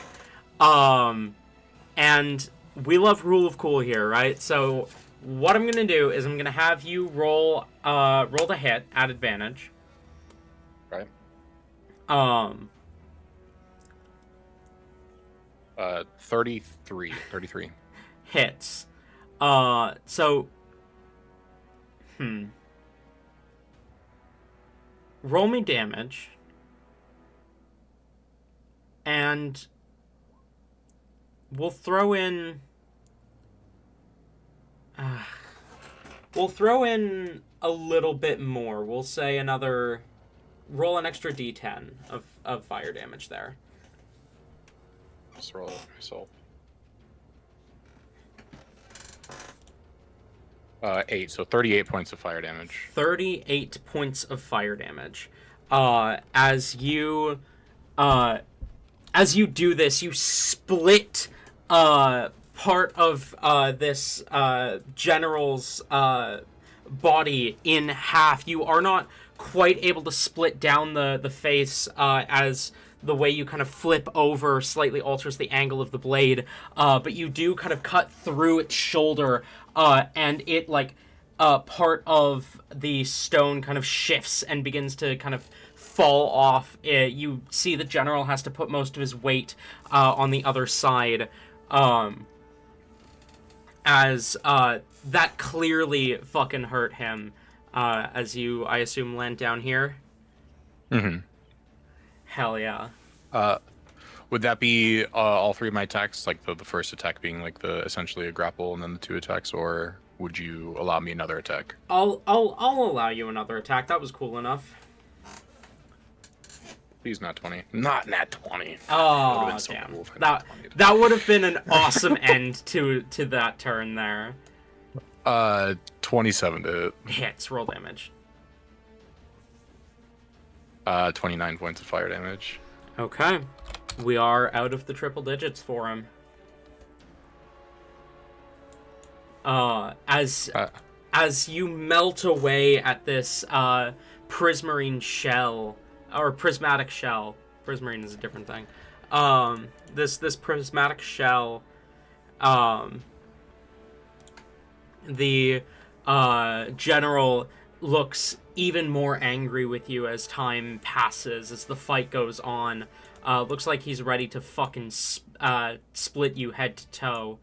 And we love rule of cool here, right? So what I'm gonna do is I'm gonna have you roll to hit at advantage. Right. 33 Hits. Roll me damage. And we'll throw in a little bit more. We'll say roll an extra d10 of fire damage there. Let's roll it myself. 8, so 38 points of fire damage. 38 points of fire damage. As you do this, you split part of this general's body in half. You are not quite able to split down the face as the way you kind of flip over slightly alters the angle of the blade, but you do kind of cut through its shoulder, and it, like, part of the stone kind of shifts and begins to kind of fall off. You see the general has to put most of his weight on the other side, as that clearly fucking hurt him, as you, I assume, land down here. Mm-hmm. Hell yeah. Would that be all three of my attacks, like the first attack being like the essentially a grapple, and then the 2 attacks, or would you allow me another attack? I'll allow you another attack. That was cool enough. Please, not 20. Not nat 20. Oh, so damn. cool if I That nat 20'd. that would have been an awesome end to that turn there. 27 to Hits, roll damage. 29 points of fire damage. Okay. We are out of the triple digits for him. As you melt away at this prismarine shell, or prismatic shell. Prismarine is a different thing. This prismatic shell, the general looks even more angry with you as time passes, as the fight goes on. Looks like he's ready to fucking split you head to toe.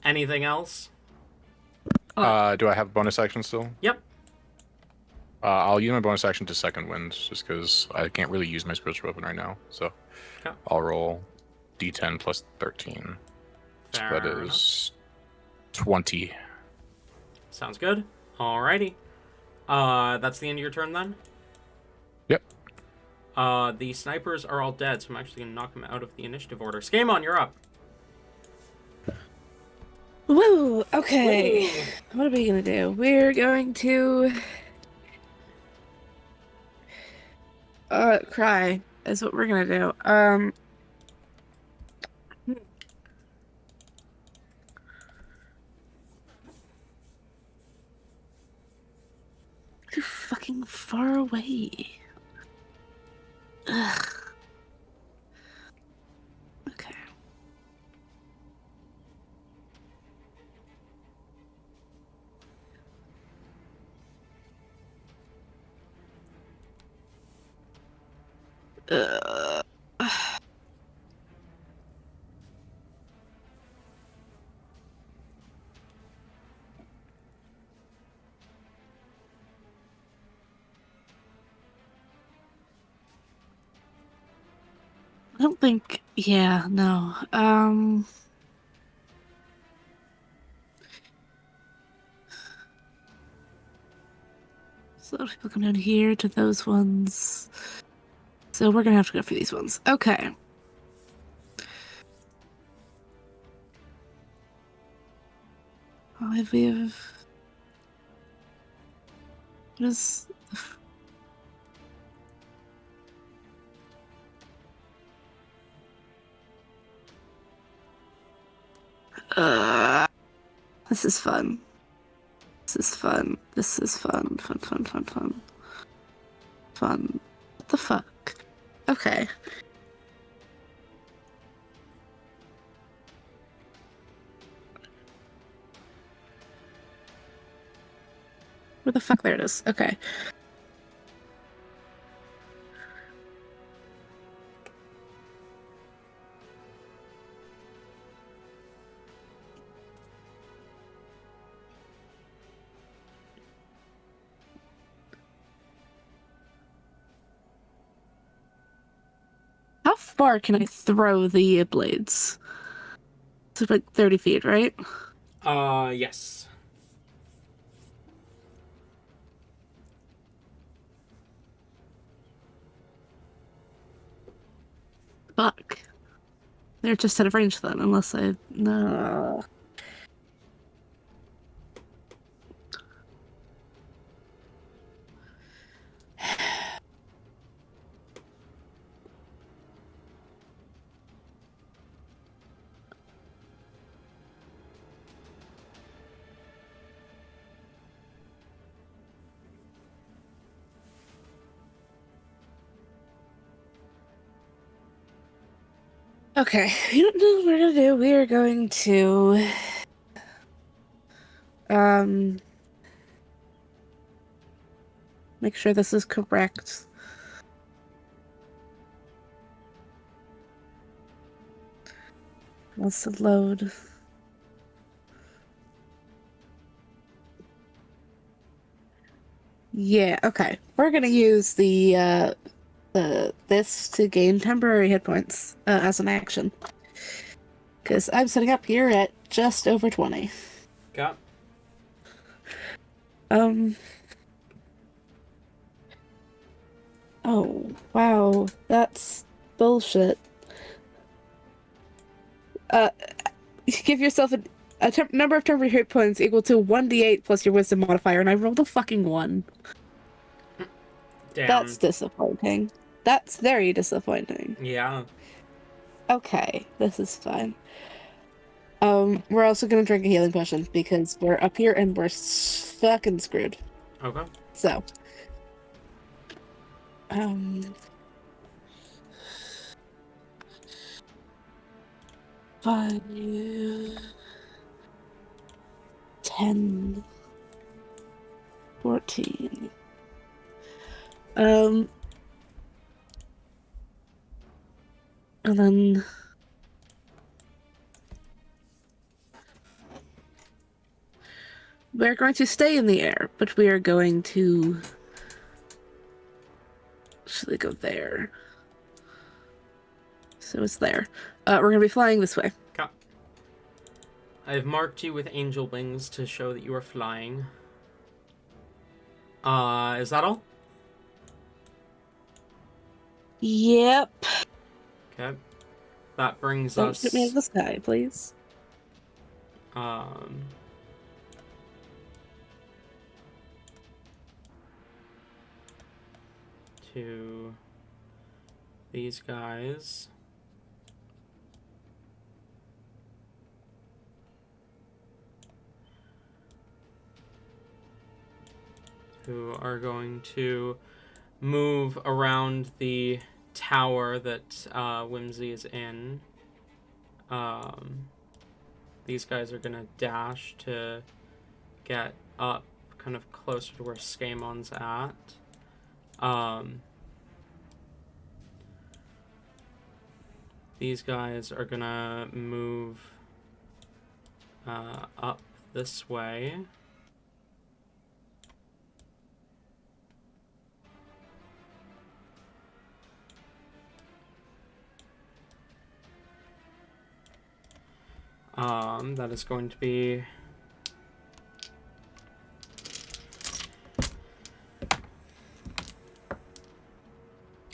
Anything else? Do I have bonus action still? Yep. I'll use my bonus action to second wind, just because I can't really use my spiritual weapon right now. So Okay. I'll roll d10 plus 13. So Fair that enough. is 20. Sounds good. Alrighty. That's the end of your turn then? Yep. The snipers are all dead, so I'm actually going to knock them out of the initiative order. Skaaymon, you're up. Woo! Okay. What are we gonna do? We're going to cry is what we're gonna do. Too fucking far away. Ugh. Okay. I don't think. Yeah, no. So a lot of people come down here to those ones. So we're gonna have to go for these ones. Okay. We have. What is. This is fun. This is fun. This is fun. Fun. What the fuck? Okay. Where the fuck? There it is. Okay. How far can I throw the blades? It's like 30 feet, right? Yes. Fuck. They're just out of range then, unless I... No. Okay, you know what we're gonna do? We are going to make sure this is correct. Let's load. Yeah, okay. We're gonna use the this to gain temporary hit points as an action. Because I'm setting up here at just over 20. Got. Oh, wow. That's bullshit. Give yourself a number of temporary hit points equal to 1d8 plus your wisdom modifier, and I rolled a fucking 1. Damn. That's disappointing. That's very disappointing. Yeah. Okay, this is fine. We're also gonna drink a healing potion because we're up here and we're fucking screwed. Okay. So, 5, 10, 14. And then we're going to stay in the air, but we are going to actually go there. So it's there. We're going to be flying this way. Got. I've marked you with angel wings to show that you are flying. Is that all? Yep. Okay. That brings Don't us... shoot me in the sky, please. To these guys. Who are going to move around the tower that Whimsy is in. These guys are gonna dash to get up kind of closer to where Skaymon's at. These guys are gonna move up this way. That is going to be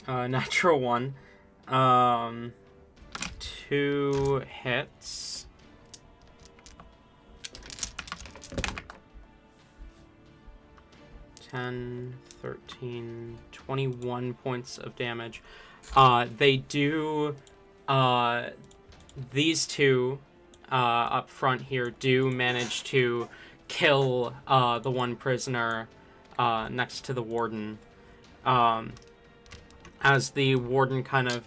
natural 1. 2 hits. $10, 13, 21 points of damage. They do, these two up front here do manage to kill the one prisoner next to the warden. As the warden kind of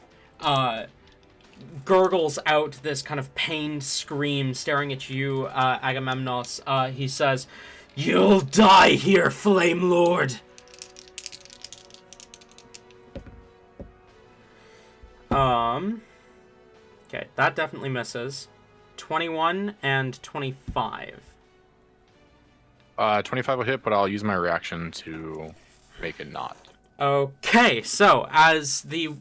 gurgles out this kind of pained scream staring at you, Agamemnos, he says, "You'll die here, Flame Lord!" Okay, that definitely misses. 21 and 25. 25 will hit, but I'll use my reaction to make it not. Okay, so as the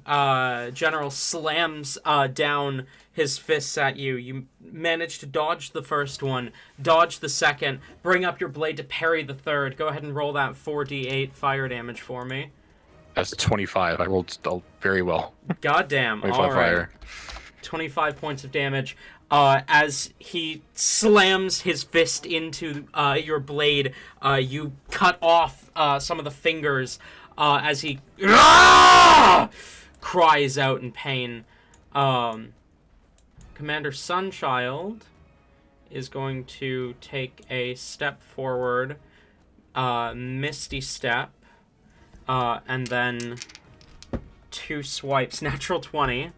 general slams down his fists at you, you manage to dodge the first one, dodge the second, bring up your blade to parry the third. Go ahead and roll that 4d8 fire damage for me. That's 25. I rolled still very well. Goddamn, 25 all right. fire. 25 points of damage. As he slams his fist into your blade, you cut off some of the fingers as he cries out in pain. Commander Sunchild is going to take a step forward, Misty Step, and then 2 swipes. Natural 20.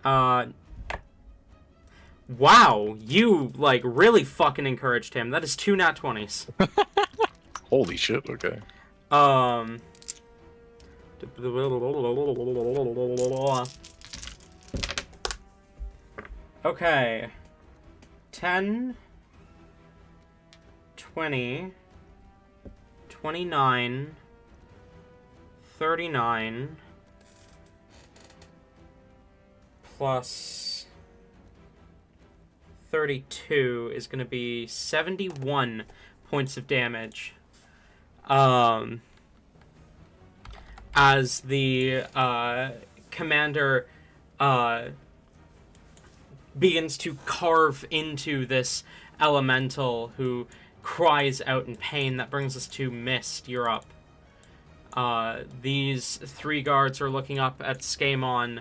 Wow, you, like, really fucking encouraged him. That is 2 nat 20s. Holy shit, okay. Okay. 10, 20, 29, 39, plus 32 is going to be 71 points of damage. As the commander begins to carve into this elemental who cries out in pain. That brings us to Myst. You're up. These 3 guards are looking up at Skaaymon,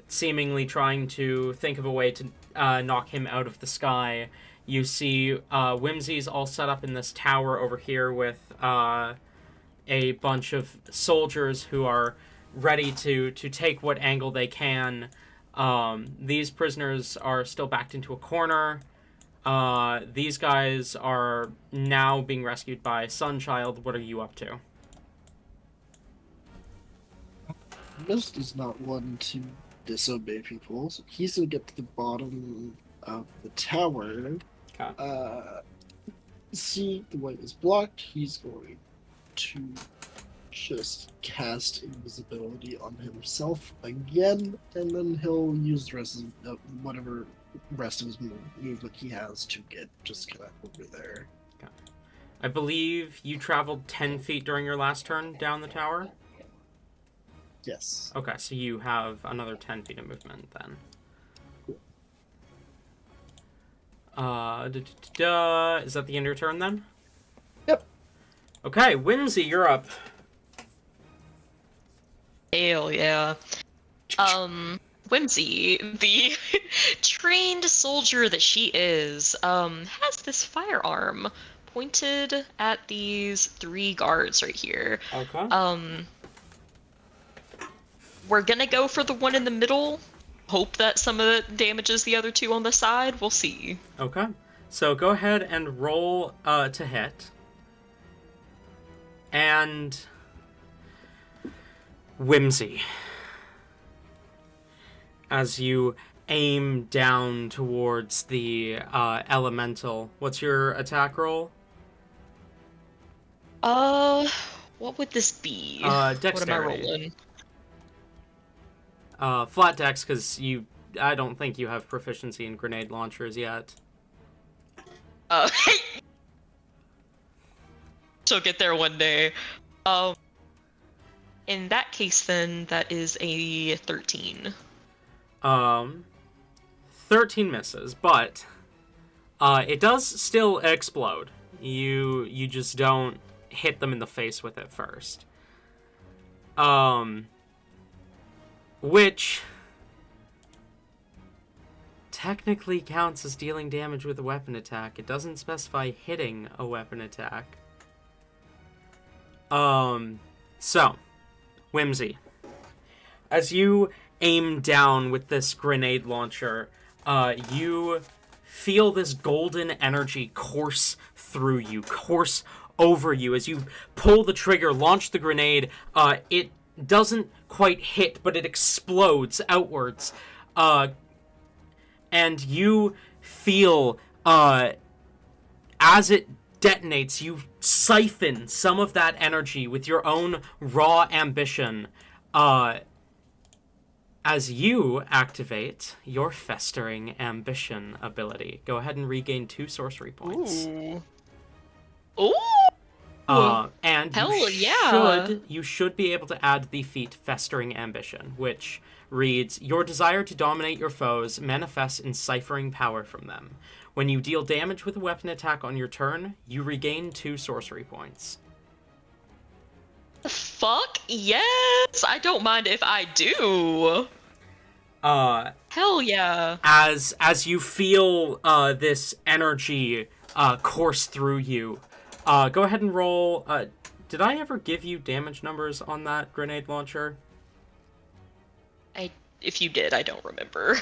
seemingly trying to think of a way to knock him out of the sky. You see Whimsy's all set up in this tower over here with a bunch of soldiers who are ready to take what angle they can. These prisoners are still backed into a corner. These guys are now being rescued by Sunchild. What are you up to? Myst is not one to disobey people, so he's gonna get to the bottom of the tower. Okay. See the way is blocked. He's going to just cast invisibility on himself again, and then he'll use the rest of whatever rest of his movement he has to get just kind of over there. Okay. I believe you traveled 10 feet during your last turn down the tower? Yes. Okay, so you have another 10 feet of movement then. Is that the end of your turn then? Yep. Okay, Whimsy, you're up. Hell yeah. Whimsy, the trained soldier that she is, has this firearm pointed at these 3 guards right here. Okay. We're gonna go for the one in the middle. Hope that some of it damages the other 2 on the side. We'll see. Okay. So go ahead and roll to hit. And Whimsy, as you aim down towards the elemental, what's your attack roll? What would this be? What am I Dexterity. rolling? Flat dex, because I don't think you have proficiency in grenade launchers yet. She'll get there one day. In that case, then, that is a 13. 13 misses, but it does still explode. You just don't hit them in the face with it first. Which technically counts as dealing damage with a weapon attack. It doesn't specify hitting a weapon attack. So, Whimsy, as you aim down with this grenade launcher, you feel this golden energy course through you, course over you. As you pull the trigger, launch the grenade, it doesn't quite hit, but it explodes outwards. And you feel, as it detonates, you siphon some of that energy with your own raw ambition, as you activate your Festering Ambition ability. Go ahead and regain 2 sorcery points. Ooh. Ooh! And Hell yeah! You should be able to add the feat Festering Ambition, which reads, your desire to dominate your foes manifests in ciphering power from them. When you deal damage with a weapon attack on your turn, you regain 2 sorcery points. Fuck yes! I don't mind if I do. Hell yeah! As you feel this energy course through you, go ahead and roll. Did I ever give you damage numbers on that grenade launcher? I if you did, I don't remember.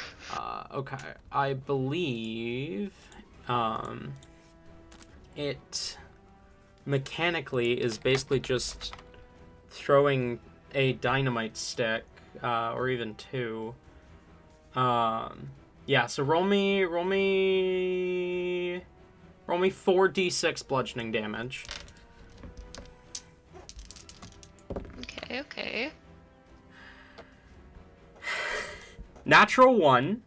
Okay. I believe it mechanically is basically just throwing a dynamite stick, or even two. Yeah, so roll me 4d6 bludgeoning damage. Okay. Natural 1,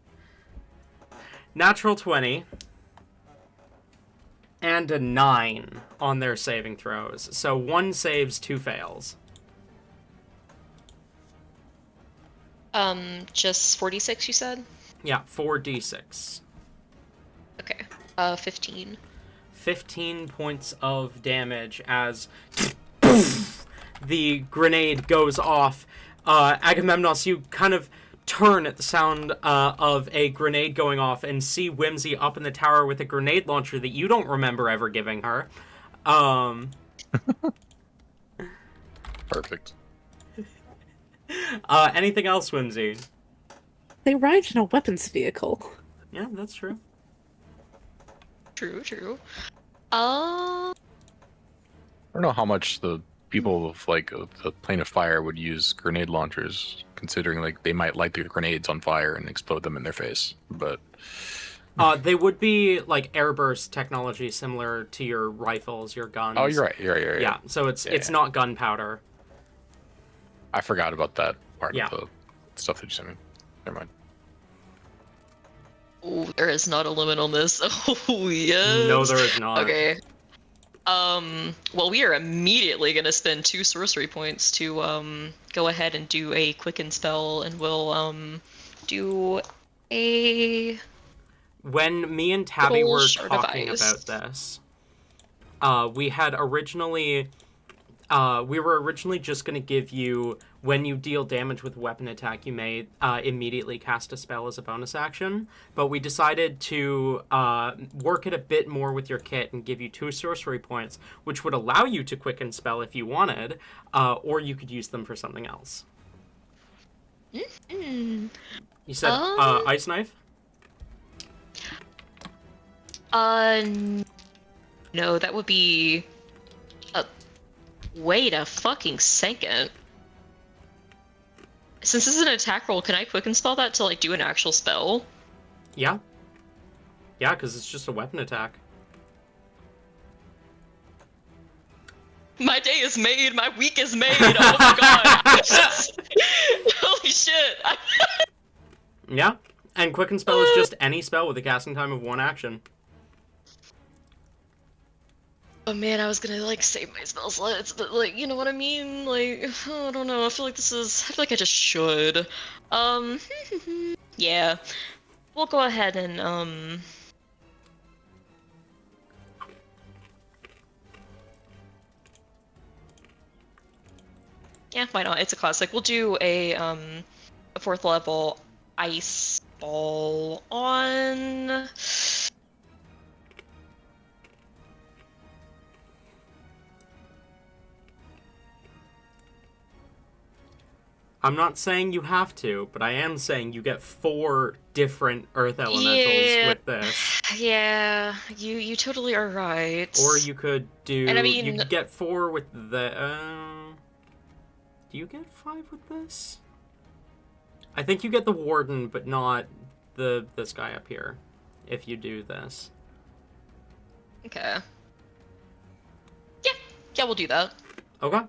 natural 20, and a 9 on their saving throws. So 1 saves, 2 fails. Just 46, you said? Yeah, 4d6. Okay. 15. 15 points of damage as the grenade goes off. Agamemnos, you kind of turn at the sound of a grenade going off and see Whimsy up in the tower with a grenade launcher that you don't remember ever giving her. Perfect. Anything else, Whimsy? They ride in a weapons vehicle. Yeah, that's true. True. I don't know how much the people of like the plane of fire would use grenade launchers, considering like they might light their grenades on fire and explode them in their face. But They would be like airburst technology, similar to your rifles, your guns. oh, you're right. Yeah, so it's not gunpowder. I forgot about that part Yeah. of the stuff that you sent me. Never mind. Oh, there is not a limit on this. Oh, yes. No, there is not. Okay. Well, we are immediately gonna spend 2 sorcery points to, go ahead and do a quicken spell, and we'll, do a... When me and Tabby Little were shard of talking ice. about this, we had originally... we were originally just going to give you, when you deal damage with a weapon attack, you may immediately cast a spell as a bonus action. But we decided to work it a bit more with your kit and give you 2 sorcery points, which would allow you to quicken spell if you wanted, or you could use them for something else. Mm-hmm. You said ice knife? No, that would be... Wait a fucking second. Since this is an attack roll, can I quicken spell that to, like, do an actual spell? Yeah. Yeah, because it's just a weapon attack. My day is made, my week is made, oh my god! Holy shit! Yeah, and quicken spell is just any spell with a casting time of 1 action. Oh man, I was gonna, like, save my spell slots, but, like, you know what I mean? Like, I don't know, I feel like I just should. Yeah. We'll go ahead and, yeah, why not? It's a classic. We'll do a 4th level ice ball on... I'm not saying you have to, but I am saying you get 4 different earth elementals with this. Yeah, you totally are right. Or you could do... And I mean... You could get 4 with the... do you get 5 with this? I think you get the Warden, but not this guy up here, if you do this. Okay. Yeah, we'll do that. Okay.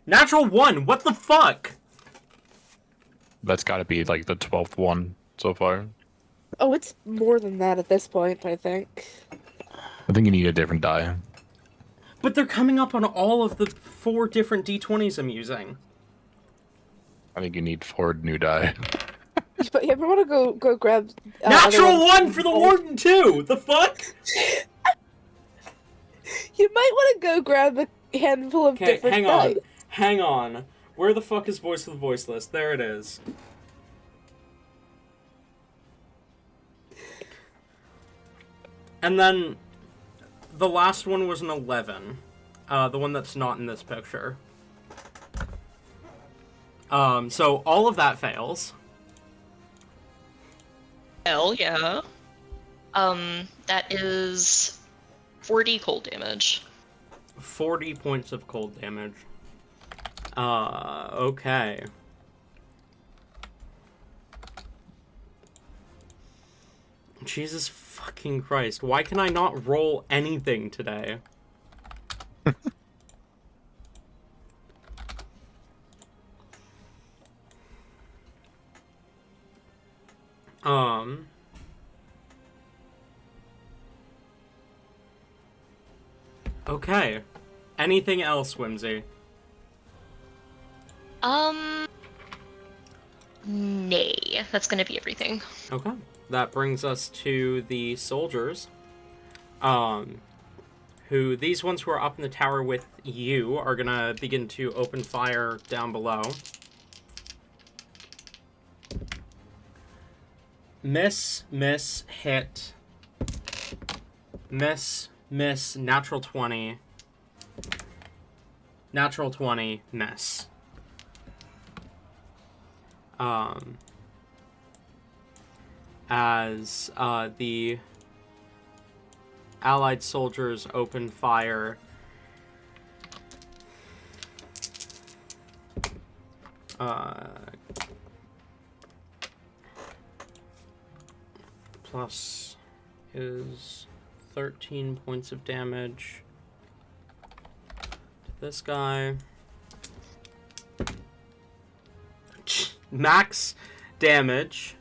Natural 1! What the fuck? That's got to be like the 12th one so far. Oh, it's more than that at this point, I think. I think you need a different die. But they're coming up on all of the 4 different d20s I'm using. I think you need 4 new die. But you ever want to go grab... Natural 1 for the Warden too! The fuck? You might want to go grab a handful of different hang on. dice. Hang on. Where the fuck is Voice of the Voiceless? There it is. And then the last one was an 11. The one that's not in this picture. So all of that fails. Hell yeah. That is 40 cold damage. 40 points of cold damage. Okay. Jesus fucking Christ. Why can I not roll anything today? Okay. Anything else, Whimsy? Nay. That's gonna be everything. Okay. That brings us to the soldiers. Who, these ones who are up in the tower with you are gonna begin to open fire down below. Miss, hit. Miss, natural 20. Natural 20, miss. As the Allied soldiers open fire, plus is 13 points of damage to this guy. Max damage,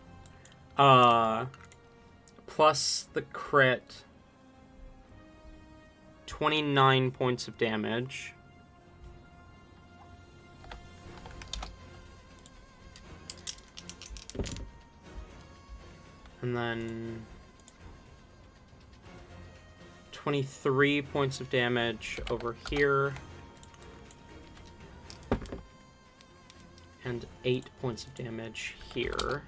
plus the crit, 29 points of damage. And then 23 points of damage over here. And 8 points of damage here.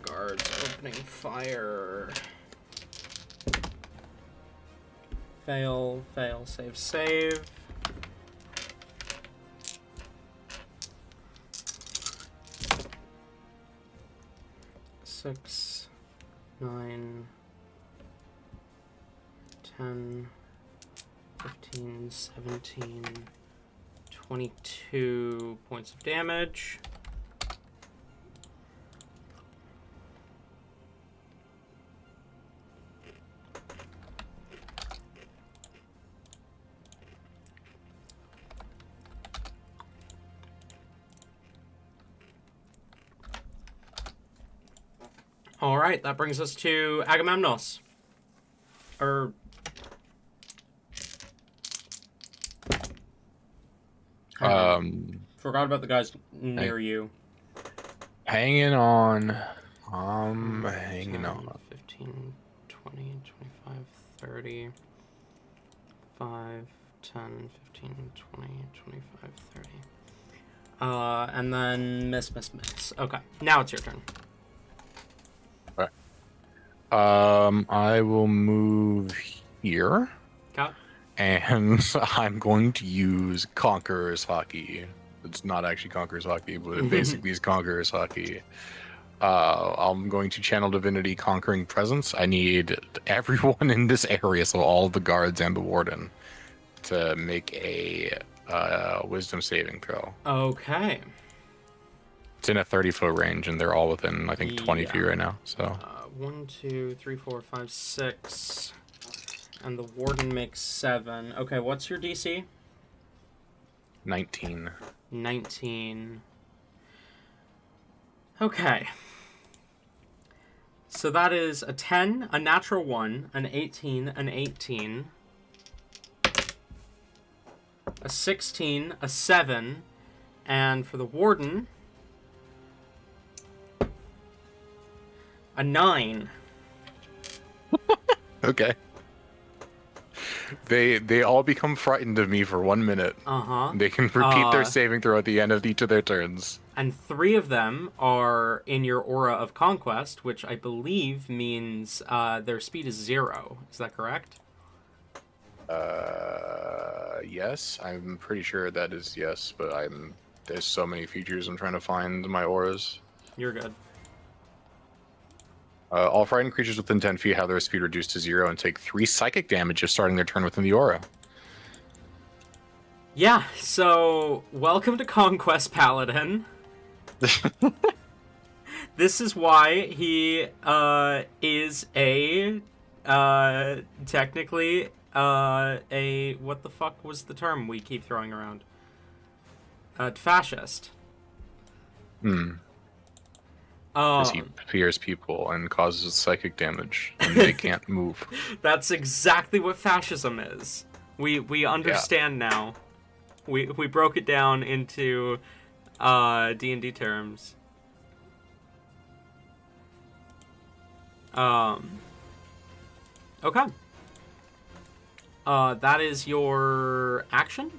Guards opening fire. Fail, save. Six, 9, 10, 15, 17, 22 points of damage. All right, that brings us to Agamemnos. Forgot about the guys near you. Hanging on. Hanging 10, on. 15, 20, 25, 30. 5, 10, 15, 20, 25, 30. And then miss. Okay, now it's your turn. I will move here. Okay. And I'm going to use Conqueror's Hockey. It's not actually Conqueror's Hockey, but it basically is Conqueror's Hockey. I'm going to channel divinity conquering presence. I need everyone in this area, so all the guards and the warden, to make a wisdom saving throw. Okay. It's in a 30-foot range, and they're all within, I think, 20 feet right now. So 1, 2, 3, 4, 5, 6. And the warden makes 7. Okay, what's your DC? 19. 19. Okay. So that is a 10, a natural 1, an 18, an 18, a 16, a 7, and for the warden, a 9. Okay. They all become frightened of me for 1 minute. Uh-huh. They can repeat their saving throw at the end of each of their turns. And 3 of them are in your aura of conquest, which I believe means their speed is 0. Is that correct? Yes, I'm pretty sure that is yes, but there's so many features I'm trying to find in my auras. You're good. All frightened creatures within 10 feet have their speed reduced to 0 and take 3 psychic damage if starting their turn within the aura. Yeah, so welcome to Conquest Paladin. This is why he is a technically a what the fuck was the term we keep throwing around? Fascist. As he fears people and causes psychic damage, and they can't move. That's exactly what fascism is. We understand now. We broke it down into D&D terms. Okay. That is your action?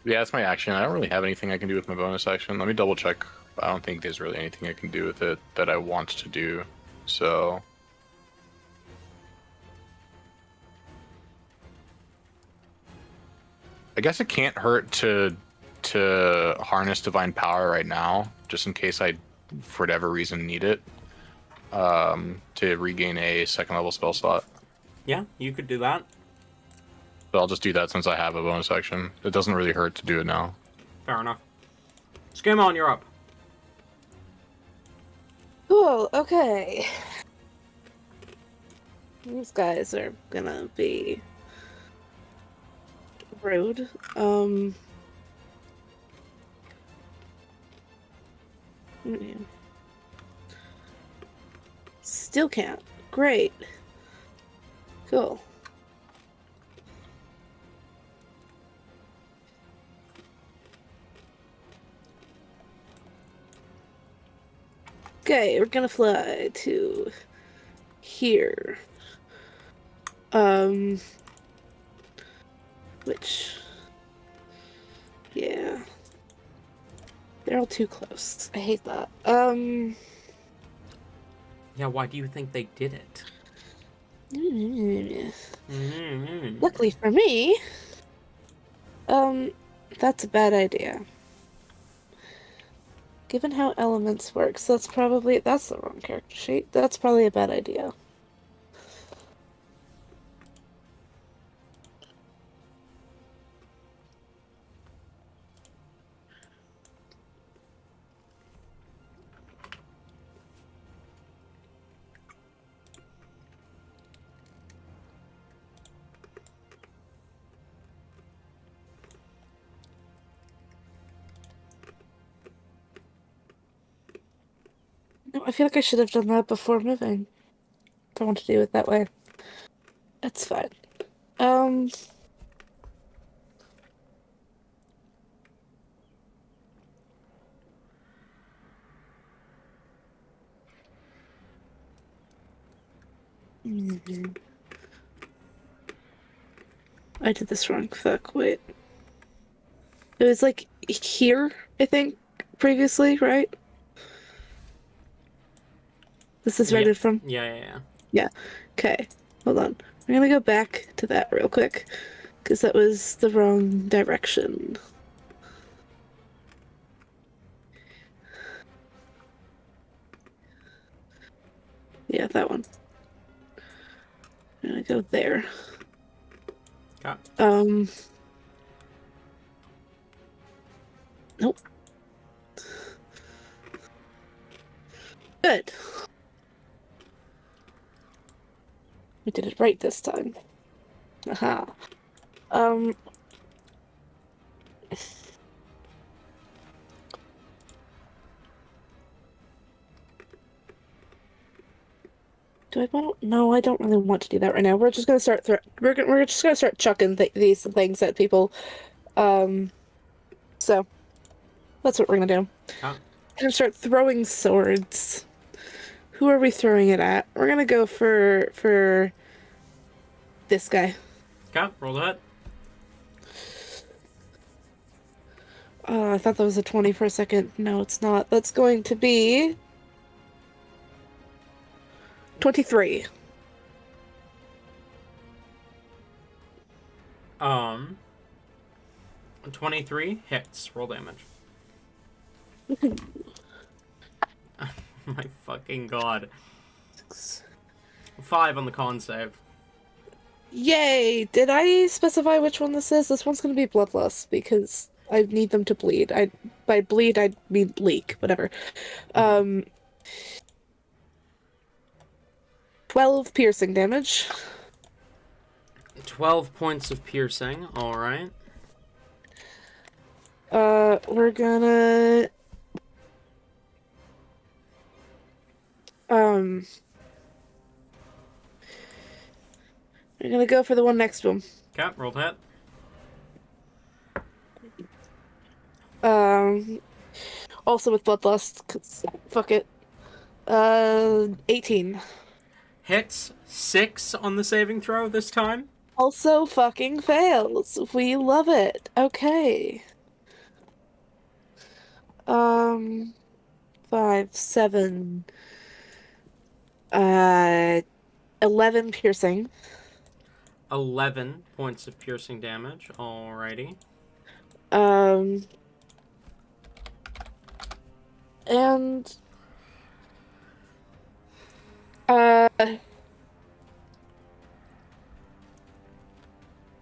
Yeah, that's my action. I don't really have anything I can do with my bonus action. Let me double check. I don't think there's really anything I can do with it that I want to do. So I guess it can't hurt to harness divine power right now, just in case I, for whatever reason, need it to regain a 2nd level spell slot. Yeah, you could do that. So I'll just do that since I have a bonus action. It doesn't really hurt to do it now. Fair enough. Skaaymon, you're up. Cool, okay. These guys are gonna be rude. Yeah. Still can't. Great. Cool. Okay, we're gonna fly to here. Which, yeah. They're all too close. I hate that. Yeah, why do you think they did it? Luckily for me, that's a bad idea. Given how elements works, that's the wrong character sheet. That's probably a bad idea. No, I feel like I should have done that before moving. If I want to do it that way. That's fine. I did this wrong. Fuck, wait. It was like here, I think, previously, right? This is where I did from? Yeah. Yeah. Okay. Hold on. I'm gonna go back to that real quick. Because that was the wrong direction. – Yeah, that one. I'm gonna go there. Okay. Nope. Good. We did it right this time. Aha. Um. Do I want? No, I don't really want to do that right now. We're just gonna start. We're just gonna start chucking these things at people. So that's what we're gonna do. Okay. We're gonna start throwing swords. Who are we throwing it at? We're gonna go for this guy. Okay. Roll the hit. I thought that was a 20 for a second. No, it's not. That's going to be 23. 23 hits. Roll damage. My fucking god. 5 on the con save. Yay! Did I specify which one this is? This one's gonna be bloodlust because I need them to bleed. By bleed I mean leak, whatever. 12 piercing damage. 12 points of piercing. All right. We're gonna we're gonna go for the one next to him. Okay. Roll the hit. Also with bloodlust, 'cause fuck it. 18. Hits. 6 on the saving throw this time. Also fucking fails. We love it. Okay. 5, 7, 11 piercing. 11 points of piercing damage. Alrighty. And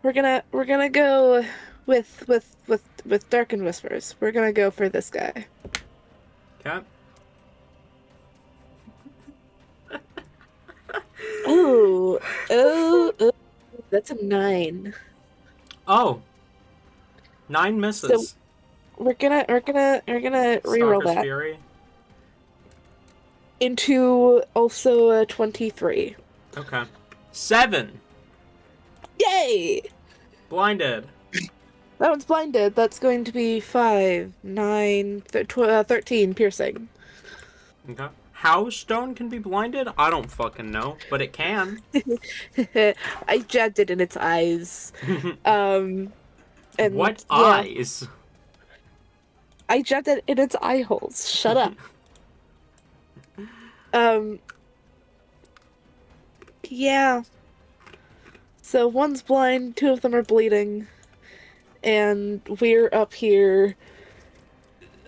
we're gonna go with Dark and Whispers. We're gonna go for this guy. Okay. Ooh, ooh, that's a 9. Oh. 9 misses. So we're gonna reroll Stalker's that Fury. into also a 23. Okay. 7. Yay! Blinded. That one's blinded. That's going to be 5, 9, 13 piercing. Okay. How stone can be blinded? I don't fucking know, but it can. I jabbed it in its eyes. And What yeah, eyes? I jabbed it in its eye holes. Shut up. Yeah. So one's blind, 2 of them are bleeding, and we're up here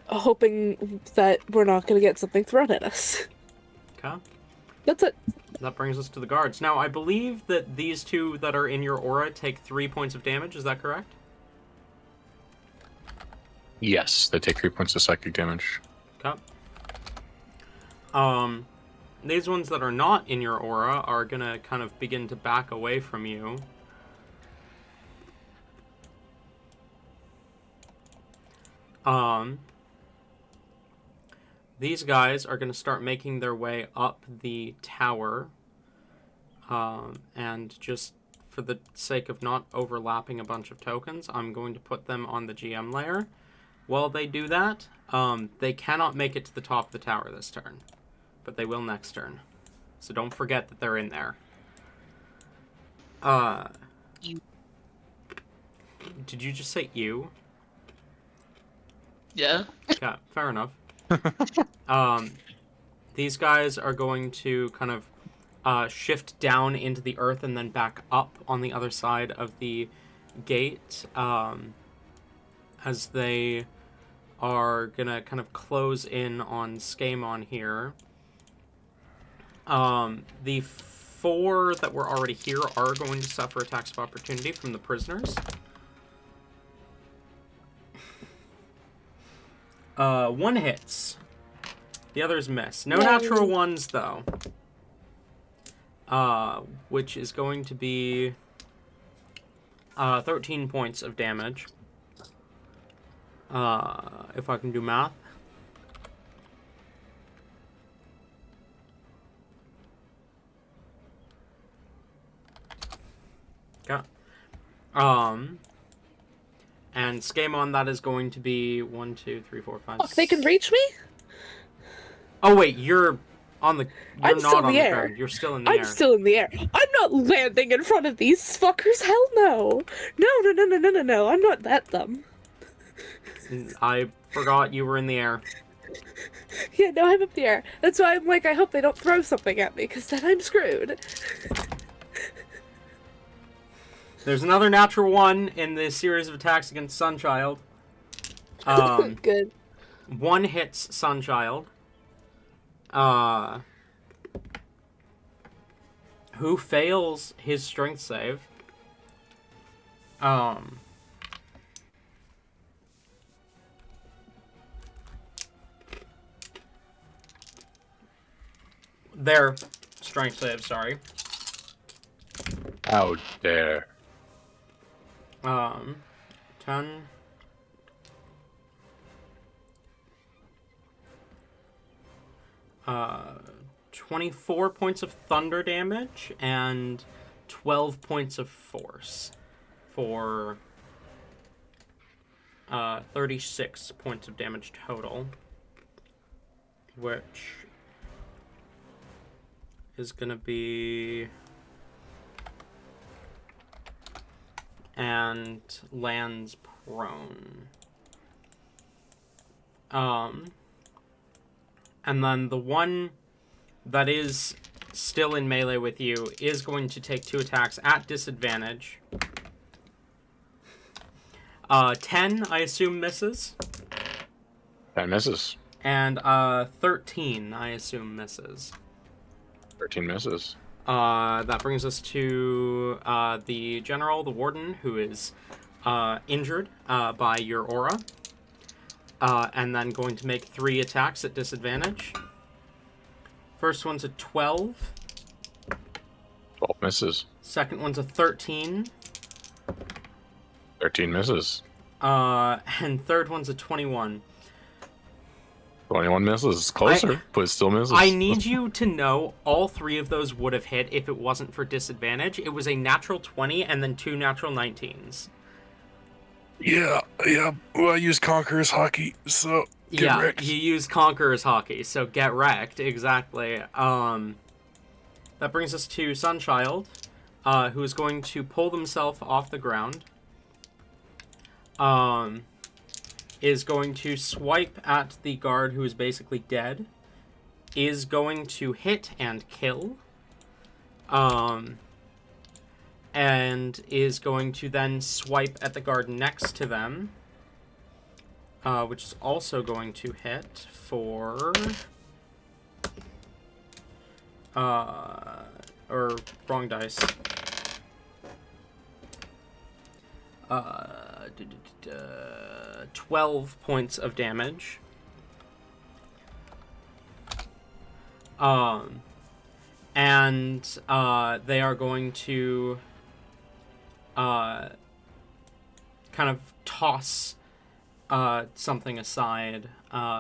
hoping that we're not gonna get something thrown at us. Okay. That's it. That brings us to the guards. Now, I believe that these 2 that are in your aura take 3 points of damage. Is that correct? Yes, they take 3 points of psychic damage. Okay. These ones that are not in your aura are gonna kind of begin to back away from you. These guys are gonna start making their way up the tower. And just for the sake of not overlapping a bunch of tokens, I'm going to put them on the GM layer. While they do that, they cannot make it to the top of the tower this turn, but they will next turn. So don't forget that they're in there. Did you just say you? Yeah. Yeah, fair enough. These guys are going to kind of shift down into the earth and then back up on the other side of the gate, as they are gonna kind of close in on Skaaymon here. The 4 that were already here are going to suffer attacks of opportunity from the prisoners. One hits. The others miss. No Yay. natural ones, though. Which is going to be 13 points of damage. If I can do math. Okay. And Skaaymon, that is going to be 1, 2, 3, 4, 5. Fuck, they can reach me? Oh wait, you're on the. You're I'm not still in on the the air. ground. You're still in the air. I'm still in the air. I'm not landing in front of these fuckers. Hell no. No. I'm not that dumb. I forgot you were in the air. Yeah, no, I'm up the air. That's why I'm like, I hope they don't throw something at me, because then I'm screwed. There's another natural 1 in this series of attacks against Sunchild. Good. 1 hits Sunchild. Who fails his strength save. Their strength save, sorry. How dare. 10. 24 points of thunder damage and 12 points of force for 36 points of damage total, which is gonna be and lands prone. And then the one that is still in melee with you is going to take 2 attacks at disadvantage. 10, I assume, misses. 10 misses. And 13, I assume, misses. 13 misses. That brings us to the general, the warden, who is injured by your aura. And then going to make 3 attacks at disadvantage. First one's a 12. 12 misses. Second one's a 13. 13 misses. And third one's a 21. 21 misses. Closer, but it still misses. I need you to know all 3 of those would have hit if it wasn't for disadvantage. It was a natural 20 and then 2 natural 19s. Yeah. Well, I use Conqueror's Hockey, so get wrecked. You use Conqueror's Hockey, so get wrecked, exactly. That brings us to Sunchild, who is going to pull themselves off the ground. Is going to swipe at the guard who is basically dead. Is going to hit and kill. And is going to then swipe at the guard next to them. Which is also going to hit for... or wrong dice. 12 points of damage. And they are going to kind of toss something aside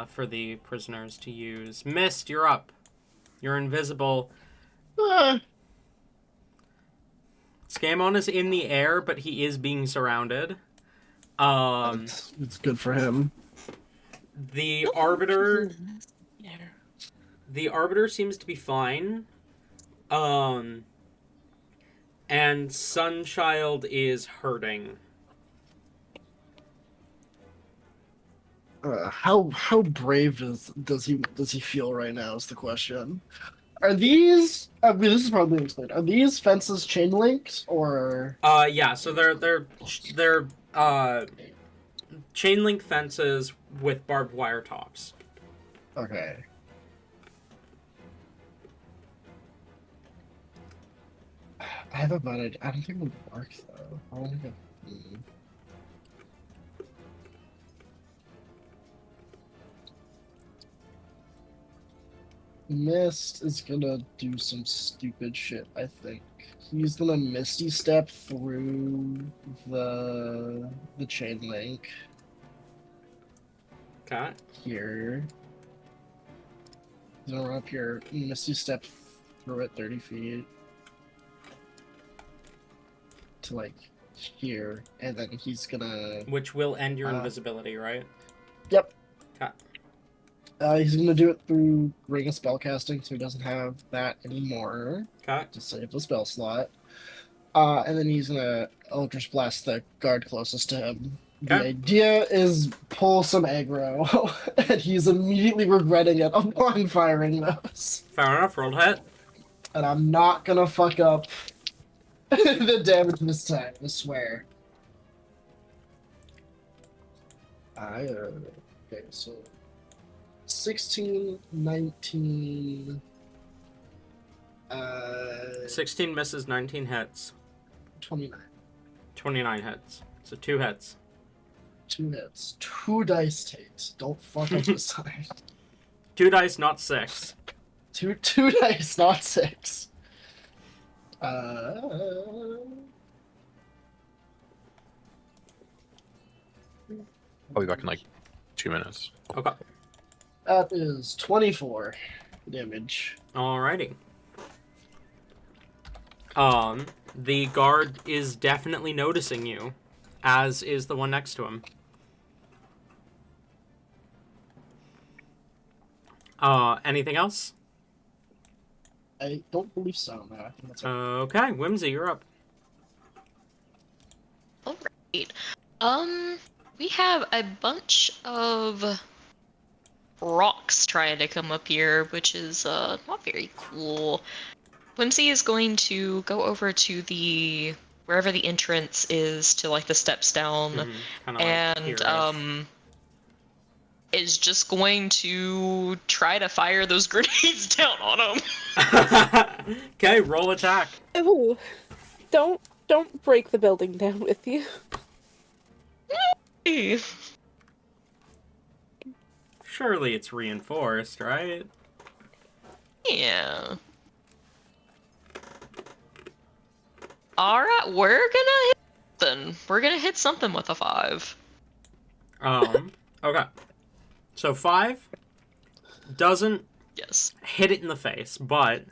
for the prisoners to use. Myst, you're up. You're invisible. Skaaymon is in the air, but he is being surrounded. It's good for him. The Arbiter seems to be fine. And Sunchild is hurting. How brave does he feel right now is the question. Are these? I mean, this is probably explained. Are these fences chain linked or? Yeah. So they're chain link fences with barbed wire tops. Okay. I have a bad idea. I don't think it would work though. I don't think it. Myst is gonna do some stupid shit, I think. He's gonna Misty Step through the chain link Okay. here. He's gonna run up here, Misty Step through it 30 feet to like here, and then he's gonna. Which will end your invisibility, right? Yep. Okay. He's gonna do it through Ring of Spellcasting, so he doesn't have that anymore. Okay. To save the spell slot. And then he's gonna Eldritch Blast the guard closest to him. The Okay. idea is pull some aggro, and he's immediately regretting it upon firing those. Fair enough. Roll hit. And I'm not gonna fuck up the damage this time, I swear. Okay, so 16, 19. 16 misses, 19 hits. 29. 29 hits. So 2 hits. 2 hits. 2 dice takes. Don't fuck up this time. 2 dice, not 6. Two dice, not 6. I'll be back in like 2 minutes. Okay. That is 24 damage. Alrighty. The guard is definitely noticing you, as is the one next to him. Anything else? I don't believe so, no. I think that's Okay, Whimsy, you're up. Alright. We have a bunch of rocks trying to come up here, which is not very cool. Whimsy is going to go over to the wherever the entrance is to like the steps down, Kinda and here-ish. is just going to try to fire those grenades down on them. Okay, roll attack. Ooh, don't break the building down with you. Surely it's reinforced, right? Yeah. Alright, we're gonna hit something. We're gonna hit something with a 5. Okay. So 5 doesn't Yes. hit it in the face, but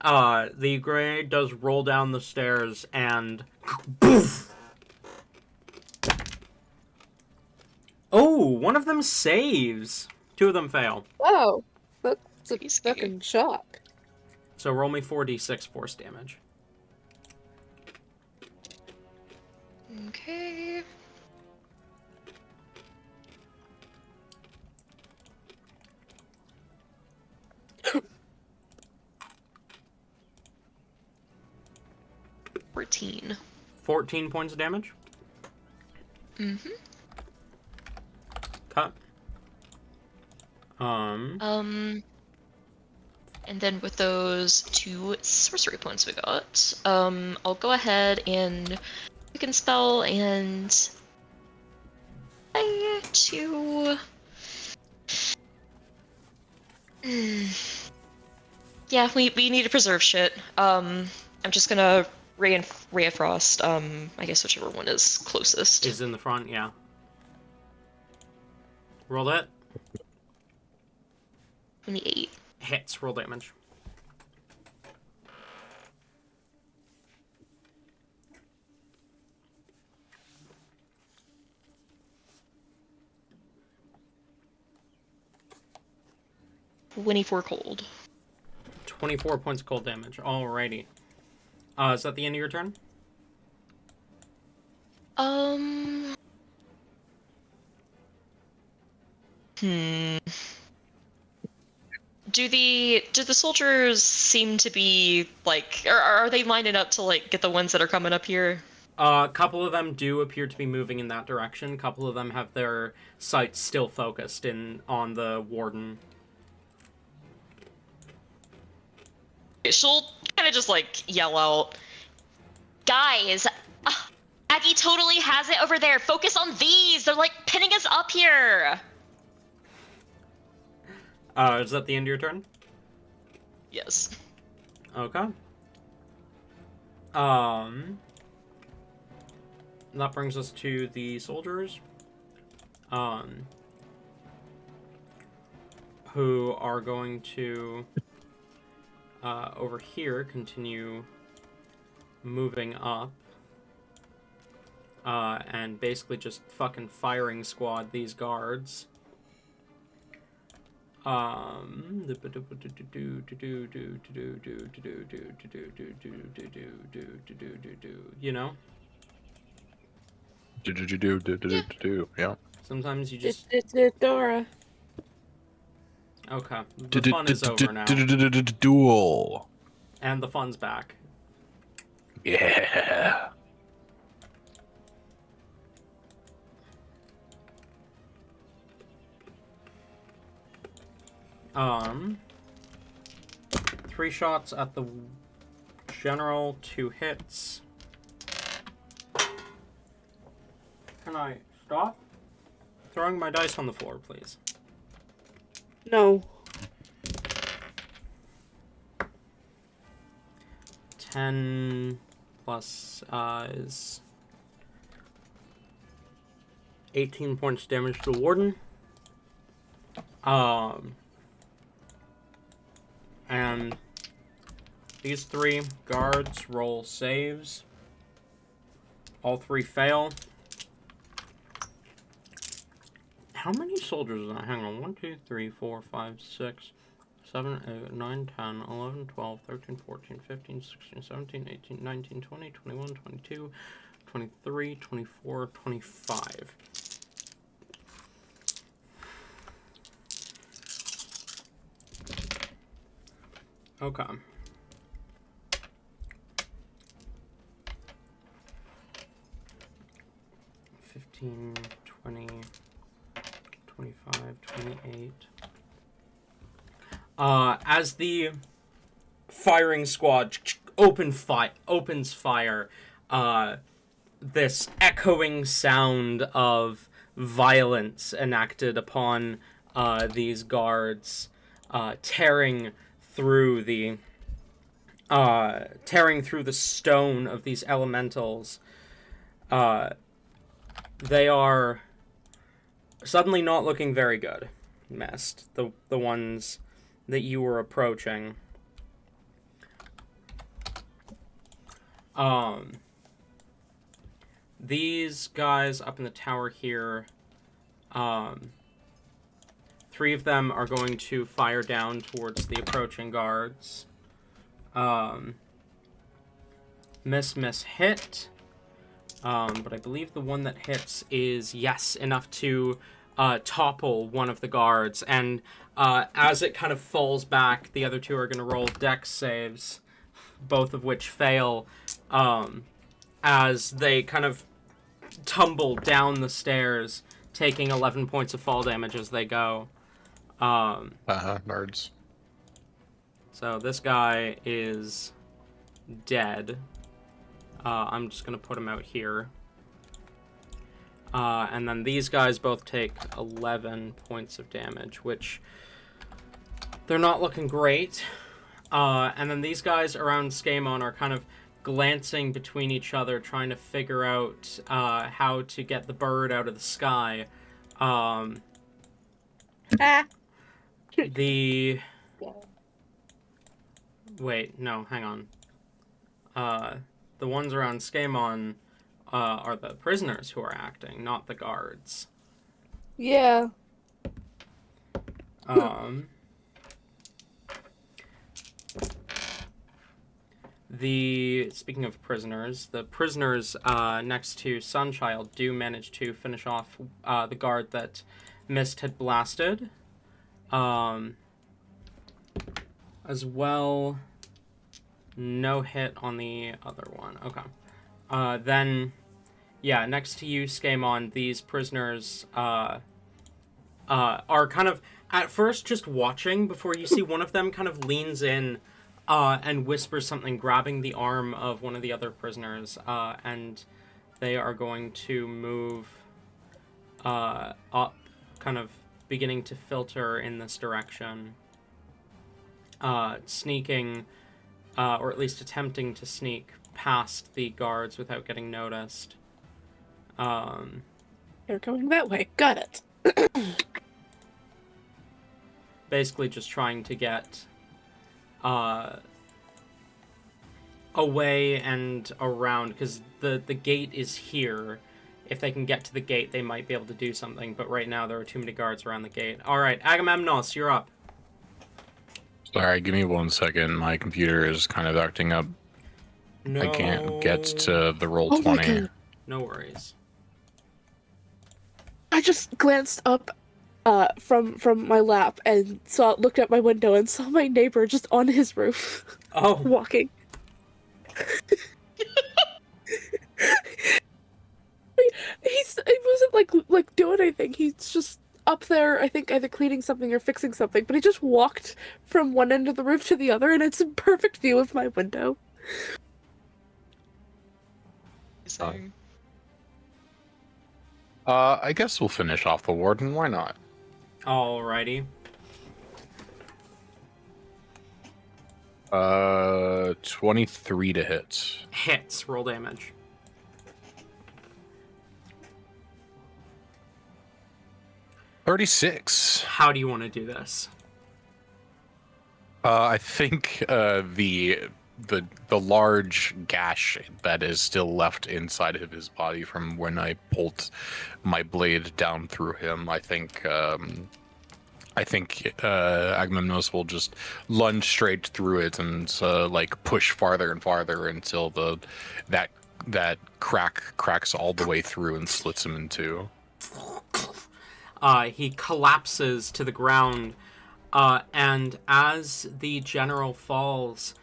the grenade does roll down the stairs and poof! Oh, one of them saves. 2 of them fail. Wow, that's a Pretty scary. fucking shock. So roll me 4d6 force damage. Okay. $14. 14 points of damage. Mm-hmm. Cut. And then with those 2 sorcery points we got, I'll go ahead and we can spell and to. Yeah, we need to preserve shit. I'm just gonna Ray of Frost. I guess whichever one is closest. Is in the front, yeah. Roll that. 28. Hits. Roll damage. $24 cold. 24 points of cold damage. Alrighty. Is that the end of your turn? Do the soldiers seem to be like, are they lining up to like get the ones that are coming up here? A couple of them do appear to be moving in that direction. A couple of them have their sights still focused on the warden. She'll kind of just like yell out, Guys, Aggie totally has it over there. Focus on these. They're like pinning us up here. Is that the end of your turn? Yes. Okay. That brings us to the soldiers. Who are going to over here continue moving up. And basically just fucking firing squad these guards. You know? Yeah. Sometimes you just... Dora. Okay. The fun is over now. Duel. And the fun's back. Yeah. Three shots at the general, 2 hits. Can I stop throwing my dice on the floor, please? No. 10 plus is 18 points damage to the warden. And these 3 guards roll saves. All 3 fail. How many soldiers is that? Hang on. 1, 2, 3, 4, 5, 6, 7, 8, 9, 10, 11, 12, 13, 14, 15, 16, 17, 18, 19, 20, 21, 22, 23, 24, 25. Okay. 15, 20, 25, 28. As the firing squad opens fire, this echoing sound of violence enacted upon these guards, tearing through the stone of these elementals. They are suddenly not looking very good, Myst. The ones that you were approaching. These guys up in the tower here, 3 of them are going to fire down towards the approaching guards. Miss hit. But I believe the one that hits is, yes, enough to topple one of the guards. And as it kind of falls back, the other 2 are going to roll dex saves, both of which fail, as they kind of tumble down the stairs, taking 11 points of fall damage as they go. Nerds. So this guy is dead. I'm just going to put him out here. And then these guys both take 11 points of damage, which they're not looking great. And then these guys around Skaaymon are kind of glancing between each other, trying to figure out how to get the bird out of the sky. Wait, no, hang on. The ones around Skaaymon are the prisoners who are acting, not the guards. Yeah. Speaking of prisoners, the prisoners next to Sunchild do manage to finish off the guard that Myst had blasted. As well, no hit on the other one. Okay. Then, yeah, next to you, Skaaymon, these prisoners are kind of, at first, just watching before you see one of them kind of leans in and whispers something, grabbing the arm of one of the other prisoners, and they are going to move up, kind of beginning to filter in this direction, sneaking, or at least attempting to sneak past the guards without getting noticed. They're going that way. Got it. Basically just trying to get away and around, because the gate is here. If they can get to the gate, they might be able to do something, but right now there are too many guards around the gate. Alright, Agamemnos, you're up. Sorry, give me 1 second. My computer is kind of acting up. No. I can't get to the roll Oh my 20. God. No worries. I just glanced up from my lap and looked out my window and saw my neighbor just on his roof Oh, walking. He wasn't like doing anything. He's just up there, I think either cleaning something or fixing something, but he just walked from one end of the roof to the other, and it's a perfect view of my window. I guess we'll finish off the warden. Why not? alrighty. 23 to hit. Hits, roll damage. 36. How do you want to do this? I think the large gash that is still left inside of his body from when I pulled my blade down through him. I think Agamemnos will just lunge straight through it and like push farther and farther until that cracks all the way through and slits him in two. He collapses to the ground, and as the general falls,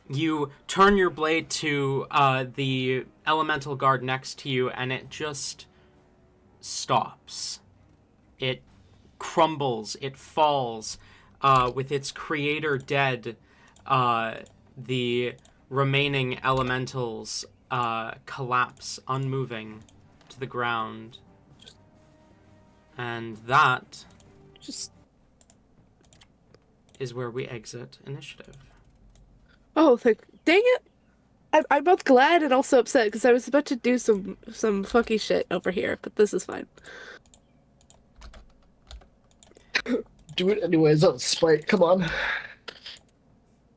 you turn your blade to the elemental guard next to you, and it just stops. It crumbles, it falls, with its creator dead. The remaining elementals collapse, unmoving, to the ground. And that Just is where we exit initiative. dang it! I'm both glad and also upset because I was about to do some fucky shit over here, but this is fine. Do it anyways out of spite. Come on.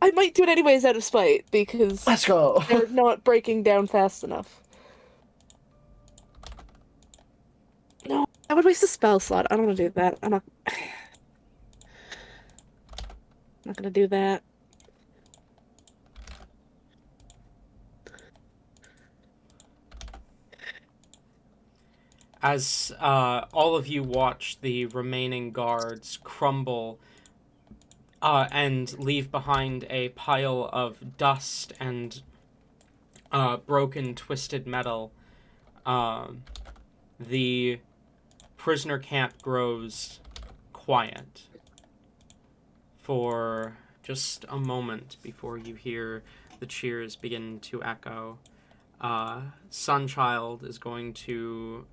I might do it anyways out of spite because Let's go. they're not breaking down fast enough. No, I would waste a spell slot. I don't want to do that. I'm not gonna do that. As all of you watch the remaining guards crumble and leave behind a pile of dust and broken, twisted metal, the prisoner camp grows quiet for just a moment before you hear the cheers begin to echo. Sunchild is going to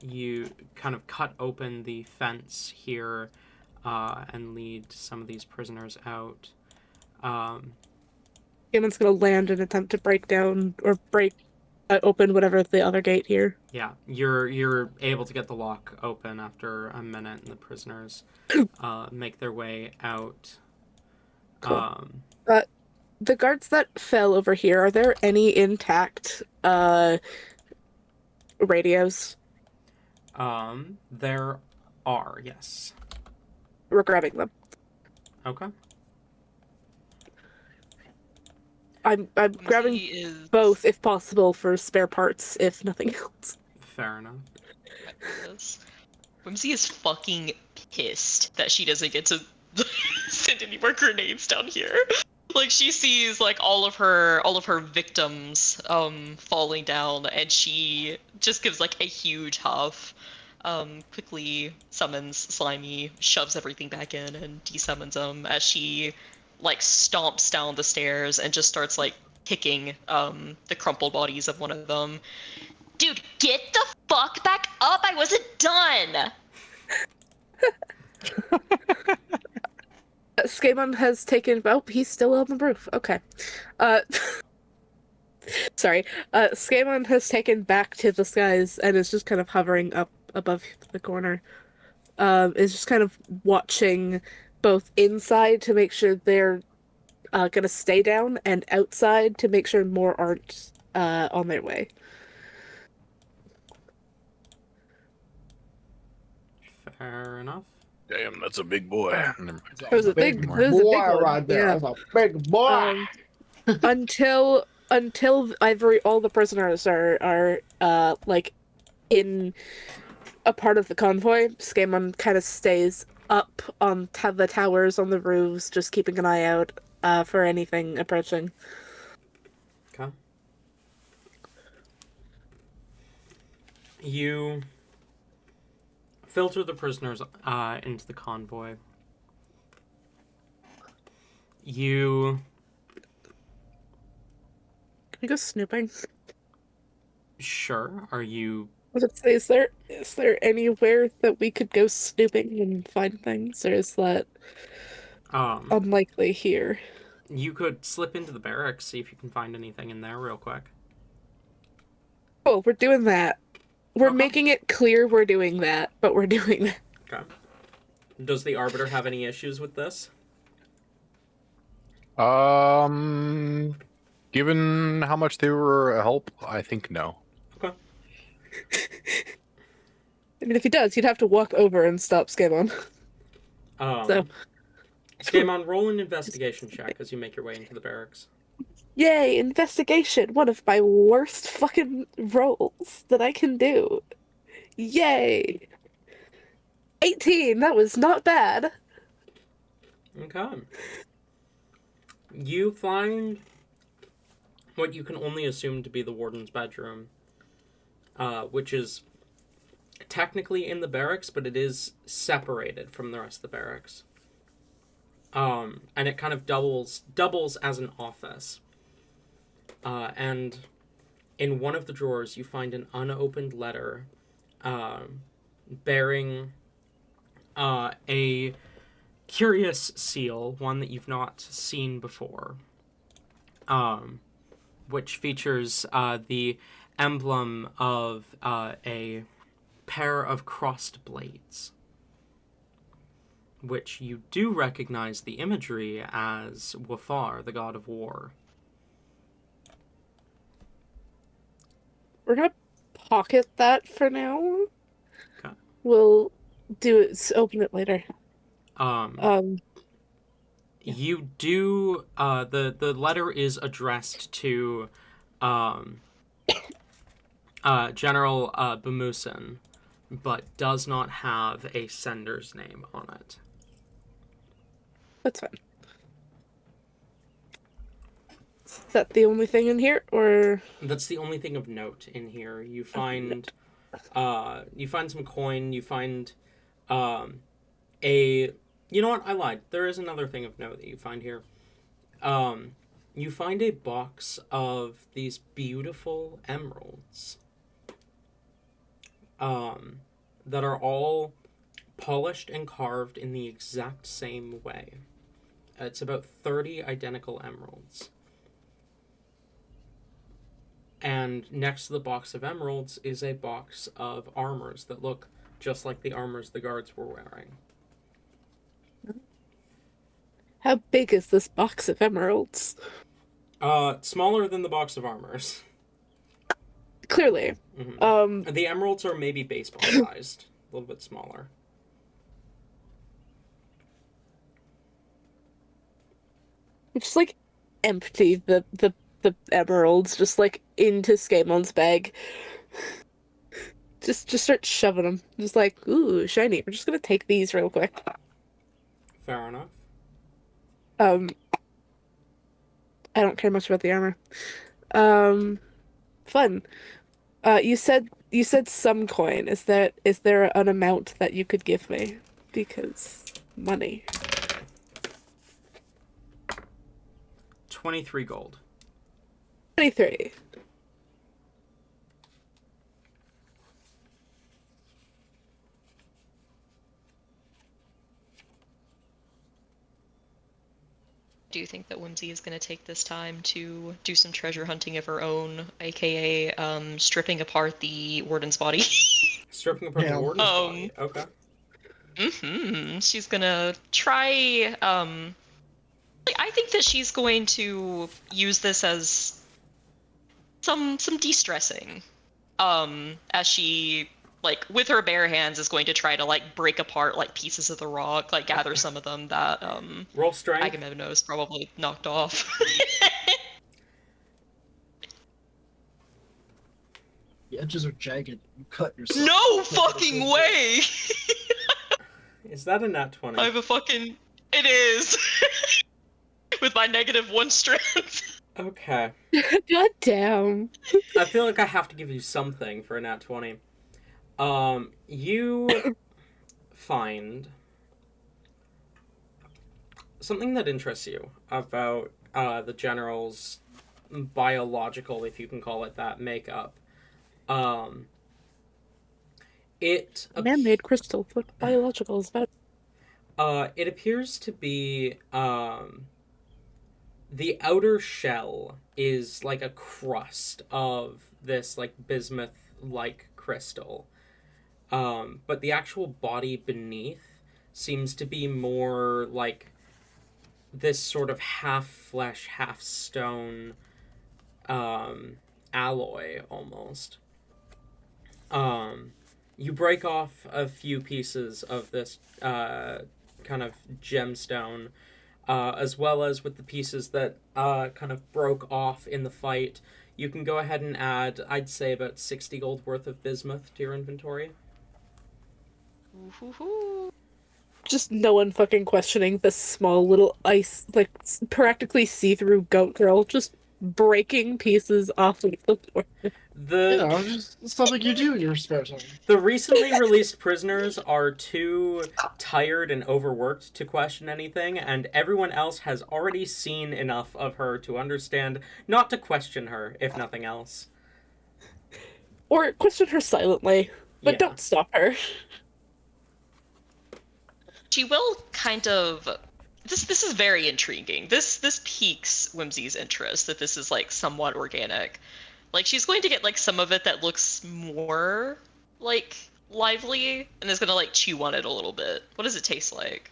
you kind of cut open the fence here and lead some of these prisoners out. Skaamon's gonna land and attempt to break down or open whatever the other gate here. Yeah, you're able to get the lock open after a minute, and the prisoners make their way out. Cool. The guards that fell over here, are there any intact radios? There are, yes. We're grabbing them. Okay. I'm grabbing both if possible for spare parts, if nothing else. Fair enough. Whimsy is fucking pissed that she doesn't get to send any more grenades down here. Like, she sees like all of her victims falling down, and she just gives like a huge huff. Quickly summons Slimy, shoves everything back in, and desummons him as she like stomps down the stairs and just starts like kicking the crumpled bodies of one of them. Dude, get the fuck back up! I wasn't done! Skaaymon has taken... Oh, he's still on the roof. Okay. Sorry. Skaaymon has taken back to the skies and is just kind of hovering up above the corner. Is just kind of watching both inside to make sure they're gonna stay down, and outside to make sure more aren't on their way. Fair enough. Damn, that's a big boy. It was a big one. right there. Yeah. That's a big boy. Until all the prisoners are like in a part of the convoy, Skaaymon kind of stays up on the towers on the roofs, just keeping an eye out for anything approaching. Okay. You filter the prisoners into the convoy. You... Can we go snooping? Sure. Are you... I was gonna say, is there anywhere that we could go snooping and find things, or is that unlikely here? You could slip into the barracks, see if you can find anything in there real quick. Oh, we're doing that. We're Okay. making it clear we're doing that, but we're doing that. Okay. Does the Arbiter have any issues with this? Given how much they were a help, I think no. Okay. I mean, if he does, he'd have to walk over and stop Skaaymon. So, Skaaymon, roll an investigation check as you make your way into the barracks. yay, investigation! One of my worst fucking rolls that I can do. Yay! 18, that was not bad. Okay. You find what you can only assume to be the warden's bedroom, which is technically in the barracks, but it is separated from the rest of the barracks. And it kind of doubles as an office. And in one of the drawers, you find an unopened letter bearing a curious seal, one that you've not seen before, which features the emblem of a pair of crossed blades, which you do recognize the imagery as Wafar, the god of war. We're gonna pocket that for now. Okay. We'll do it, open it later. You do, the letter is addressed to General Bamusin, but does not have a sender's name on it. That's fine. Is that the only thing in here, or...? That's the only thing of note in here. You find some coin, you find you know what, I lied. There is another thing of note that you find here. You find a box of these beautiful emeralds that are all polished and carved in the exact same way. It's about 30 identical emeralds. And next to the box of emeralds is a box of armors that look just like the armors the guards were wearing. How big is this box of emeralds? Smaller than the box of armors. Clearly. Mm-hmm. The emeralds are maybe baseball sized, a little bit smaller. Just like empty the emeralds just like into Skaaymon's bag. Just start shoving them. Just like, ooh, shiny. We're just gonna take these real quick. Fair enough. I don't care much about the armor. Fun. You said some coin. Is there an amount that you could give me? Because money. 23 gold. 23. Do you think that Whimsy is going to take this time to do some treasure hunting of her own, aka stripping apart the warden's body? Stripping apart the warden's body. Okay. She's gonna try. I think that she's going to use this as some de-stressing. As she, like, with her bare hands is going to try to, like, break apart, like, pieces of the rock, like, gather some of them that, Roll strength. Agamemnos probably knocked off. The edges are jagged. You cut yourself. No fucking way! Is that a nat 20? I have a fucking... It is! With my -1 strength. Okay. God damn. I feel like I have to give you something for a nat 20. You find something that interests you about the general's biological, if you can call it that, makeup. Man-made crystal. What biological is that? It appears to be the outer shell is like a crust of this like bismuth-like crystal. But the actual body beneath seems to be more like this sort of half flesh, half stone alloy almost. You break off a few pieces of this kind of gemstone, as well as with the pieces that kind of broke off in the fight. You can go ahead and add, I'd say, about 60 gold worth of bismuth to your inventory. Just no one fucking questioning this small little ice, like, practically see-through goat girl just breaking pieces off of the floor. Just something you do in your spare time. The recently released prisoners are too tired and overworked to question anything, and everyone else has already seen enough of her to understand not to question her, if nothing else. Or question her silently, but Yeah. don't stop her. She will kind of... This is very intriguing. This piques Whimsy's interest, that this is, like, somewhat organic. Like, she's going to get, like, some of it that looks more, like, lively, and is gonna, like, chew on it a little bit. What does it taste like?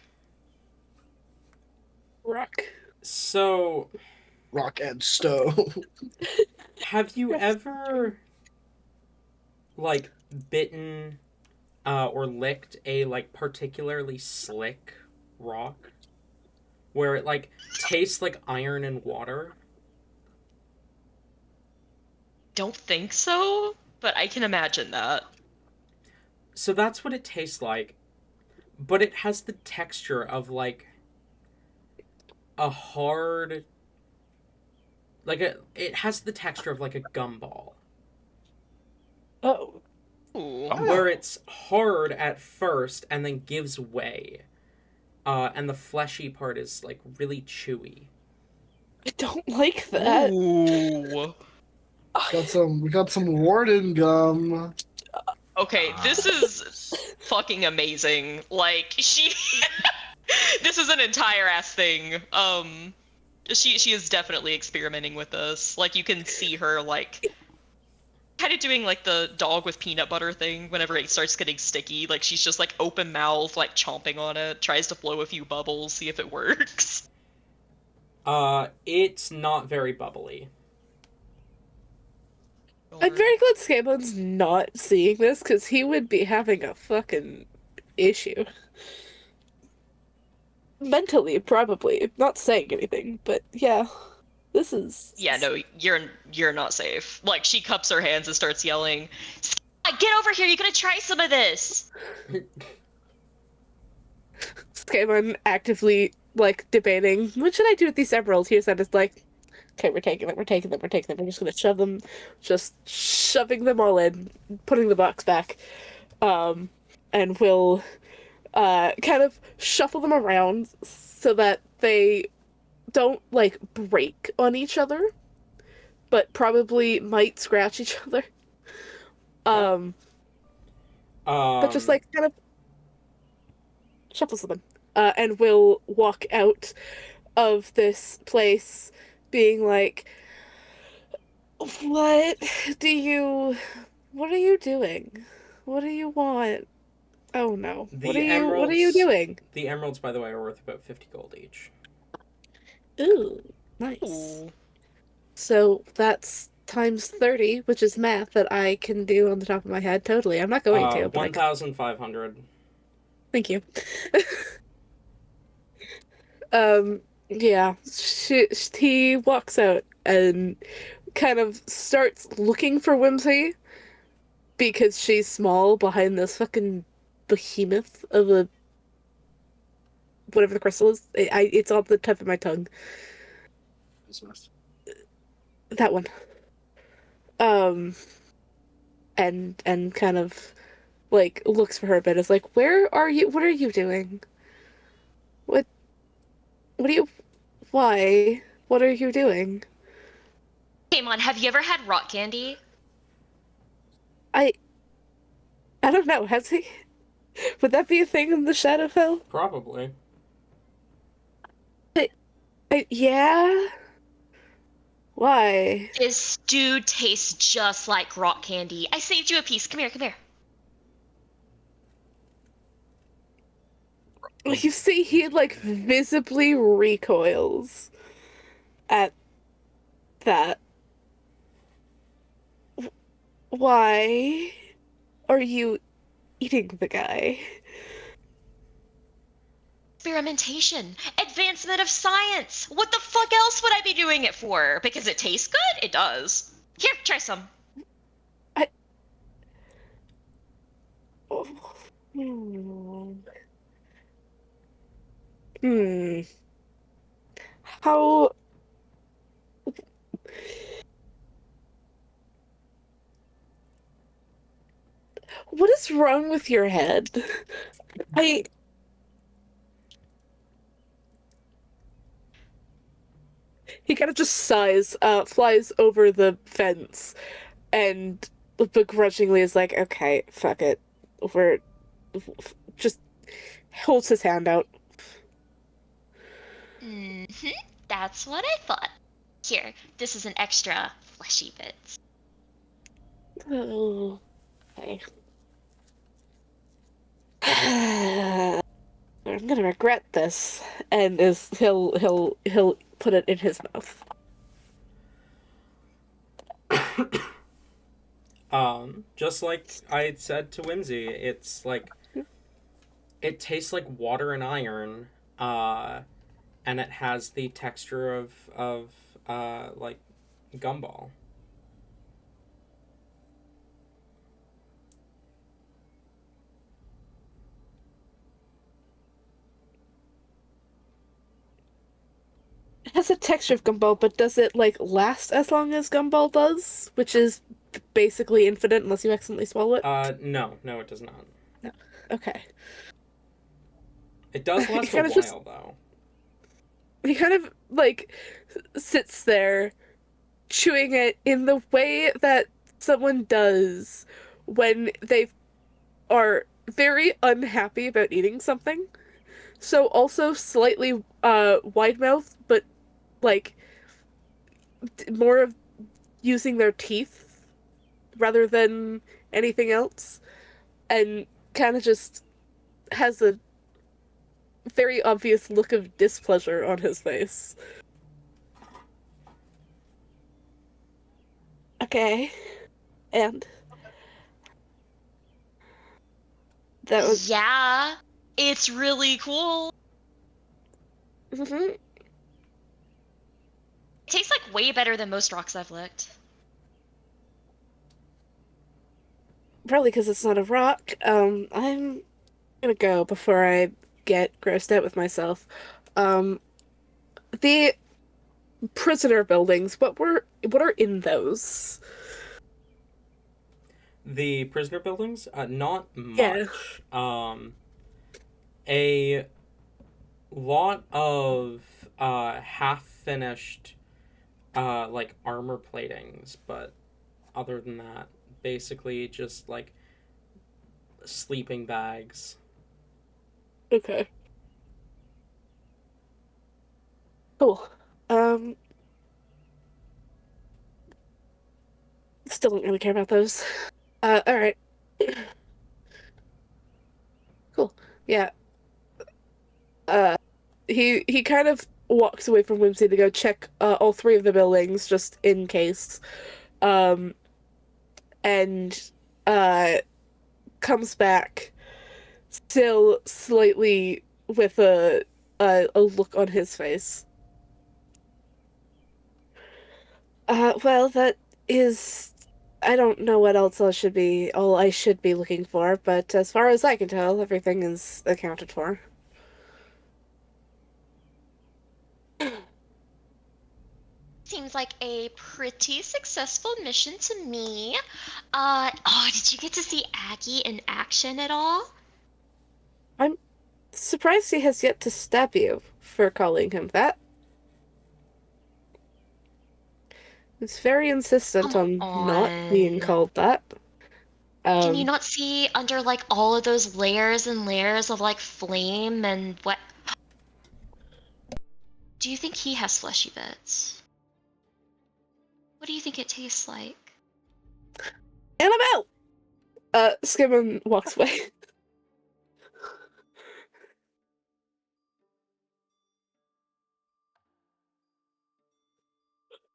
Rock. So, Rock and stove. have you ever, like, bitten or licked a, like, particularly slick rock? Where it, like, tastes like iron and water? Don't think so, but I can imagine that. So that's what it tastes like. But it has the texture of, like, a hard... Like, it has the texture of, like, a gumball. Oh. Ooh. Where it's hard at first and then gives way. And the fleshy part is, like, really chewy. I don't like that. Ooh. We got some warden gum. Okay, this is fucking amazing. Like, she... This is an entire ass thing. She is definitely experimenting with this. Like, you can see her, like, kind of doing, like, the dog with peanut butter thing whenever it starts getting sticky. Like, she's just, like, open mouth, like, chomping on it, tries to blow a few bubbles, see if it works. It's not very bubbly. I'm very glad Skaamon's not seeing this, because he would be having a fucking issue. Mentally, probably. Not saying anything, but yeah. This is... Yeah, no, you're not safe. Like, she cups her hands and starts yelling, "Get over here, you're gonna try some of this!" Skaaman actively, like, debating, what should I do with these emeralds? Here's that it's like, okay, we're taking them. We're just gonna shove them, just shoving them all in, putting the box back, and we'll, kind of shuffle them around so that they don't like break on each other, but probably might scratch each other. But just like kind of shuffles them, and will walk out of this place, being like, "What do you? What are you doing? What do you want? Oh no! What are you? What are you doing?" The emeralds, by the way, are worth about 50 gold each. Ooh, nice. Ooh. So that's times 30, which is math that I can do on the top of my head. Totally. I'm not going to, but 1,500. thank you. Yeah. He walks out and kind of starts looking for Whimsy because she's small behind this fucking behemoth of a whatever the crystal is. It's on the tip of my tongue. That one. And kind of like looks for her a bit. Is like, where are you? What are you doing? What? What are you? Why? What are you doing? Skaaymon, have you ever had rock candy? I don't know. Has he? Would that be a thing in the Shadowfell? Probably. Yeah. Why? This dude tastes just like rock candy. I saved you a piece. Come here, come here. You see, he like visibly recoils at that. Why are you eating the guy? Experimentation. Advancement of science. What the fuck else would I be doing it for? Because it tastes good? It does. Here, try some. Oh. Hmm. How? What is wrong with your head? I. He kind of just sighs, flies over the fence, and begrudgingly is like, "Okay, fuck it. We're just holds his hand out." Mm-hmm. That's what I thought. Here, this is an extra fleshy bit. Oh, okay. I'm gonna regret this, and he'll put it in his mouth. Just like I had said to Whimsy, it's like it tastes like water and iron, and it has the texture of like gumball. It has a texture of gumball, but does it like last as long as gumball does, which is basically infinite unless you accidentally swallow it? No, it does not. No. Okay. It does He last a kind of just while though. he kind of like sits there chewing it in the way that someone does when they are very unhappy about eating something. So also slightly wide mouth, but like more of using their teeth rather than anything else, and kind of just has a very obvious look of displeasure on his face. Okay, and that was. Yeah, it's really cool. Mhm. It tastes like way better than most rocks I've licked. Probably because it's not a rock. I'm gonna go before I get grossed out with myself. Um, the prisoner buildings. What are in those? The prisoner buildings, not Yeah. much. A lot of half-finished, like, armor platings, but other than that, basically just, like, sleeping bags. Okay. Cool. Still don't really care about those. Alright. Cool. Yeah. He kind of walks away from Whimsy to go check all three of the buildings just in case. Um and uh comes back still slightly with a look on his face. Well, that is I don't know what else all I should be looking for, but as far as I can tell, everything is accounted for. Seems like a pretty successful mission to me. Did you get to see Aggie in action at all? I'm surprised he has yet to stab you for calling him that. He's very insistent Come on not being on. called that. Can you Um, not see under like all of those layers and layers of like flame and what? Do you think he has fleshy bits? What do you think it tastes like? Annabelle! Skimmin walks away.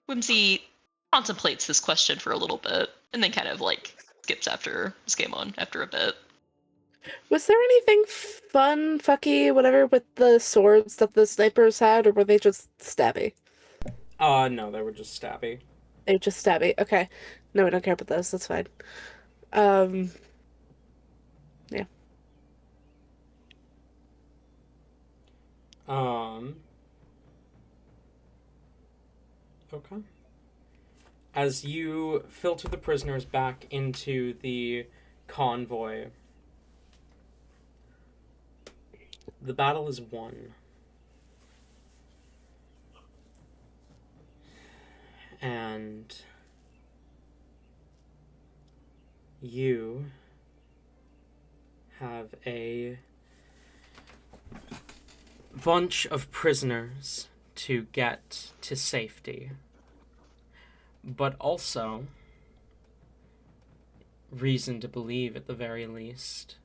Whimsy contemplates this question for a little bit and then kind of like skips after Skaaymon after a bit. Was there anything fun, fucky, whatever, with the swords that the snipers had, or were they just stabby? No, they were just stabby. They were just stabby. Okay. No, we don't care about those. That's fine. Um, yeah. Um, okay. As you filter the prisoners back into the convoy, the battle is won. And you have a bunch of prisoners to get to safety, but also reason to believe, at the very least,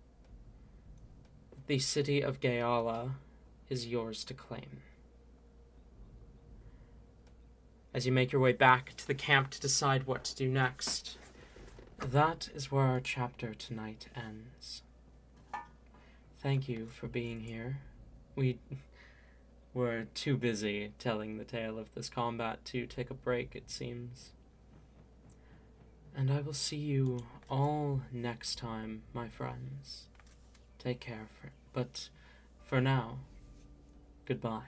the city of Gaea is yours to claim. As you make your way back to the camp to decide what to do next, that is where our chapter tonight ends. Thank you for being here. We were too busy telling the tale of this combat to take a break, it seems. And I will see you all next time, my friends. Take care, but for now, goodbye.